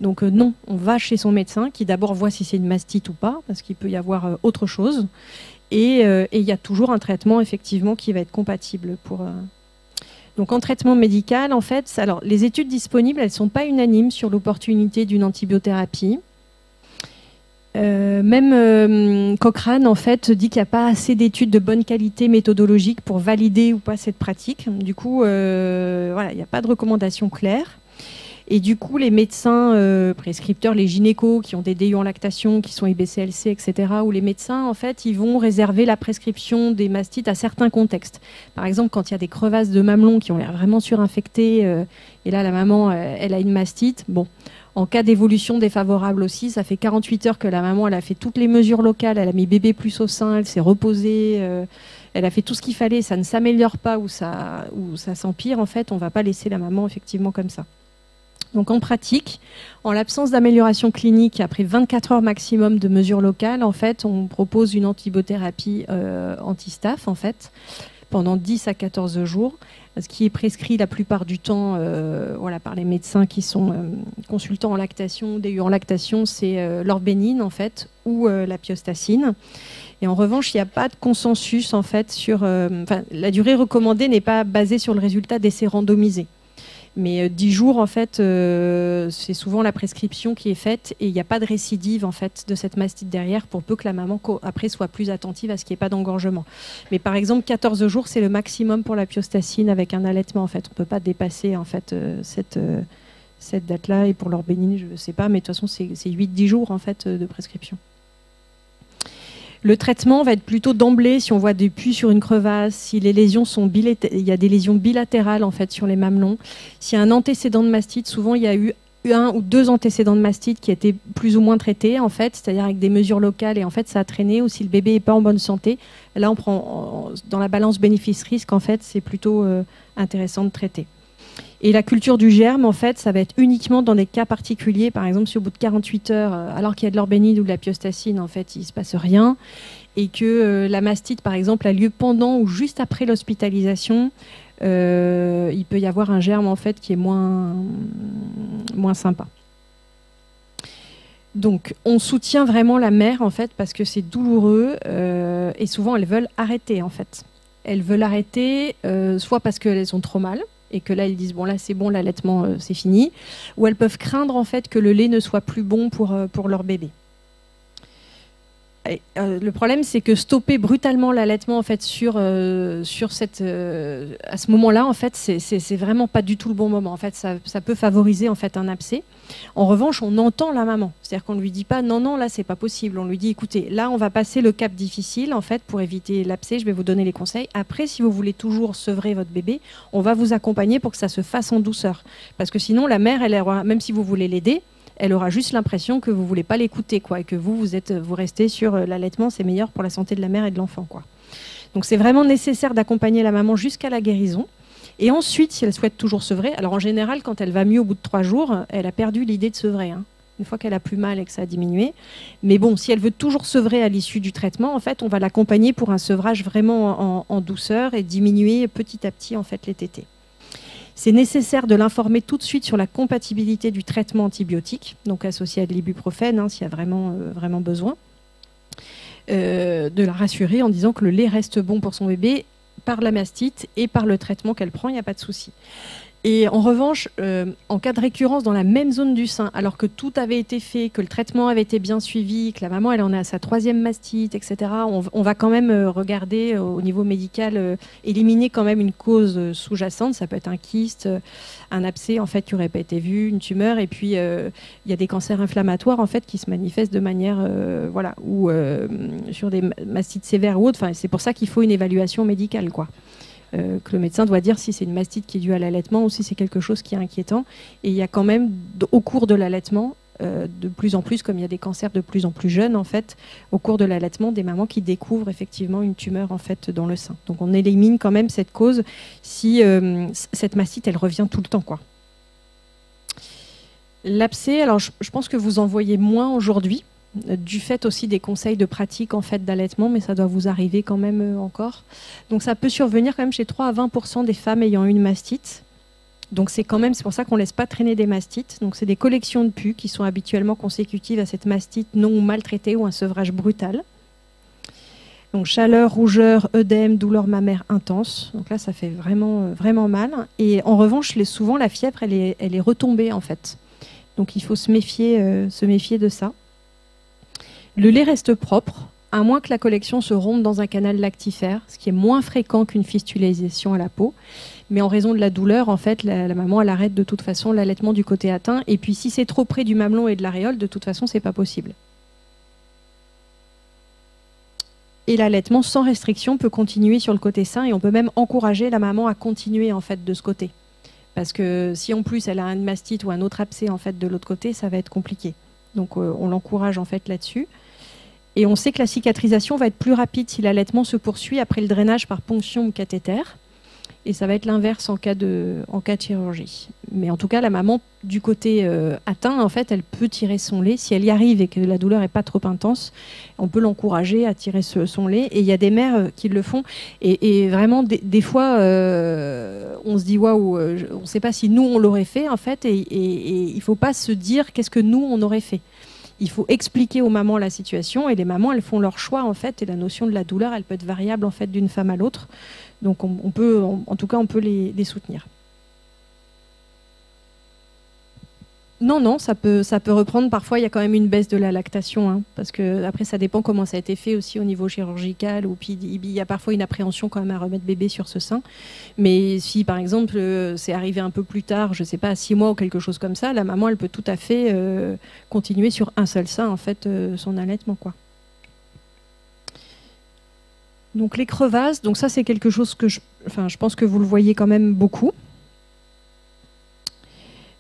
S3: Donc non, on va chez son médecin qui d'abord voit si c'est une mastite ou pas, parce qu'il peut y avoir autre chose. Et il y a toujours un traitement effectivement qui va être compatible pour. Donc en traitement médical, en fait, alors les études disponibles, elles ne sont pas unanimes sur l'opportunité d'une antibiothérapie. Même Cochrane, en fait, dit qu'il n'y a pas assez d'études de bonne qualité méthodologique pour valider ou pas cette pratique. Du coup, voilà, il n'y a pas de recommandation claire. Et du coup, les médecins prescripteurs, les gynécos qui ont des DU en lactation, qui sont IBCLC, etc., ou les médecins, en fait, ils vont réserver la prescription des mastites à certains contextes. Par exemple, quand il y a des crevasses de mamelon qui ont l'air vraiment surinfectées, et là, la maman, elle a une mastite, bon, en cas d'évolution défavorable aussi, ça fait 48 heures que la maman, elle a fait toutes les mesures locales, elle a mis bébé plus au sein, elle s'est reposée, elle a fait tout ce qu'il fallait, ça ne s'améliore pas ou ça s'empire, en fait, on ne va pas laisser la maman effectivement comme ça. Donc en pratique, en l'absence d'amélioration clinique, après 24 heures maximum de mesures locales, en fait, on propose une antibiothérapie anti-staph, en fait, pendant 10 à 14 jours, ce qui est prescrit la plupart du temps voilà, par les médecins qui sont consultants en lactation, DU en lactation, c'est l'orbénine, en fait, ou la piostacine. Et en revanche, il n'y a pas de consensus, en fait, sur... la durée recommandée n'est pas basée sur le résultat d'essais randomisés. Mais 10 jours, en fait, c'est souvent la prescription qui est faite et il n'y a pas de récidive en fait, de cette mastite derrière pour peu que la maman, après, soit plus attentive à ce qu'il n'y ait pas d'engorgement. Mais par exemple, 14 jours, c'est le maximum pour la piostacine avec un allaitement. En fait. On ne peut pas dépasser en fait, cette date-là. Et pour l'orbénine, je ne sais pas, mais de toute façon, c'est 8-10 jours en fait, de prescription. Le traitement va être plutôt d'emblée si on voit des pus sur une crevasse, si les lésions sont il y a des lésions bilatérales en fait sur les mamelons. S'il y a un antécédent de mastite, souvent il y a eu 1 ou 2 antécédents de mastite qui étaient plus ou moins traités en fait, c'est-à-dire avec des mesures locales et en fait ça a traîné. Ou si le bébé n'est pas en bonne santé, là on prend dans la balance bénéfice-risque en fait c'est plutôt intéressant de traiter. Et la culture du germe, en fait, ça va être uniquement dans des cas particuliers. Par exemple, si au bout de 48 heures, alors qu'il y a de l'orbénine ou de la piostacine, en fait, il ne se passe rien, et que la mastite, par exemple, a lieu pendant ou juste après l'hospitalisation, il peut y avoir un germe, en fait, qui est moins sympa. Donc, on soutient vraiment la mère, en fait, parce que c'est douloureux, et souvent, elles veulent arrêter, en fait. Elles veulent arrêter, soit parce qu'elles ont trop mal, et que là, ils disent, bon, là, c'est bon, l'allaitement, c'est fini. Ou elles peuvent craindre, en fait, que le lait ne soit plus bon pour leur bébé. Et, le problème, c'est que stopper brutalement l'allaitement, en fait, à ce moment-là, en fait, c'est vraiment pas du tout le bon moment. En fait, ça peut favoriser, en fait, un abcès. En revanche, on entend la maman. C'est-à-dire qu'on ne lui dit pas, non, là, c'est pas possible. On lui dit, écoutez, là, on va passer le cap difficile, en fait, pour éviter l'abcès. Je vais vous donner les conseils. Après, si vous voulez toujours sevrer votre bébé, on va vous accompagner pour que ça se fasse en douceur. Parce que sinon, la mère, elle aura, même si vous voulez l'aider, elle aura juste l'impression que vous ne voulez pas l'écouter, quoi, et que vous restez sur l'allaitement, c'est meilleur pour la santé de la mère et de l'enfant, quoi. Donc c'est vraiment nécessaire d'accompagner la maman jusqu'à la guérison. Et ensuite, si elle souhaite toujours sevrer, alors en général, quand elle va mieux au bout de 3 jours, elle a perdu l'idée de sevrer, hein, une fois qu'elle a plus mal et que ça a diminué. Mais bon, si elle veut toujours sevrer à l'issue du traitement, en fait, on va l'accompagner pour un sevrage vraiment en douceur et diminuer petit à petit, en fait, les tétés. C'est nécessaire de l'informer tout de suite sur la compatibilité du traitement antibiotique, donc associé à de l'ibuprofène, hein, s'il y a vraiment besoin. De la rassurer en disant que le lait reste bon pour son bébé par la mastite et par le traitement qu'elle prend, il n'y a pas de souci. Et en revanche, en cas de récurrence dans la même zone du sein, alors que tout avait été fait, que le traitement avait été bien suivi, que la maman elle en est à sa 3e mastite, etc., on va quand même regarder au niveau médical, éliminer quand même une cause sous-jacente. Ça peut être un kyste, un abcès en fait qui n'aurait pas été vu, une tumeur, et puis il y a des cancers inflammatoires en fait qui se manifestent de manière, voilà, ou sur des mastites sévères ou autres. Enfin, c'est pour ça qu'il faut une évaluation médicale, quoi. Que le médecin doit dire si c'est une mastite qui est due à l'allaitement ou si c'est quelque chose qui est inquiétant. Et il y a quand même, au cours de l'allaitement, de plus en plus, comme il y a des cancers de plus en plus jeunes, en fait, au cours de l'allaitement, des mamans qui découvrent effectivement une tumeur en fait dans le sein. Donc on élimine quand même cette cause si cette mastite, elle revient tout le temps, quoi. L'abcès, alors je pense que vous en voyez moins aujourd'hui, du fait aussi des conseils de pratique en fait d'allaitement, mais ça doit vous arriver quand même encore. Donc ça peut survenir quand même chez 3 à 20% des femmes ayant une mastite. Donc c'est pour ça qu'on ne laisse pas traîner des mastites. Donc c'est des collections de pus qui sont habituellement consécutives à cette mastite non ou maltraitée ou un sevrage brutal. Donc chaleur, rougeur, œdème, douleur mammaire intense. Donc là ça fait vraiment, vraiment mal. Et en revanche, souvent la fièvre elle est retombée en fait. Donc il faut se méfier de ça. Le lait reste propre, à moins que la collection se rompe dans un canal lactifère, ce qui est moins fréquent qu'une fistulisation à la peau. Mais en raison de la douleur, en fait, la maman elle arrête de toute façon l'allaitement du côté atteint. Et puis si c'est trop près du mamelon et de l'aréole, de toute façon, c'est pas possible. Et l'allaitement sans restriction peut continuer sur le côté sein et on peut même encourager la maman à continuer en fait de ce côté. Parce que si en plus elle a une mastite ou un autre abcès en fait de l'autre côté, ça va être compliqué. Donc on l'encourage en fait là-dessus. Et on sait que la cicatrisation va être plus rapide si l'allaitement se poursuit après le drainage par ponction ou cathéter. Et ça va être l'inverse en cas de chirurgie. Mais en tout cas, la maman du côté atteint, en fait, elle peut tirer son lait. Si elle y arrive et que la douleur n'est pas trop intense, on peut l'encourager à tirer son lait. Et il y a des mères qui le font. Et vraiment, des fois, on se dit, waouh, on ne sait pas si nous, on l'aurait fait, en fait. Et il ne faut pas se dire qu'est-ce que nous, on aurait fait. Il faut expliquer aux mamans la situation. Et les mamans, elles font leur choix, en fait. Et la notion de la douleur, elle peut être variable, en fait, d'une femme à l'autre. Donc on peut, en tout cas, on peut les soutenir. Non, ça peut reprendre. Parfois, il y a quand même une baisse de la lactation, hein, parce que après, ça dépend comment ça a été fait aussi au niveau chirurgical. Ou puis il y a parfois une appréhension quand même à remettre bébé sur ce sein. Mais si, par exemple, c'est arrivé un peu plus tard, je ne sais pas, à 6 mois ou quelque chose comme ça, la maman, elle peut tout à fait continuer sur un seul sein, en fait, son allaitement, quoi. Donc les crevasses, donc ça c'est quelque chose que je pense que vous le voyez quand même beaucoup.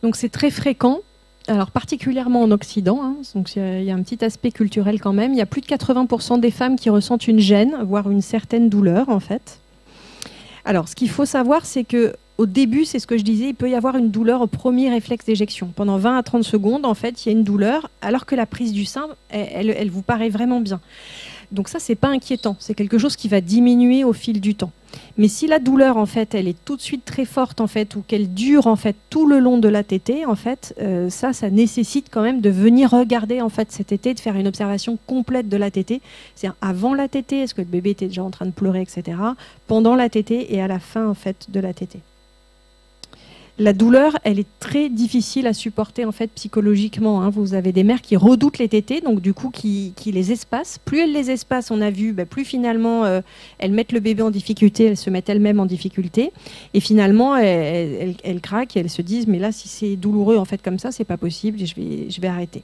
S3: Donc c'est très fréquent, alors particulièrement en Occident, hein, donc il y a un petit aspect culturel quand même. Il y a plus de 80% des femmes qui ressentent une gêne, voire une certaine douleur en fait. Alors ce qu'il faut savoir, c'est que au début, c'est ce que je disais, il peut y avoir une douleur au premier réflexe d'éjection. Pendant 20 à 30 secondes, en fait, il y a une douleur, alors que la prise du sein, elle vous paraît vraiment bien. Donc ça, c'est pas inquiétant. C'est quelque chose qui va diminuer au fil du temps. Mais si la douleur, en fait, elle est tout de suite très forte, en fait, ou qu'elle dure, en fait, tout le long de la tétée, en fait, ça nécessite quand même de venir regarder, en fait, cette tétée, de faire une observation complète de la tétée. C'est-à-dire avant la tétée, est-ce que le bébé était déjà en train de pleurer, etc. Pendant la tétée et à la fin, en fait, de la tétée. La douleur, elle est très difficile à supporter en fait psychologiquement, hein. Vous avez des mères qui redoutent les tétées, donc du coup qui les espacent. Plus elles les espacent, on a vu, plus finalement elles mettent le bébé en difficulté, elles se mettent elles-mêmes en difficulté. Et finalement, elles craquent et elles se disent, mais là, si c'est douloureux en fait comme ça, c'est pas possible, je vais arrêter.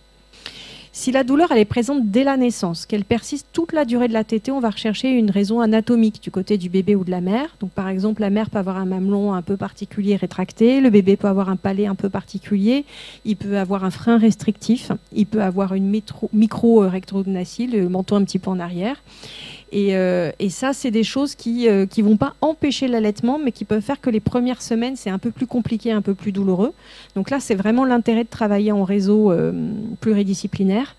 S3: Si la douleur elle est présente dès la naissance, qu'elle persiste toute la durée de la tétée, on va rechercher une raison anatomique du côté du bébé ou de la mère. Donc par exemple, la mère peut avoir un mamelon un peu particulier rétracté, le bébé peut avoir un palais un peu particulier, il peut avoir un frein restrictif, il peut avoir une micro-rectognathies, le menton un petit peu en arrière. Et ça, c'est des choses qui ne vont pas empêcher l'allaitement, mais qui peuvent faire que les premières semaines, c'est un peu plus compliqué, un peu plus douloureux. Donc là, c'est vraiment l'intérêt de travailler en réseau pluridisciplinaire.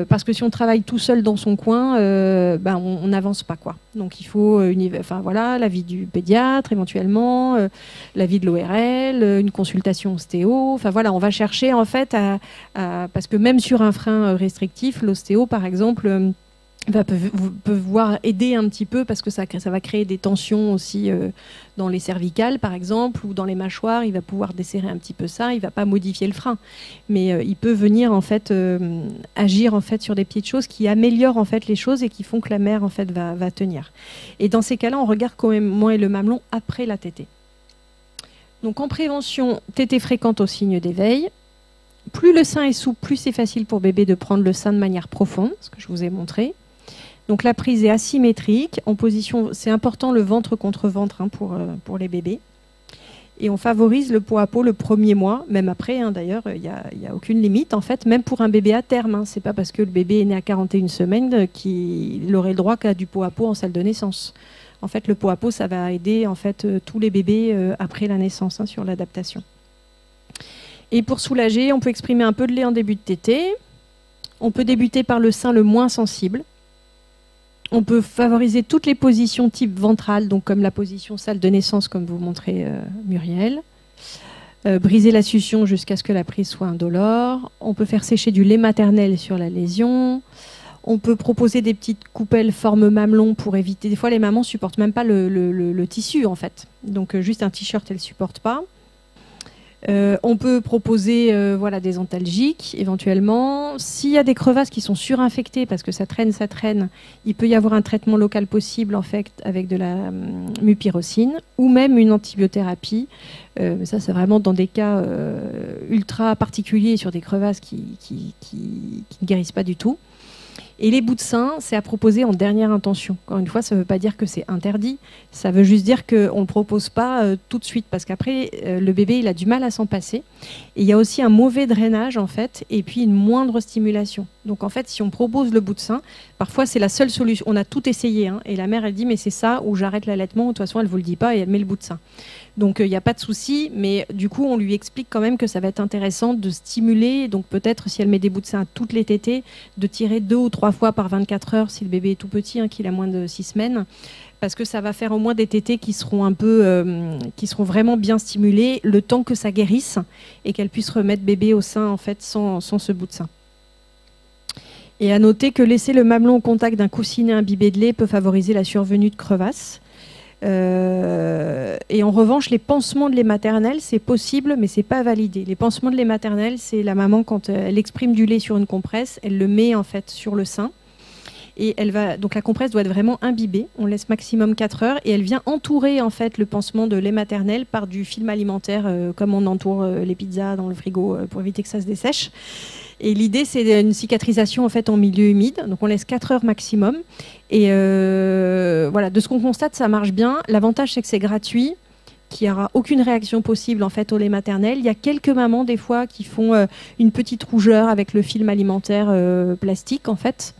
S3: Parce que si on travaille tout seul dans son coin, on n'avance pas, quoi. Donc il faut l'avis du pédiatre éventuellement, l'avis de l'ORL, une consultation ostéo. Enfin voilà, on va chercher en fait parce que même sur un frein restrictif, l'ostéo par exemple peut pouvoir aider un petit peu parce que ça va créer des tensions aussi dans les cervicales par exemple ou dans les mâchoires. Il va pouvoir desserrer un petit peu ça, il va pas modifier le frein, mais il peut venir en fait agir en fait sur des petites choses qui améliorent en fait les choses et qui font que la mère en fait va tenir. Et dans ces cas-là, on regarde comment est le mamelon après la tétée. Donc en prévention, tétée fréquente au signe d'éveil. Plus le sein est souple, plus c'est facile pour bébé de prendre le sein de manière profonde, ce que je vous ai montré. Donc la prise est asymétrique, en position, c'est important le ventre contre ventre, hein, pour les bébés. Et on favorise le pot à pot le premier mois, même après, hein, d'ailleurs, il n'y a aucune limite, en fait, même pour un bébé à terme. Hein. Ce n'est pas parce que le bébé est né à 41 semaines qu'il aurait le droit qu'à du pot à pot en salle de naissance. En fait, le pot à pot, ça va aider en fait, tous les bébés après la naissance hein, sur l'adaptation. Et pour soulager, on peut exprimer un peu de lait en début de tétée. On peut débuter par le sein le moins sensible. On peut favoriser toutes les positions type ventrale, donc comme la position salle de naissance, comme vous montrez Muriel. Briser la succion jusqu'à ce que la prise soit indolore. On peut faire sécher du lait maternel sur la lésion. On peut proposer des petites coupelles forme mamelon pour éviter... Des fois, les mamans ne supportent même pas le tissu, en fait. Donc, juste un t-shirt, elles ne supportent pas. On peut proposer voilà, des antalgiques éventuellement. S'il y a des crevasses qui sont surinfectées parce que ça traîne, il peut y avoir un traitement local possible en fait, avec de la mupirocine ou même une antibiothérapie. Ça c'est vraiment dans des cas ultra particuliers sur des crevasses qui ne guérissent pas du tout. Et les bouts de sein, c'est à proposer en dernière intention. Encore une fois, ça ne veut pas dire que c'est interdit. Ça veut juste dire qu'on ne le propose pas tout de suite. Parce qu'après, le bébé, il a du mal à s'en passer. Et il y a aussi un mauvais drainage, en fait, et puis une moindre stimulation. Donc, en fait, si on propose le bout de sein, parfois, c'est la seule solution. On a tout essayé. Hein, et la mère, elle dit, mais c'est ça, ou j'arrête l'allaitement. De toute façon, elle ne vous le dit pas et elle met le bout de sein. Donc, il n'y a pas de souci. Mais du coup, on lui explique quand même que ça va être intéressant de stimuler. Donc, peut-être, si elle met des bouts de sein toutes les tétées, de tirer 2 ou 3 fois par 24 heures si le bébé est tout petit, hein, qu'il a moins de 6 semaines, parce que ça va faire au moins des tétées qui seront un peu, qui seront vraiment bien stimulées le temps que ça guérisse et qu'elle puisse remettre bébé au sein en fait sans ce bout de sein. Et à noter que laisser le mamelon au contact d'un coussinet imbibé de lait peut favoriser la survenue de crevasses. Et en revanche, les pansements de lait maternel, c'est possible, mais c'est pas validé. Les pansements de lait maternel, c'est la maman quand elle exprime du lait sur une compresse, elle le met en fait sur le sein. Et donc la compresse doit être vraiment imbibée. On laisse maximum 4 heures et elle vient entourer en fait le pansement de lait maternel par du film alimentaire, comme on entoure les pizzas dans le frigo pour éviter que ça se dessèche. Et l'idée, c'est une cicatrisation en fait en milieu humide. Donc on laisse 4 heures maximum. Et voilà, de ce qu'on constate, ça marche bien. L'avantage, c'est que c'est gratuit, qu'il n'y aura aucune réaction possible en fait au lait maternel. Il y a quelques mamans des fois qui font une petite rougeur avec le film alimentaire plastique en fait.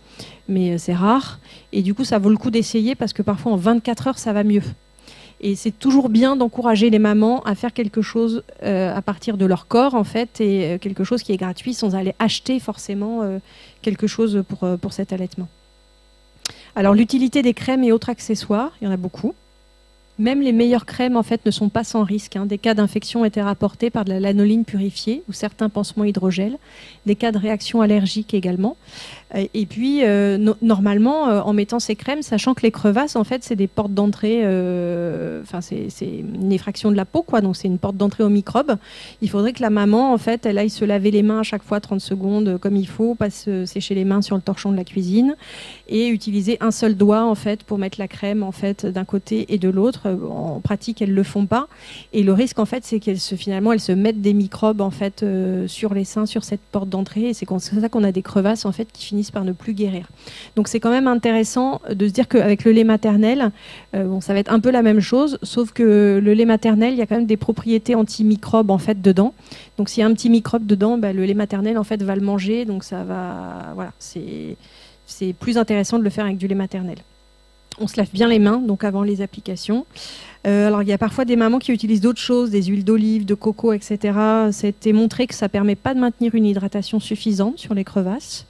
S3: Mais c'est rare. Et du coup, ça vaut le coup d'essayer parce que parfois, en 24 heures, ça va mieux. Et c'est toujours bien d'encourager les mamans à faire quelque chose à partir de leur corps, en fait, et quelque chose qui est gratuit sans aller acheter forcément quelque chose pour cet allaitement. Alors, l'utilité des crèmes et autres accessoires, il y en a beaucoup. Même les meilleures crèmes, en fait, ne sont pas sans risque. Hein. Des cas d'infection ont été rapportés par de la lanoline purifiée ou certains pansements hydrogel. Des cas de réaction allergique également. Et puis, normalement, en mettant ces crèmes, sachant que les crevasses, en fait, c'est des portes d'entrée, c'est une effraction de la peau, quoi, donc c'est une porte d'entrée aux microbes. Il faudrait que la maman, en fait, elle aille se laver les mains à chaque fois 30 secondes comme il faut, pas se sécher les mains sur le torchon de la cuisine et utiliser un seul doigt, en fait, pour mettre la crème, en fait, d'un côté et de l'autre. En pratique, elles ne le font pas. Et le risque, en fait, c'est qu'elles se mettent des microbes, en fait, sur les seins, sur cette porte d'entrée. Et c'est comme ça qu'on a des crevasses, en fait, qui finissent par ne plus guérir. Donc c'est quand même intéressant de se dire qu'avec le lait maternel, ça va être un peu la même chose, sauf que le lait maternel, il y a quand même des propriétés antimicrobes en fait dedans. Donc s'il y a un petit microbe dedans, le lait maternel en fait va le manger, donc ça va, voilà, c'est plus intéressant de le faire avec du lait maternel. On se lave bien les mains, donc avant les applications. Alors il y a parfois des mamans qui utilisent d'autres choses, des huiles d'olive, de coco, etc. C'était montré que ça ne permet pas de maintenir une hydratation suffisante sur les crevasses.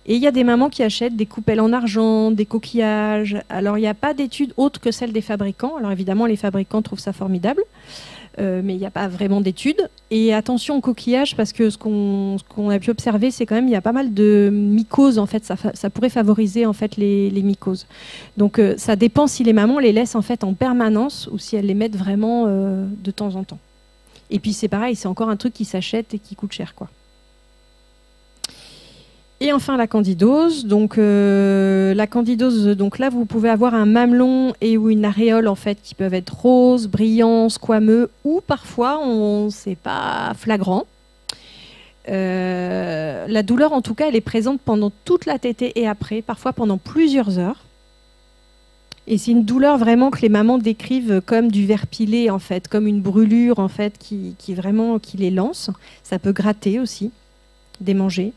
S3: Et il y a des mamans qui achètent des coupelles en argent, des coquillages. Alors, il n'y a pas d'études autres que celles des fabricants. Alors, évidemment, les fabricants trouvent ça formidable, mais il n'y a pas vraiment d'études. Et attention aux coquillages, parce que ce qu'on a pu observer, c'est quand même il y a pas mal de mycoses. En fait, ça pourrait favoriser en fait les mycoses. Donc, ça dépend si les mamans les laissent en fait en permanence ou si elles les mettent vraiment de temps en temps. Et puis, c'est pareil, c'est encore un truc qui s'achète et qui coûte cher, quoi. Et enfin la candidose. Donc la candidose, donc là vous pouvez avoir un mamelon et ou une aréole en fait qui peuvent être roses, brillants, squameux ou parfois c'est pas flagrant. La douleur en tout cas elle est présente pendant toute la tétée et après, parfois pendant plusieurs heures. Et c'est une douleur vraiment que les mamans décrivent comme du ver pilé, en fait, comme une brûlure en fait, qui les lance. Ça peut gratter aussi, démanger.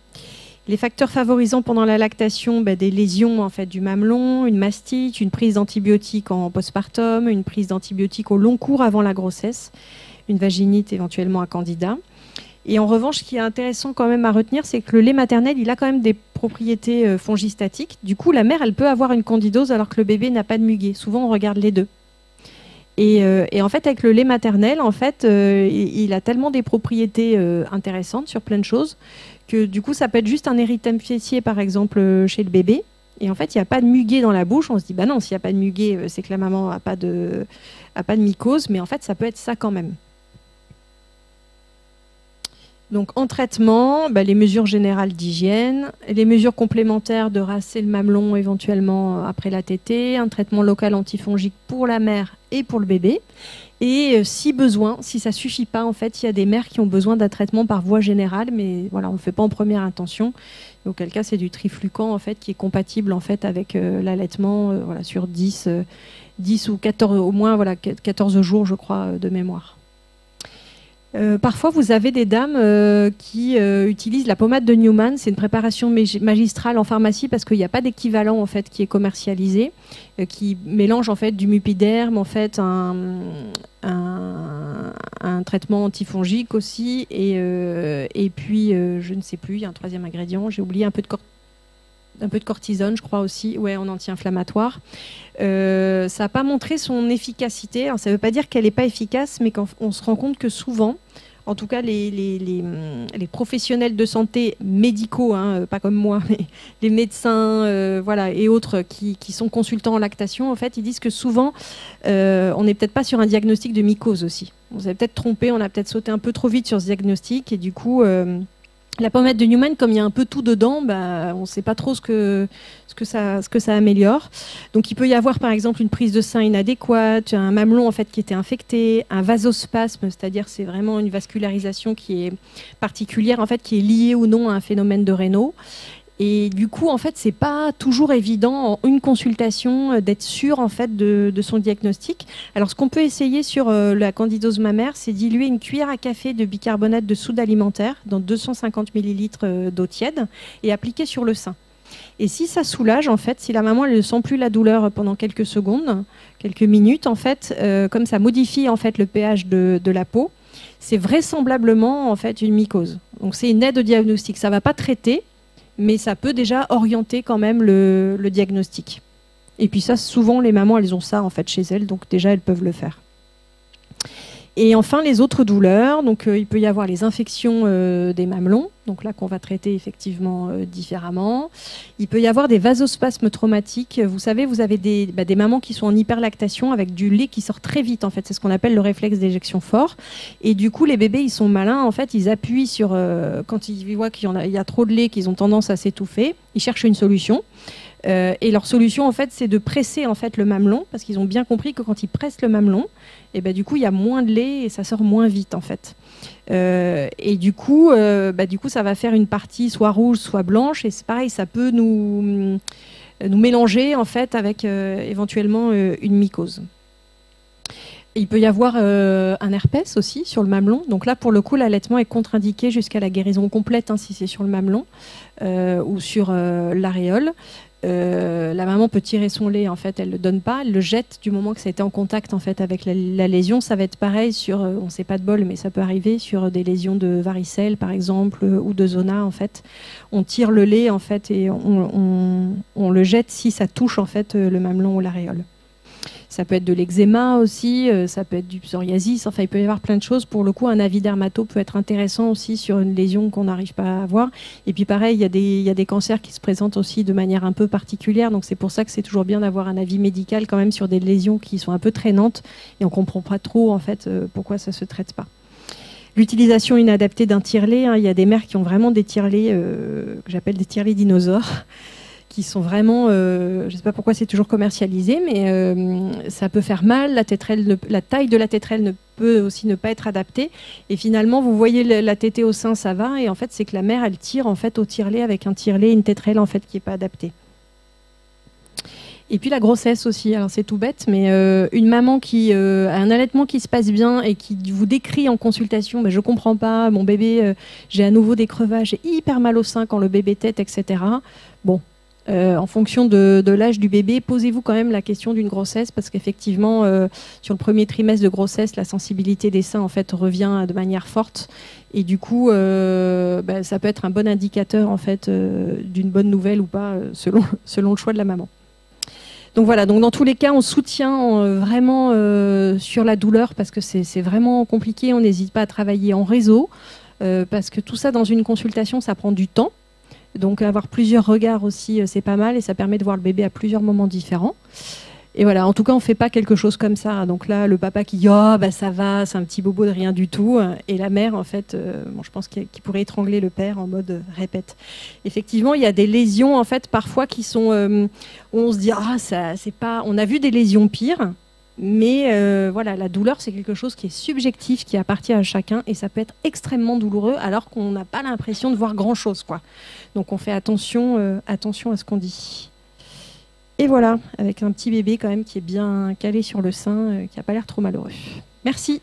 S3: Les facteurs favorisants pendant la lactation, des lésions en fait, du mamelon, une mastite, une prise d'antibiotiques en postpartum, une prise d'antibiotiques au long cours avant la grossesse, une vaginite éventuellement à candida. Et en revanche, ce qui est intéressant quand même à retenir, c'est que le lait maternel, il a quand même des propriétés fongistatiques. Du coup, la mère, elle peut avoir une candidose alors que le bébé n'a pas de muguet. Souvent, on regarde les deux. Et en fait, avec le lait maternel, en fait, il a tellement des propriétés intéressantes sur plein de choses que du coup, ça peut être juste un érythème fessier, par exemple, chez le bébé. Et en fait, il n'y a pas de muguet dans la bouche. On se dit, bah non, s'il n'y a pas de muguet, c'est que la maman n'a pas de mycose. Mais en fait, ça peut être ça quand même. Donc en traitement, les mesures générales d'hygiène, les mesures complémentaires de rincer le mamelon éventuellement après la tétée, un traitement local antifongique pour la mère et pour le bébé. Et si besoin, si ça ne suffit pas, en fait, il y a des mères qui ont besoin d'un traitement par voie générale, mais voilà, on ne le fait pas en première intention. Auquel cas, c'est du triflucan en fait, qui est compatible en fait, avec l'allaitement voilà, sur 10 ou 14, au moins voilà, 14 jours, je crois, de mémoire. Parfois, vous avez des dames qui utilisent la pommade de Newman. C'est une préparation magistrale en pharmacie parce qu'il n'y a pas d'équivalent en fait qui est commercialisé, qui mélange en fait du mupiderme, en fait un traitement antifongique aussi, et puis je ne sais plus, il y a un troisième ingrédient. J'ai oublié un peu de cortisone, je crois aussi, ouais, en anti-inflammatoire. Ça n'a pas montré son efficacité. Alors, ça ne veut pas dire qu'elle n'est pas efficace, mais qu'on se rend compte que souvent, en tout cas les professionnels de santé médicaux, hein, pas comme moi, mais les médecins voilà, et autres qui sont consultants en lactation, en fait, ils disent que souvent, on n'est peut-être pas sur un diagnostic de mycose aussi. On s'est peut-être trompé, on a peut-être sauté un peu trop vite sur ce diagnostic, et du coup... la pommade de Newman, comme il y a un peu tout dedans, on ne sait pas trop ce que ça améliore. Donc il peut y avoir par exemple une prise de sein inadéquate, un mamelon en fait qui était infecté, un vasospasme, c'est-à-dire c'est vraiment une vascularisation qui est particulière en fait, qui est liée ou non à un phénomène de Raynaud. Et du coup, en fait, c'est pas toujours évident en une consultation d'être sûr en fait de son diagnostic. Alors, ce qu'on peut essayer sur la candidose mammaire, c'est diluer une cuillère à café de bicarbonate de soude alimentaire dans 250 ml d'eau tiède et appliquer sur le sein. Et si ça soulage, en fait, si la maman elle ne sent plus la douleur pendant quelques secondes, quelques minutes, en fait, comme ça modifie en fait le pH de la peau, c'est vraisemblablement en fait une mycose. Donc, c'est une aide au diagnostic. Ça ne va pas traiter, mais ça peut déjà orienter quand même le diagnostic. Et puis ça, souvent, les mamans, elles ont ça en fait chez elles, donc déjà, elles peuvent le faire. Et enfin, les autres douleurs, donc il peut y avoir les infections des mamelons, donc là qu'on va traiter effectivement différemment. Il peut y avoir des vasospasmes traumatiques. Vous savez, vous avez des mamans qui sont en hyperlactation avec du lait qui sort très vite, en fait. C'est ce qu'on appelle le réflexe d'éjection fort. Et du coup, les bébés, ils sont malins, en fait, ils appuient sur... quand ils voient qu'il y a trop de lait, qu'ils ont tendance à s'étouffer, ils cherchent une solution. Et leur solution, en fait, c'est de presser en fait, le mamelon, parce qu'ils ont bien compris que quand ils pressent le mamelon, et du coup, il y a moins de lait et ça sort moins vite, en fait. Et du coup, ça va faire une partie soit rouge, soit blanche, et c'est pareil, ça peut nous mélanger, en fait, avec éventuellement une mycose. Il peut y avoir un herpès aussi sur le mamelon. Donc là, pour le coup, l'allaitement est contre-indiqué jusqu'à la guérison complète, hein, si c'est sur le mamelon ou sur l'aréole. La maman peut tirer son lait, en fait, elle le donne pas, elle le jette du moment que ça a été en contact en fait avec la lésion. Ça va être pareil sur, on sait pas de bol, mais ça peut arriver sur des lésions de varicelle par exemple ou de zona en fait. On tire le lait en fait et on le jette si ça touche en fait le mamelon ou l'aréole. Ça peut être de l'eczéma aussi, ça peut être du psoriasis, enfin il peut y avoir plein de choses. Pour le coup, un avis dermato peut être intéressant aussi sur une lésion qu'on n'arrive pas à voir. Et puis pareil, il y a des cancers qui se présentent aussi de manière un peu particulière, donc c'est pour ça que c'est toujours bien d'avoir un avis médical quand même sur des lésions qui sont un peu traînantes et on ne comprend pas trop en fait pourquoi ça ne se traite pas. L'utilisation inadaptée d'un tire-lait, hein, il y a des mères qui ont vraiment des tire-laits que j'appelle des tire-laits dinosaures, qui sont vraiment, je ne sais pas pourquoi c'est toujours commercialisé, mais ça peut faire mal. La taille de la tétrelle ne peut aussi ne pas être adaptée. Et finalement, vous voyez la tétée au sein, ça va. Et en fait, c'est que la mère, elle tire en fait au tire-lait avec un tire-lait, une tétrelle en fait qui n'est pas adaptée. Et puis la grossesse aussi, alors c'est tout bête, mais une maman qui a un allaitement qui se passe bien et qui vous décrit en consultation, je comprends pas, mon bébé, j'ai à nouveau des crevasses, j'ai hyper mal au sein quand le bébé tète, etc. Bon, en fonction de l'âge du bébé, posez-vous quand même la question d'une grossesse, parce qu'effectivement, sur le premier trimestre de grossesse, la sensibilité des seins en fait revient de manière forte. Et du coup, ça peut être un bon indicateur en fait d'une bonne nouvelle ou pas, selon le choix de la maman. Donc voilà, donc dans tous les cas, on soutient vraiment sur la douleur parce que c'est vraiment compliqué. On n'hésite pas à travailler en réseau parce que tout ça dans une consultation, ça prend du temps. Donc avoir plusieurs regards aussi, c'est pas mal et ça permet de voir le bébé à plusieurs moments différents. Et voilà, en tout cas, on ne fait pas quelque chose comme ça. Donc là, le papa qui dit « Oh, ça va, c'est un petit bobo de rien du tout ». Et la mère, en fait, je pense qu'il pourrait étrangler le père en mode répète. Effectivement, il y a des lésions, en fait, parfois qui sont... où on se dit « Ah, ça, c'est pas... » On a vu des lésions pires, mais voilà, la douleur, c'est quelque chose qui est subjectif, qui appartient à chacun. Et ça peut être extrêmement douloureux alors qu'on n'a pas l'impression de voir grand-chose, quoi. Donc on fait attention à ce qu'on dit. Et voilà, avec un petit bébé quand même qui est bien calé sur le sein, qui n'a pas l'air trop malheureux. Merci.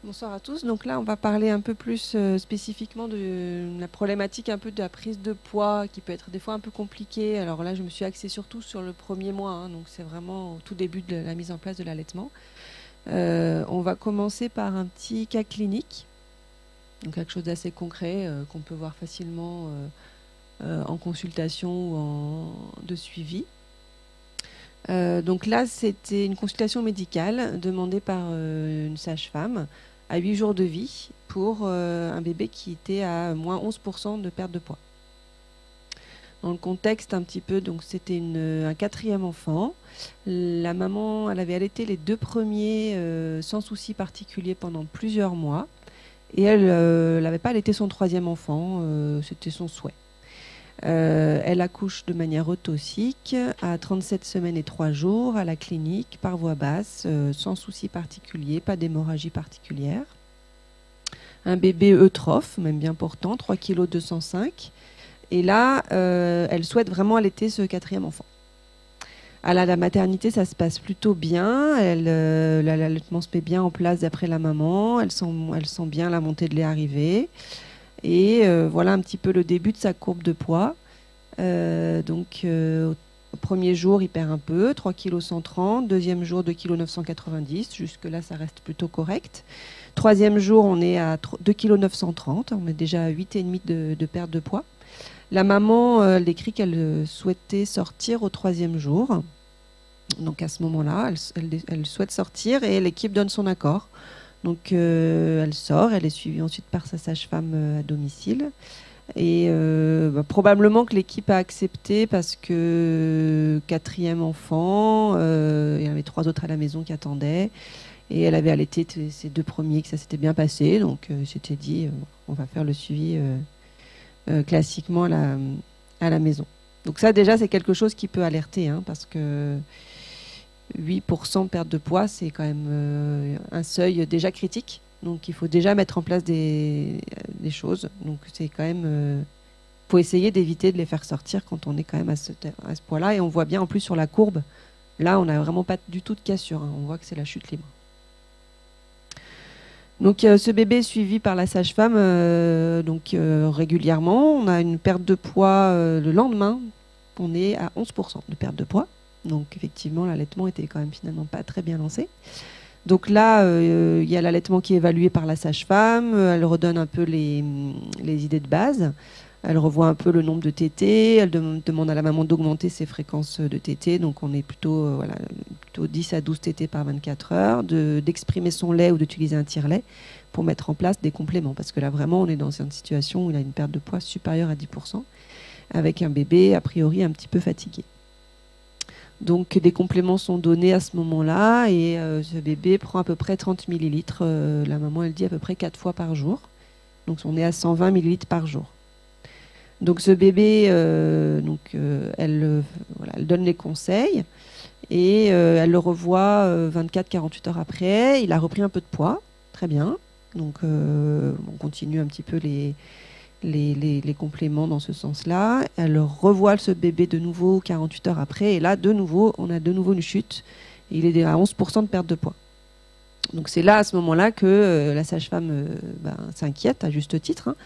S4: Bonsoir à tous. Donc là, on va parler un peu plus spécifiquement de la problématique un peu de la prise de poids qui peut être des fois un peu compliquée. Alors là, je me suis axée surtout sur le premier mois, donc c'est vraiment au tout début de la mise en place de l'allaitement. On va commencer par un petit cas clinique, donc quelque chose d'assez concret qu'on peut voir facilement en consultation ou de suivi. Donc là, c'était une consultation médicale demandée par une sage-femme à 8 jours de vie pour un bébé qui était à moins 11% de perte de poids. Dans le contexte un petit peu, donc c'était un 4e enfant. La maman, elle avait allaité les 2 premiers sans souci particulier pendant plusieurs mois. Et elle n'avait pas allaité son 3e enfant, c'était son souhait. Elle accouche de manière autosique à 37 semaines et 3 jours à la clinique par voie basse, sans souci particulier, pas d'hémorragie particulière. Un bébé eutrophe, même bien portant, 3 kg 205. Et là, elle souhaite vraiment allaiter ce 4e enfant. À la maternité, ça se passe plutôt bien. L'allaitement se met bien en place d'après la maman. Elle sent bien la montée de lait arriver. Et voilà un petit peu le début de sa courbe de poids. Au premier jour, il perd un peu, 3 kg 130. Deuxième jour, 2 kg 990. Jusque-là, ça reste plutôt correct. Troisième jour, on est à 2 kg 930. On est déjà à 8,5 de perte de poids. La maman, elle écrit qu'elle souhaitait sortir au 3e jour. Donc à ce moment-là, elle souhaite sortir et l'équipe donne son accord. Donc elle sort, elle est suivie ensuite par sa sage-femme à domicile. Et probablement que l'équipe a accepté parce que 4e enfant, il y avait 3 autres à la maison qui attendaient. Et elle avait allaité ses 2 premiers, que ça s'était bien passé. Donc s'était dit, on va faire le suivi classiquement à la maison. Donc ça déjà c'est quelque chose qui peut alerter, parce que 8% perte de poids, c'est quand même un seuil déjà critique. Donc il faut déjà mettre en place des choses. Donc c'est quand même... faut essayer d'éviter de les faire sortir quand on est quand même à ce poids-là. Et on voit bien en plus sur la courbe, là on n'a vraiment pas du tout de cassure. On voit que c'est la chute libre. Donc ce bébé est suivi par la sage-femme régulièrement. On a une perte de poids le lendemain. On est à 11% de perte de poids. Donc effectivement, l'allaitement était quand même finalement pas très bien lancé. Donc là, il y a l'allaitement qui est évalué par la sage-femme. Elle redonne un peu les idées de base. Elle revoit un peu le nombre de tétés. Elle demande à la maman d'augmenter ses fréquences de tétés. Donc on est plutôt 10 à 12 tétés par 24 heures. D'exprimer son lait ou d'utiliser un tire-lait pour mettre en place des compléments. Parce que là, vraiment, on est dans une situation où il a une perte de poids supérieure à 10%, avec un bébé, a priori, un petit peu fatigué. Donc des compléments sont donnés à ce moment-là et ce bébé prend à peu près 30 millilitres. La maman, elle dit à peu près 4 fois par jour. Donc on est à 120 millilitres par jour. Donc ce bébé, elle donne les conseils et elle le revoit 24-48 heures après. Il a repris un peu de poids, très bien. Donc on continue un petit peu les compléments dans ce sens-là. Elle revoit ce bébé de nouveau 48 heures après. Et là, de nouveau, on a de nouveau une chute. Et il est à 11% de perte de poids. Donc c'est là, à ce moment-là, que la sage-femme s'inquiète, à juste titre. Hein,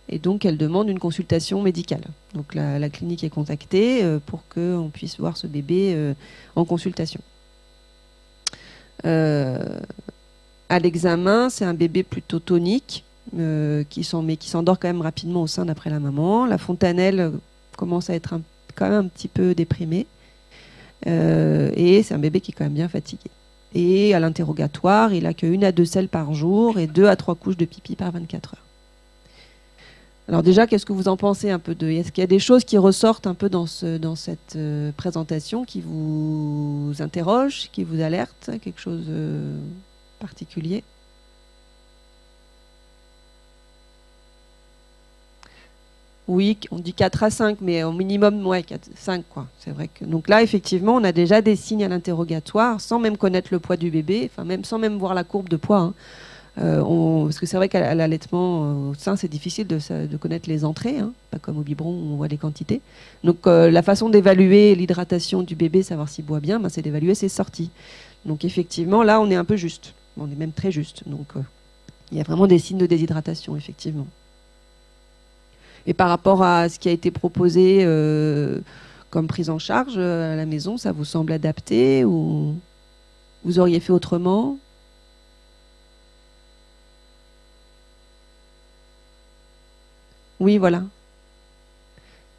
S4: et donc elle demande une consultation médicale. Donc la clinique est contactée pour qu'on puisse voir ce bébé en consultation. À l'examen, c'est un bébé plutôt tonique, qui s'endort quand même rapidement au sein d'après la maman. La fontanelle commence à être quand même un petit peu déprimée. Et c'est un bébé qui est quand même bien fatigué. Et à l'interrogatoire, il a que 1 à 2 selles par jour et 2 à 3 couches de pipi par 24 heures. Alors déjà, qu'est-ce que vous en pensez un peu est-ce qu'il y a des choses qui ressortent un peu dans cette présentation qui vous interrogent, qui vous alertent, quelque chose particulier? Oui, on dit 4 à 5, mais au minimum, 5, quoi. C'est vrai que... Donc là, effectivement, on a déjà des signes à l'interrogatoire, sans même connaître le poids du bébé, sans même voir la courbe de poids. Hein. Parce que c'est vrai qu'à l'allaitement au sein, c'est difficile de connaître les entrées, hein, pas comme au biberon où on voit les quantités. Donc la façon d'évaluer l'hydratation du bébé, savoir s'il boit bien, c'est d'évaluer ses sorties. Donc effectivement, là, on est un peu juste. On est même très juste. Donc il y a vraiment des signes de déshydratation, effectivement. Et par rapport à ce qui a été proposé comme prise en charge à la maison, ça vous semble adapté ou vous auriez fait autrement? Oui, voilà.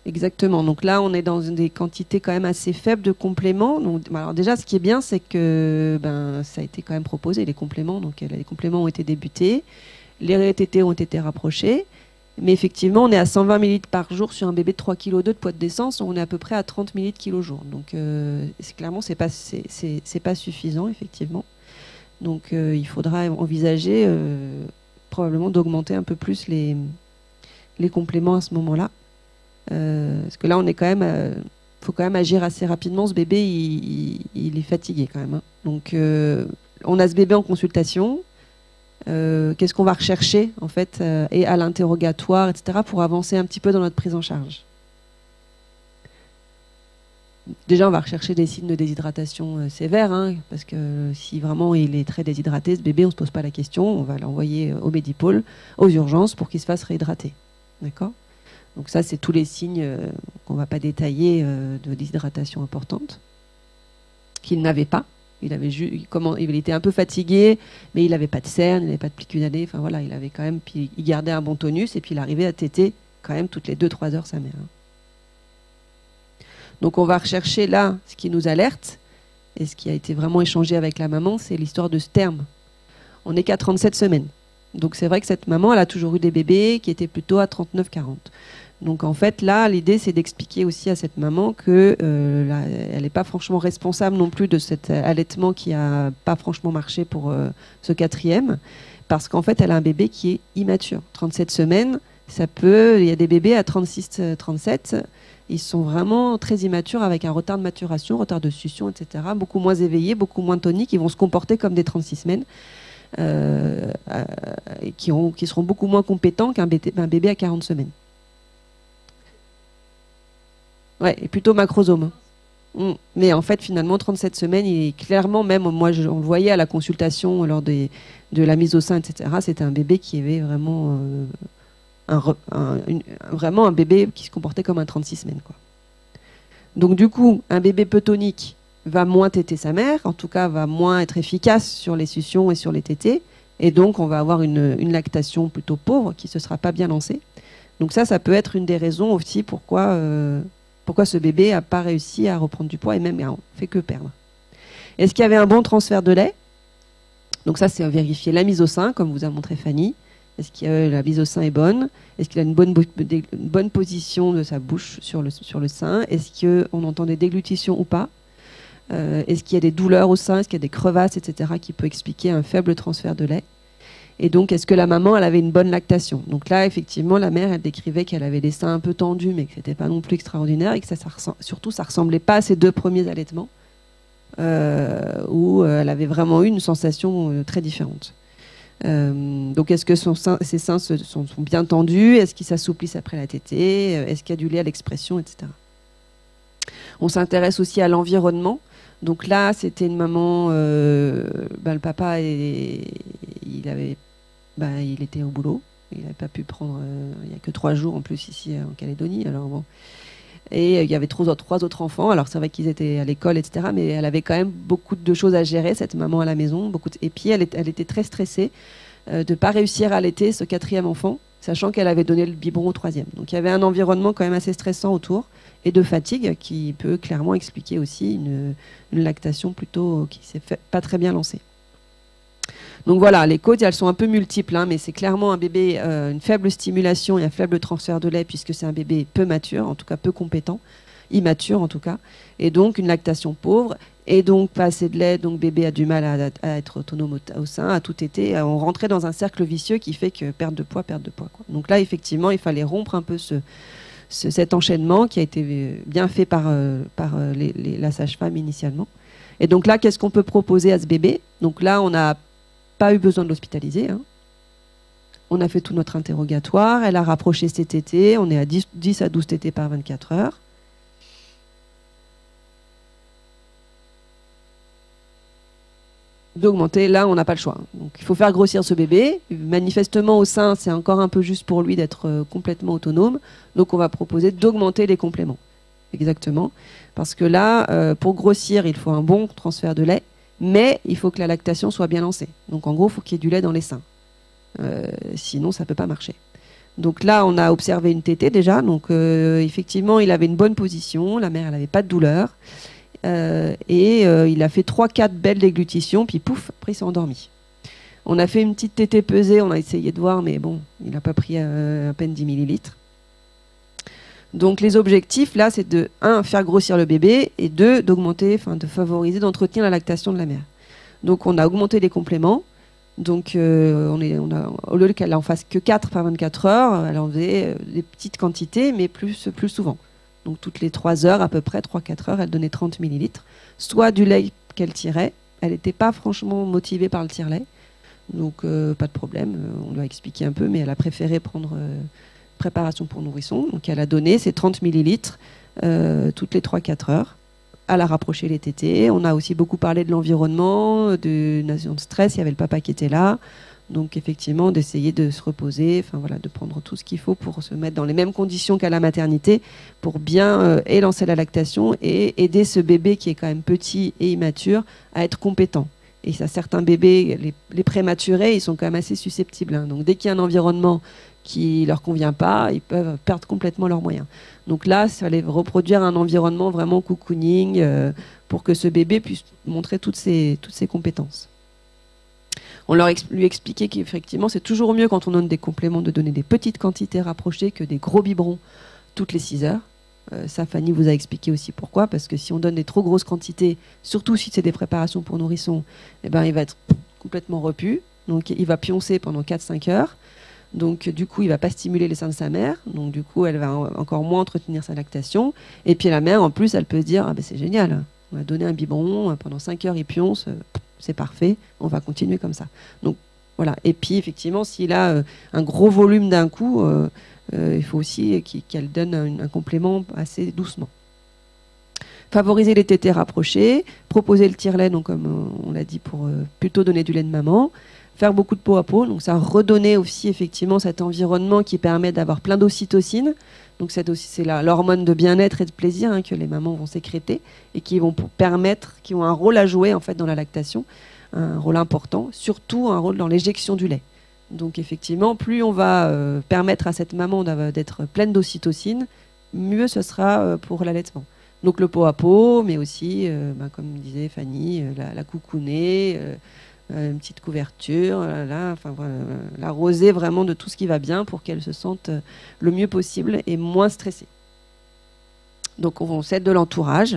S4: Exactement. Donc là, on est dans des quantités quand même assez faibles de compléments. Donc, alors déjà, ce qui est bien, c'est que ça a été quand même proposé, les compléments. Donc les compléments ont été débutés, les TT ont été rapprochés. Mais effectivement, on est à 120 ml par jour sur un bébé de 3,2 kg de poids de décence. On est à peu près à 30 ml kg jour. Donc clairement, c'est pas suffisant, effectivement. Donc il faudra envisager probablement d'augmenter un peu plus les compléments à ce moment-là. Parce que là, on est quand même, faut quand même agir assez rapidement. Ce bébé, il est fatigué quand même. Hein. Donc, on a ce bébé en consultation. Qu'est-ce qu'on va rechercher en fait, et à l'interrogatoire, etc., pour avancer un petit peu dans notre prise en charge. Déjà, on va rechercher des signes de déshydratation sévères, hein, parce que si vraiment il est très déshydraté, ce bébé, on ne se pose pas la question, on va l'envoyer au Medipôle, aux urgences, pour qu'il se fasse réhydrater. D'accord ? Donc ça, c'est tous les signes qu'on ne va pas détailler de déshydratation importante, qu'il n'avait pas. Il était un peu fatigué, mais il n'avait pas de cerne, il n'avait pas de pli cunadé. Enfin voilà, il avait quand même, puis il gardait un bon tonus et puis il arrivait à téter quand même toutes les 2-3 heures sa mère. Hein. Donc on va rechercher là ce qui nous alerte et ce qui a été vraiment échangé avec la maman, c'est l'histoire de ce terme. On n'est qu'à 37 semaines. Donc c'est vrai que cette maman, elle a toujours eu des bébés qui étaient plutôt à 39-40. Donc en fait, là, l'idée, c'est d'expliquer aussi à cette maman que elle n'est pas franchement responsable non plus de cet allaitement qui n'a pas franchement marché pour ce 4e, parce qu'en fait, elle a un bébé qui est immature. 37 semaines, il y a des bébés à 36-37, ils sont vraiment très immatures avec un retard de maturation, retard de succion, etc., beaucoup moins éveillés, beaucoup moins toniques, ils vont se comporter comme des 36 semaines, qui seront beaucoup moins compétents qu'un bébé à 40 semaines. Ouais, et plutôt macrosome. Mais en fait, finalement, 37 semaines, il est clairement, même moi, on le voyait à la consultation lors de la mise au sein, etc., c'était un bébé qui avait vraiment, vraiment un bébé qui se comportait comme un 36 semaines. Quoi. Donc du coup, un bébé peu tonique va moins téter sa mère, en tout cas va moins être efficace sur les suctions et sur les tétés, et donc on va avoir une lactation plutôt pauvre qui ne se sera pas bien lancée. Donc ça peut être une des raisons aussi pourquoi ce bébé n'a pas réussi à reprendre du poids et même n'a fait que perdre. Est-ce qu'il y avait un bon transfert de lait? Donc ça, c'est vérifier la mise au sein, comme vous a montré Fanny. Est-ce que la mise au sein est bonne? Est-ce qu'il a une bonne position de sa bouche sur le sein? Est-ce qu'on entend des déglutitions ou pas? Est-ce qu'il y a des douleurs au sein? Est-ce qu'il y a des crevasses, etc., qui peut expliquer un faible transfert de lait? Et donc, est-ce que la maman, elle avait une bonne lactation? Donc là, effectivement, la mère, elle décrivait qu'elle avait les seins un peu tendus, mais que c'était pas non plus extraordinaire, et que surtout, ça ressemblait pas à ses 2 premiers allaitements, où elle avait vraiment eu une sensation très différente. Donc, est-ce que ses seins sont bien tendus? Est-ce qu'ils s'assouplissent après la tétée? Est-ce qu'il y a du lait à l'expression, etc. On s'intéresse aussi à l'environnement. Donc là, c'était une maman, le papa, il était au boulot. Il n'avait pas pu prendre, il n'y a que 3 jours en plus ici en Calédonie. Alors bon. Et il y avait 3 autres enfants. Alors c'est vrai qu'ils étaient à l'école, etc. Mais elle avait quand même beaucoup de choses à gérer, cette maman à la maison. Et puis elle était très stressée de ne pas réussir à allaiter ce 4e enfant, sachant qu'elle avait donné le biberon au 3e. Donc il y avait un environnement quand même assez stressant autour, et de fatigue, qui peut clairement expliquer aussi une lactation plutôt qui s'est pas très bien lancée. Donc voilà, les causes, elles sont un peu multiples, mais c'est clairement un bébé, une faible stimulation et un faible transfert de lait, puisque c'est un bébé peu mature, en tout cas peu compétent, immature en tout cas, et donc une lactation pauvre, et donc pas assez de lait, donc bébé a du mal à être autonome au sein, à tout été. On rentrait dans un cercle vicieux qui fait que perte de poids, quoi. Donc là, effectivement, il fallait rompre un peu cet enchaînement qui a été bien fait par la sage-femme initialement. Et donc là, qu'est-ce qu'on peut proposer à ce bébé? Donc là, on n'a pas eu besoin de l'hospitaliser. On a fait tout notre interrogatoire. Elle a rapproché ses tétés. On est à 10 à 12 tétés par 24 heures. D'augmenter, là on n'a pas le choix. Donc il faut faire grossir ce bébé. Manifestement au sein, c'est encore un peu juste pour lui d'être complètement autonome. Donc on va proposer d'augmenter les compléments. Exactement. Parce que là, pour grossir, il faut un bon transfert de lait, mais il faut que la lactation soit bien lancée. Donc en gros, il faut qu'il y ait du lait dans les seins. Sinon, ça ne peut pas marcher. Donc là, on a observé une tétée déjà. Donc effectivement, il avait une bonne position. La mère, elle n'avait pas de douleur. Il a fait 3-4 belles déglutitions, puis pouf, après il s'est endormi. On a fait une petite tétée pesée, on a essayé de voir, mais bon, il n'a pas pris à peine 10 millilitres. Donc les objectifs, là, c'est de 1, faire grossir le bébé, et 2, d'augmenter, de favoriser, d'entretenir la lactation de la mère. Donc on a augmenté les compléments. Donc au lieu qu'elle en fasse que 4 par 24 heures, elle en faisait des petites quantités, mais plus souvent. Donc toutes les 3 heures, à peu près, 3-4 heures, elle donnait 30 millilitres. Soit du lait qu'elle tirait. Elle n'était pas franchement motivée par le tire-lait. Donc pas de problème, on lui a expliqué un peu, mais elle a préféré prendre préparation pour nourrisson. Donc elle a donné ces 30 millilitres toutes les 3-4 heures. Elle a rapproché les tétés. On a aussi beaucoup parlé de l'environnement, de notion de stress. Il y avait le papa qui était là. Donc effectivement, d'essayer de se reposer, de prendre tout ce qu'il faut pour se mettre dans les mêmes conditions qu'à la maternité, pour bien lancer la lactation et aider ce bébé qui est quand même petit et immature à être compétent. Et ça, certains bébés, les prématurés, ils sont quand même assez susceptibles. Donc dès qu'il y a un environnement qui leur convient pas, ils peuvent perdre complètement leurs moyens. Donc là, il fallait reproduire un environnement vraiment cocooning pour que ce bébé puisse montrer toutes ses compétences. On lui expliquait qu'effectivement, c'est toujours mieux quand on donne des compléments de donner des petites quantités rapprochées que des gros biberons toutes les 6 heures. Ça, Fanny vous a expliqué aussi pourquoi. Parce que si on donne des trop grosses quantités, surtout si c'est des préparations pour nourrissons, il va être complètement repu. Donc, il va pioncer pendant 4-5 heures. Donc, du coup, il ne va pas stimuler les seins de sa mère. Donc, du coup, elle va encore moins entretenir sa lactation. Et puis, la mère, en plus, elle peut se dire « Ah ben c'est génial, on va donner un biberon, pendant 5 heures, il pionce. » C'est parfait, on va continuer comme ça. Donc voilà. Et puis effectivement, s'il a un gros volume d'un coup, il faut aussi qu'elle donne un complément assez doucement. Favoriser les tétés rapprochés, proposer le tire-lait, donc comme on l'a dit, pour plutôt donner du lait de maman, faire beaucoup de peau à peau, donc ça redonner aussi effectivement cet environnement qui permet d'avoir plein d'ocytocine. Donc c'est l'hormone de bien-être et de plaisir que les mamans vont sécréter et qui vont qui ont un rôle à jouer en fait dans la lactation, un rôle important, surtout un rôle dans l'éjection du lait. Donc effectivement, plus on va permettre à cette maman d'être pleine d'ocytocine, mieux ce sera pour l'allaitement. Donc le pot à pot, mais aussi, comme disait Fanny, la coucounée, une petite couverture, l'arroser vraiment de tout ce qui va bien pour qu'elle se sente le mieux possible et moins stressée. Donc on s'aide de l'entourage.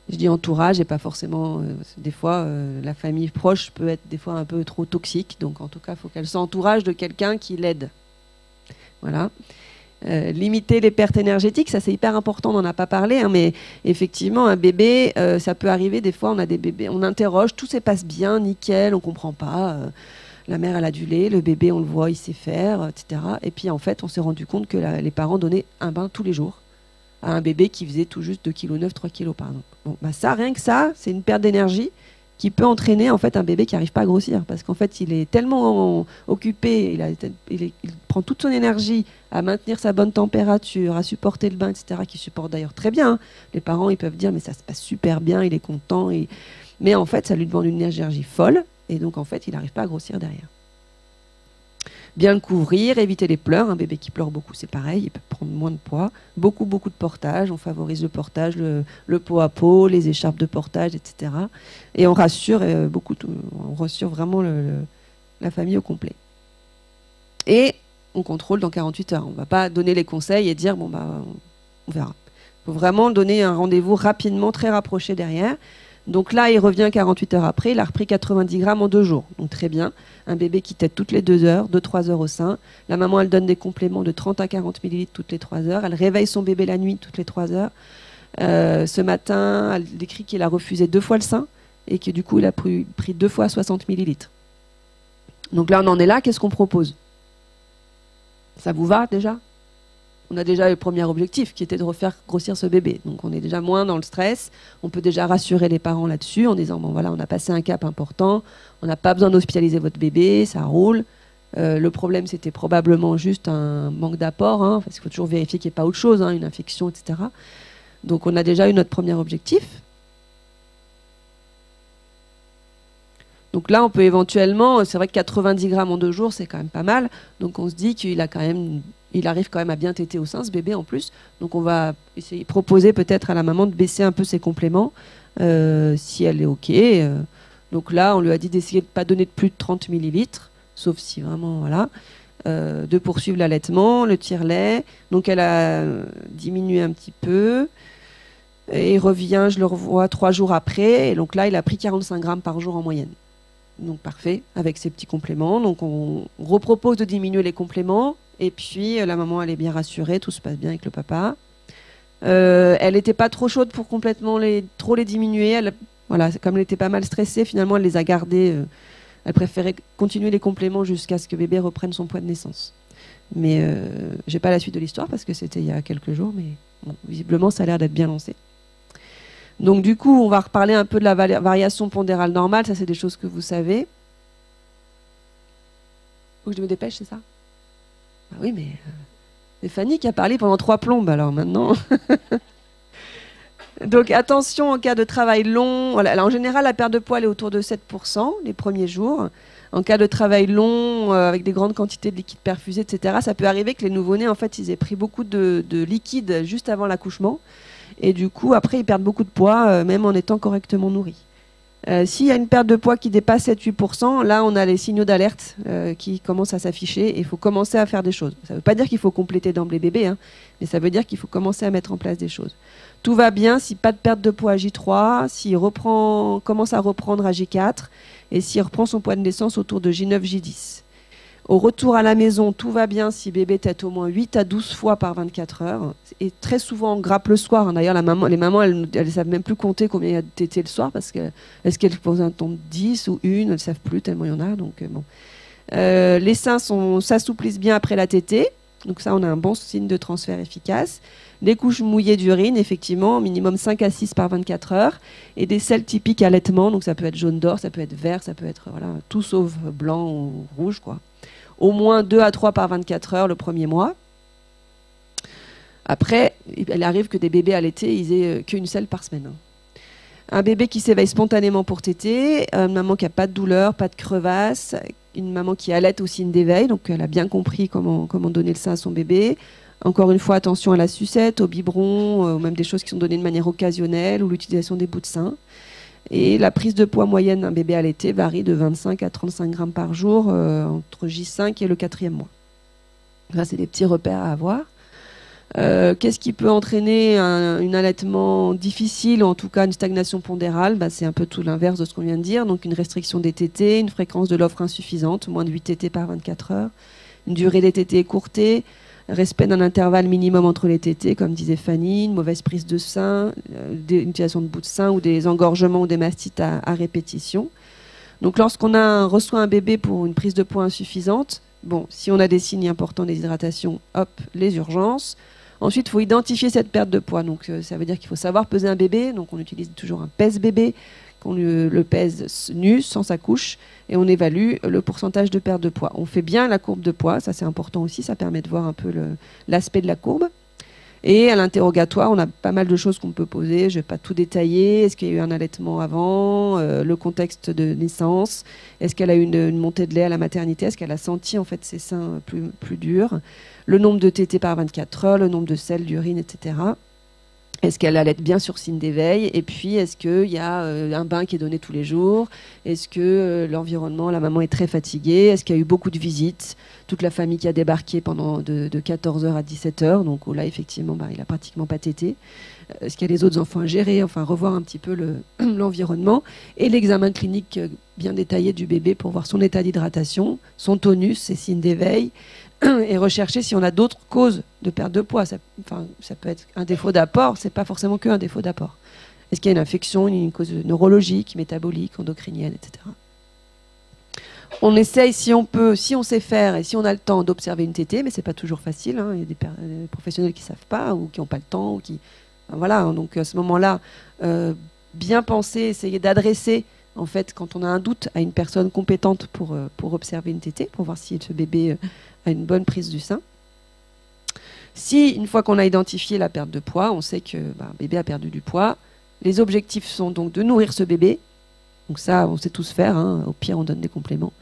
S4: Je dis entourage et pas forcément. Des fois, la famille proche peut être des fois un peu trop toxique. Donc, en tout cas, il faut qu'elle s'entourage de quelqu'un qui l'aide. Voilà. Limiter les pertes énergétiques, ça c'est hyper important, on n'en a pas parlé, hein, mais effectivement, un bébé, ça peut arriver, des fois, on a des bébés, on interroge, tout se passe bien, nickel, on comprend pas. La mère, elle a du lait, le bébé, on le voit, il sait faire, etc. Et puis, en fait, on s'est rendu compte que les parents donnaient un bain tous les jours à un bébé qui faisait tout juste 2,9 kg, 3 kg par exemple. Bon, bah ça, rien que ça, c'est une perte d'énergie qui peut entraîner en fait un bébé qui n'arrive pas à grossir, parce qu'en fait il est tellement occupé, il prend toute son énergie à maintenir sa bonne température, à supporter le bain, etc., qu'il supporte d'ailleurs très bien, hein. Les parents, ils peuvent dire mais ça se passe super bien, il est content, mais en fait ça lui demande une énergie folle, et donc en fait il n'arrive pas à grossir derrière. Bien le couvrir, éviter les pleurs. Un bébé qui pleure beaucoup, c'est pareil, il peut prendre moins de poids. Beaucoup de portage. On favorise le portage, le pot à pot, les écharpes de portage, etc. Et on rassure on rassure vraiment la famille au complet. Et on contrôle dans 48 heures. On ne va pas donner les conseils et dire bon bah on verra. Il faut vraiment donner un rendez-vous rapidement, très rapproché derrière. Donc là, il revient 48 heures après, il a repris 90 grammes en 2 jours. Donc très bien. Un bébé qui tète toutes les 2 heures, 2-3 heures au sein. La maman, elle donne des compléments de 30 à 40 millilitres toutes les 3 heures. Elle réveille son bébé la nuit toutes les 3 heures. Ce matin, elle décrit qu'il a refusé 2 fois le sein et que du coup, il a pris 2 fois 60 millilitres. Donc là, on en est là. Qu'est-ce qu'on propose? Ça vous va déjà? On a déjà le premier objectif qui était de refaire grossir ce bébé. Donc on est déjà moins dans le stress. On peut déjà rassurer les parents là-dessus en disant bon voilà, on a passé un cap important. On n'a pas besoin d'hospitaliser votre bébé, ça roule. Le problème c'était probablement juste un manque d'apport, hein, parce qu'il faut toujours vérifier qu'il n'y ait pas autre chose, hein, une infection, etc. Donc on a déjà eu notre premier objectif. Donc là, on peut éventuellement, c'est vrai que 90 grammes en 2 jours, c'est quand même pas mal. Donc on se dit qu'il arrive quand même à bien téter au sein, ce bébé en plus. Donc on va essayer proposer peut-être à la maman de baisser un peu ses compléments, si elle est OK. Donc là, on lui a dit d'essayer de ne pas donner de plus de 30 millilitres, sauf si vraiment, voilà. De poursuivre l'allaitement, le tire-lait. Donc elle a diminué un petit peu. Et il revient, je le revois 3 jours après. Et donc là, il a pris 45 grammes par jour en moyenne. Donc parfait, avec ses petits compléments. Donc on repropose de diminuer les compléments. Et puis la maman, elle est bien rassurée, tout se passe bien avec le papa. Elle n'était pas trop chaude pour complètement trop les diminuer. Voilà, comme elle était pas mal stressée, finalement, elle les a gardés. Elle préférait continuer les compléments jusqu'à ce que bébé reprenne son poids de naissance. Mais j'ai pas la suite de l'histoire parce que c'était il y a quelques jours. Mais bon, visiblement, ça a l'air d'être bien lancé. Donc du coup, on va reparler un peu de la variation pondérale normale. Ça, c'est des choses que vous savez. Faut que je me dépêche, c'est ça? Ah oui, mais c'est Fanny qui a parlé pendant 3 plombes, alors maintenant. Donc attention en cas de travail long. Voilà. Alors, en général, la perte de poids est autour de 7% les premiers jours. En cas de travail long, avec des grandes quantités de liquide perfusé, etc., ça peut arriver que les nouveau-nés, en fait, ils aient pris beaucoup de liquide juste avant l'accouchement. Et du coup, après, ils perdent beaucoup de poids, même en étant correctement nourris. S'il y a une perte de poids qui dépasse 7-8%, là, on a les signaux d'alerte qui commencent à s'afficher et il faut commencer à faire des choses. Ça ne veut pas dire qu'il faut compléter d'emblée bébé, hein, mais ça veut dire qu'il faut commencer à mettre en place des choses. Tout va bien si pas de perte de poids à J3, s'il commence à reprendre à J4 et s'il reprend son poids de naissance autour de J9, J10. Au retour à la maison, tout va bien si bébé tète au moins 8 à 12 fois par 24 heures. Et très souvent, on grappe le soir. D'ailleurs, les mamans, elles ne savent même plus compter combien il y a de tétés le soir parce que est-ce qu'elles posent un ton de 10 ou une, elles ne savent plus tellement il y en a. Donc, bon. Les seins s'assouplissent bien après la tétée. Donc ça, on a un bon signe de transfert efficace. Les couches mouillées d'urine, effectivement, minimum 5 à 6 par 24 heures. Et des selles typiques allaitement. Donc ça peut être jaune d'or, ça peut être vert, ça peut être voilà, tout sauf blanc ou rouge, quoi. Au moins 2 à 3 par 24 heures le premier mois. Après, il arrive que des bébés allaités, ils aient qu'une selle par semaine. Un bébé qui s'éveille spontanément pour téter, une maman qui n'a pas de douleur, pas de crevasse, une maman qui allaite au signe d'éveil, donc elle a bien compris comment donner le sein à son bébé. Encore une fois, attention à la sucette, au biberon, ou même des choses qui sont données de manière occasionnelle, ou l'utilisation des bouts de sein. Et la prise de poids moyenne d'un bébé allaité varie de 25 à 35 grammes par jour entre J5 et le 4e mois. Ça, c'est des petits repères à avoir. Qu'est-ce qui peut entraîner un allaitement difficile, ou en tout cas une stagnation pondérale? C'est un peu tout l'inverse de ce qu'on vient de dire. Donc une restriction des tétés, une fréquence de l'offre insuffisante, moins de 8 tétés par 24 heures, une durée des tétés écourtée, respect d'un intervalle minimum entre les tétés, comme disait Fanny, une mauvaise prise de sein, une utilisation de bout de sein ou des engorgements ou des mastites à répétition. Donc lorsqu'on reçoit un bébé pour une prise de poids insuffisante, si on a des signes importants des hydratations, hop, les urgences. Ensuite, il faut identifier cette perte de poids. Donc, ça veut dire qu'il faut savoir peser un bébé. Donc, on utilise toujours un pèse-bébé, qu'on le pèse nu, sans sa couche, et on évalue le pourcentage de perte de poids. On fait bien la courbe de poids, ça c'est important aussi, ça permet de voir un peu l'aspect de la courbe. Et à l'interrogatoire, on a pas mal de choses qu'on peut poser. Je ne vais pas tout détailler. Est-ce qu'il y a eu un allaitement avant, le contexte de naissance? Est-ce qu'elle a eu une montée de lait à la maternité? Est-ce qu'elle a senti en fait ses seins plus durs? Le nombre de tétés par 24 heures, le nombre de selles, d'urine, etc. Est-ce qu'elle allaite bien sur signe d'éveil? Et puis, est-ce qu'il y a un bain qui est donné tous les jours? Est-ce que l'environnement, la maman est très fatiguée? Est-ce qu'il y a eu beaucoup de visites? Toute la famille qui a débarqué pendant de 14h à 17h. Donc là, effectivement, il n'a pratiquement pas tété. Est-ce qu'il y a les autres enfants à gérer? Enfin, revoir un petit peu l'environnement. Et l'examen clinique bien détaillé du bébé pour voir son état d'hydratation, son tonus, ses signes d'éveil, et rechercher si on a d'autres causes de perte de poids. Ça peut être un défaut d'apport, c'est pas forcément qu'un défaut d'apport. Est-ce qu'il y a une infection, une cause neurologique, métabolique, endocrinienne, etc. On essaye, si on sait faire et si on a le temps, d'observer une tétée, mais c'est pas toujours facile. Il y a des professionnels qui savent pas ou qui n'ont pas le temps. Ou qui... Voilà, donc à ce moment-là, bien penser, essayer d'adresser, en fait, quand on a un doute, à une personne compétente pour observer une tétée, pour voir si ce bébé a une bonne prise du sein. Si, une fois qu'on a identifié la perte de poids, on sait que le bébé a perdu du poids, les objectifs sont donc de nourrir ce bébé. Donc ça, on sait tous faire. Au pire, on donne des compléments.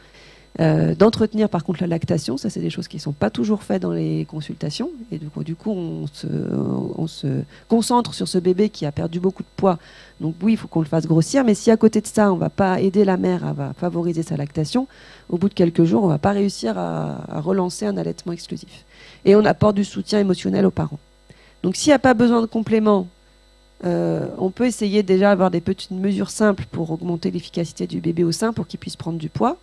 S4: D'entretenir, par contre, la lactation. Ça, c'est des choses qui ne sont pas toujours faites dans les consultations. Et du coup, on se concentre sur ce bébé qui a perdu beaucoup de poids. Donc oui, il faut qu'on le fasse grossir. Mais si à côté de ça, on ne va pas aider la mère à favoriser sa lactation, au bout de quelques jours, on ne va pas réussir à relancer un allaitement exclusif. Et on apporte du soutien émotionnel aux parents. Donc s'il n'y a pas besoin de compléments, on peut essayer déjà d'avoir des petites mesures simples pour augmenter l'efficacité du bébé au sein pour qu'il puisse prendre du poids.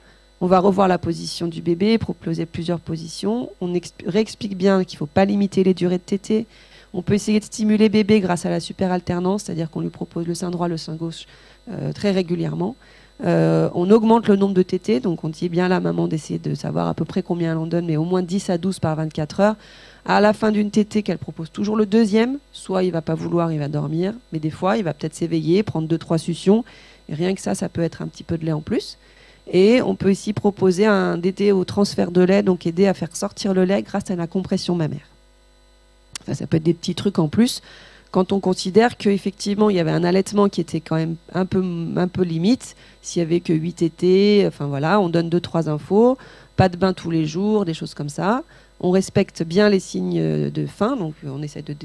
S4: On va revoir la position du bébé, proposer plusieurs positions. On réexplique bien qu'il ne faut pas limiter les durées de tétée. On peut essayer de stimuler bébé grâce à la super-alternance, c'est-à-dire qu'on lui propose le sein droit, le sein gauche très régulièrement. On augmente le nombre de tétées, donc on dit bien à la maman d'essayer de savoir à peu près combien elle en donne, mais au moins 10 à 12 par 24 heures. À la fin d'une tétée, qu'elle propose toujours le deuxième, soit il ne va pas vouloir, il va dormir, mais des fois il va peut-être s'éveiller, prendre 2-3 suctions, et rien que ça peut être un petit peu de lait en plus. Et on peut ici proposer d'aider au transfert de lait, donc aider à faire sortir le lait grâce à la compression mammaire. Enfin, ça peut être des petits trucs en plus quand on considère qu'effectivement il y avait un allaitement qui était quand même un peu limite, s'il n'y avait que 8 tétés, enfin voilà, on donne 2-3 infos, pas de bain tous les jours, des choses comme ça. On respecte bien les signes de faim, donc on essaie de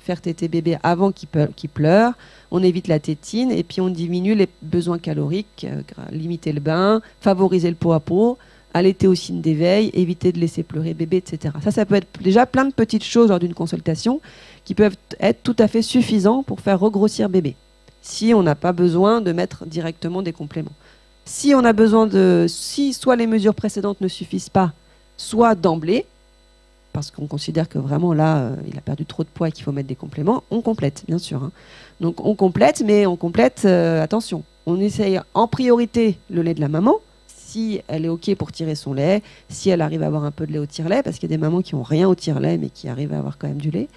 S4: faire téter bébé avant qu'il pleure. On évite la tétine et puis on diminue les besoins caloriques, limiter le bain, favoriser le pot à pot, allaiter au signe d'éveil, éviter de laisser pleurer bébé, etc. Ça peut être déjà plein de petites choses lors d'une consultation qui peuvent être tout à fait suffisants pour faire regrossir bébé, si on n'a pas besoin de mettre directement des compléments. Si on a besoin si soit les mesures précédentes ne suffisent pas, soit d'emblée, parce qu'on considère que vraiment là, il a perdu trop de poids et qu'il faut mettre des compléments, on complète, bien sûr. Donc on complète, mais on complète, attention, on essaye en priorité le lait de la maman, si elle est OK pour tirer son lait, si elle arrive à avoir un peu de lait au tire-lait, parce qu'il y a des mamans qui n'ont rien au tire-lait, mais qui arrivent à avoir quand même du lait,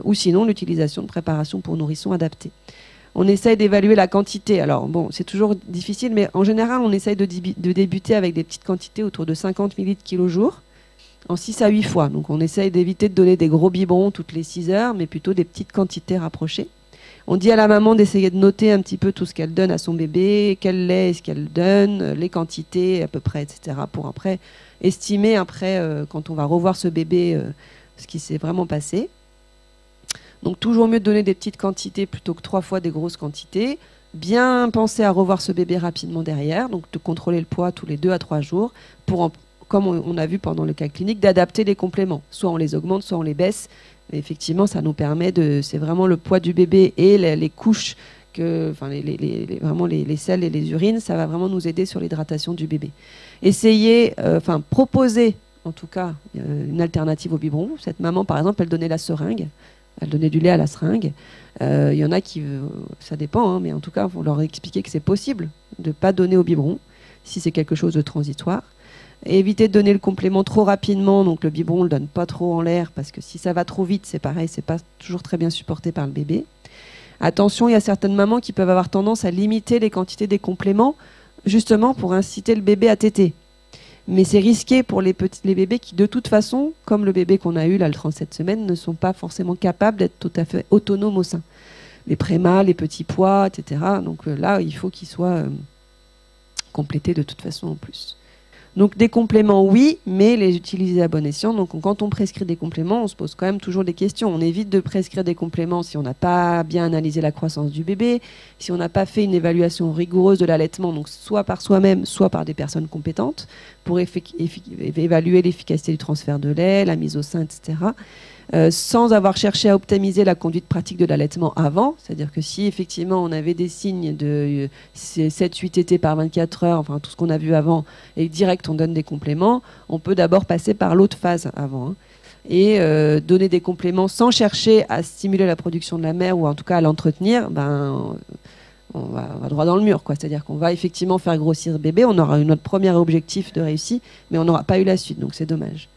S4: ou sinon l'utilisation de préparations pour nourrissons adaptées. On essaye d'évaluer la quantité. Alors bon, c'est toujours difficile, mais en général, on essaye de débuter avec des petites quantités autour de 50 ml kg/jour, en 6 à 8 fois. Donc on essaye d'éviter de donner des gros biberons toutes les 6 heures, mais plutôt des petites quantités rapprochées. On dit à la maman d'essayer de noter un petit peu tout ce qu'elle donne à son bébé, quel lait est-ce qu'elle donne, les quantités à peu près, etc. pour après estimer, quand on va revoir ce bébé, ce qui s'est vraiment passé. Donc toujours mieux de donner des petites quantités plutôt que 3 fois des grosses quantités. Bien penser à revoir ce bébé rapidement derrière, donc de contrôler le poids tous les 2 à 3 jours pour comme on a vu pendant le cas clinique, d'adapter les compléments. Soit on les augmente, soit on les baisse. Et effectivement, ça nous permet c'est vraiment le poids du bébé et les couches, vraiment les selles et les urines, ça va vraiment nous aider sur l'hydratation du bébé. Proposer, en tout cas, une alternative au biberon. Cette maman, par exemple, elle donnait la seringue. Elle donnait du lait à la seringue. Il y en a qui, ça dépend, mais en tout cas, il faut leur expliquer que c'est possible de ne pas donner au biberon si c'est quelque chose de transitoire. Et éviter de donner le complément trop rapidement, donc le biberon, on ne le donne pas trop en l'air, parce que si ça va trop vite, c'est pareil, c'est pas toujours très bien supporté par le bébé. Attention, il y a certaines mamans qui peuvent avoir tendance à limiter les quantités des compléments, justement pour inciter le bébé à téter. Mais c'est risqué pour les bébés qui, de toute façon, comme le bébé qu'on a eu là, le 37 semaines, ne sont pas forcément capables d'être tout à fait autonomes au sein. Les prémas, les petits poids, etc. Donc là, il faut qu'ils soient complétés de toute façon en plus. Donc des compléments, oui, mais les utiliser à bon escient. Donc quand on prescrit des compléments, on se pose quand même toujours des questions. On évite de prescrire des compléments si on n'a pas bien analysé la croissance du bébé, si on n'a pas fait une évaluation rigoureuse de l'allaitement, donc soit par soi-même, soit par des personnes compétentes, pour évaluer l'efficacité du transfert de lait, la mise au sein, etc. Sans avoir cherché à optimiser la conduite pratique de l'allaitement avant. C'est-à-dire que si effectivement on avait des signes de 7-8 tétés par 24 heures, enfin tout ce qu'on a vu avant, et direct on donne des compléments, on peut d'abord passer par l'autre phase avant. Et donner des compléments sans chercher à stimuler la production de la mère ou en tout cas à l'entretenir, on va droit dans le mur, quoi. C'est-à-dire qu'on va effectivement faire grossir le bébé, on aura eu notre premier objectif de réussite, mais on n'aura pas eu la suite, donc c'est dommage.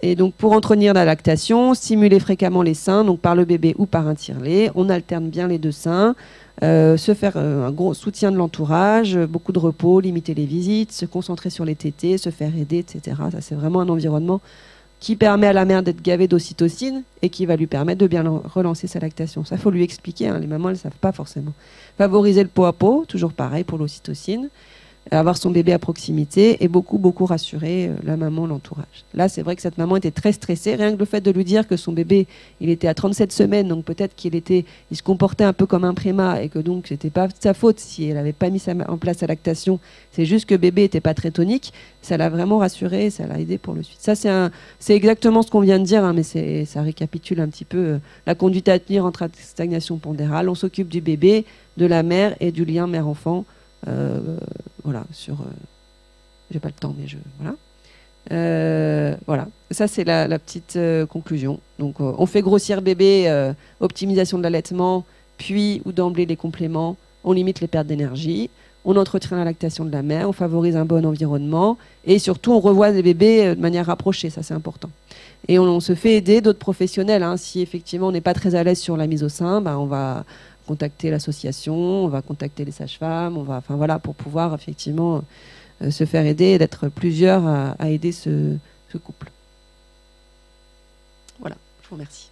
S4: Et donc pour entretenir la lactation, stimuler fréquemment les seins, donc par le bébé ou par un tire-lait. On alterne bien les deux seins, se faire un gros soutien de l'entourage, beaucoup de repos, limiter les visites, se concentrer sur les tétés, se faire aider, etc. Ça c'est vraiment un environnement qui permet à la mère d'être gavée d'ocytocine et qui va lui permettre de bien relancer sa lactation. Ça, il faut lui expliquer, les mamans, elles ne savent pas forcément. Favoriser le pot à pot, toujours pareil pour l'ocytocine. Avoir son bébé à proximité et beaucoup rassurer la maman, l'entourage. Là, c'est vrai que cette maman était très stressée. Rien que le fait de lui dire que son bébé, il était à 37 semaines, donc peut-être il se comportait un peu comme un préma et que donc c'était pas de sa faute si elle n'avait pas mis en place sa lactation. C'est juste que bébé était pas très tonique. Ça l'a vraiment rassurée, ça l'a aidé pour le suite. Ça, c'est exactement ce qu'on vient de dire, mais ça récapitule un petit peu la conduite à tenir entre stagnation pondérale. On s'occupe du bébé, de la mère et du lien mère-enfant. Voilà, j'ai pas le temps, mais voilà. Ça, c'est la petite conclusion. Donc, on fait grossir bébé, optimisation de l'allaitement, puis ou d'emblée les compléments, on limite les pertes d'énergie, on entretient la lactation de la mère, on favorise un bon environnement, et surtout, on revoit les bébés de manière rapprochée, ça c'est important. Et on se fait aider d'autres professionnels. Si effectivement on n'est pas très à l'aise sur la mise au sein, on va contacter l'association, on va contacter les sages-femmes, pour pouvoir effectivement se faire aider et d'être plusieurs à aider ce couple. Voilà, je vous remercie.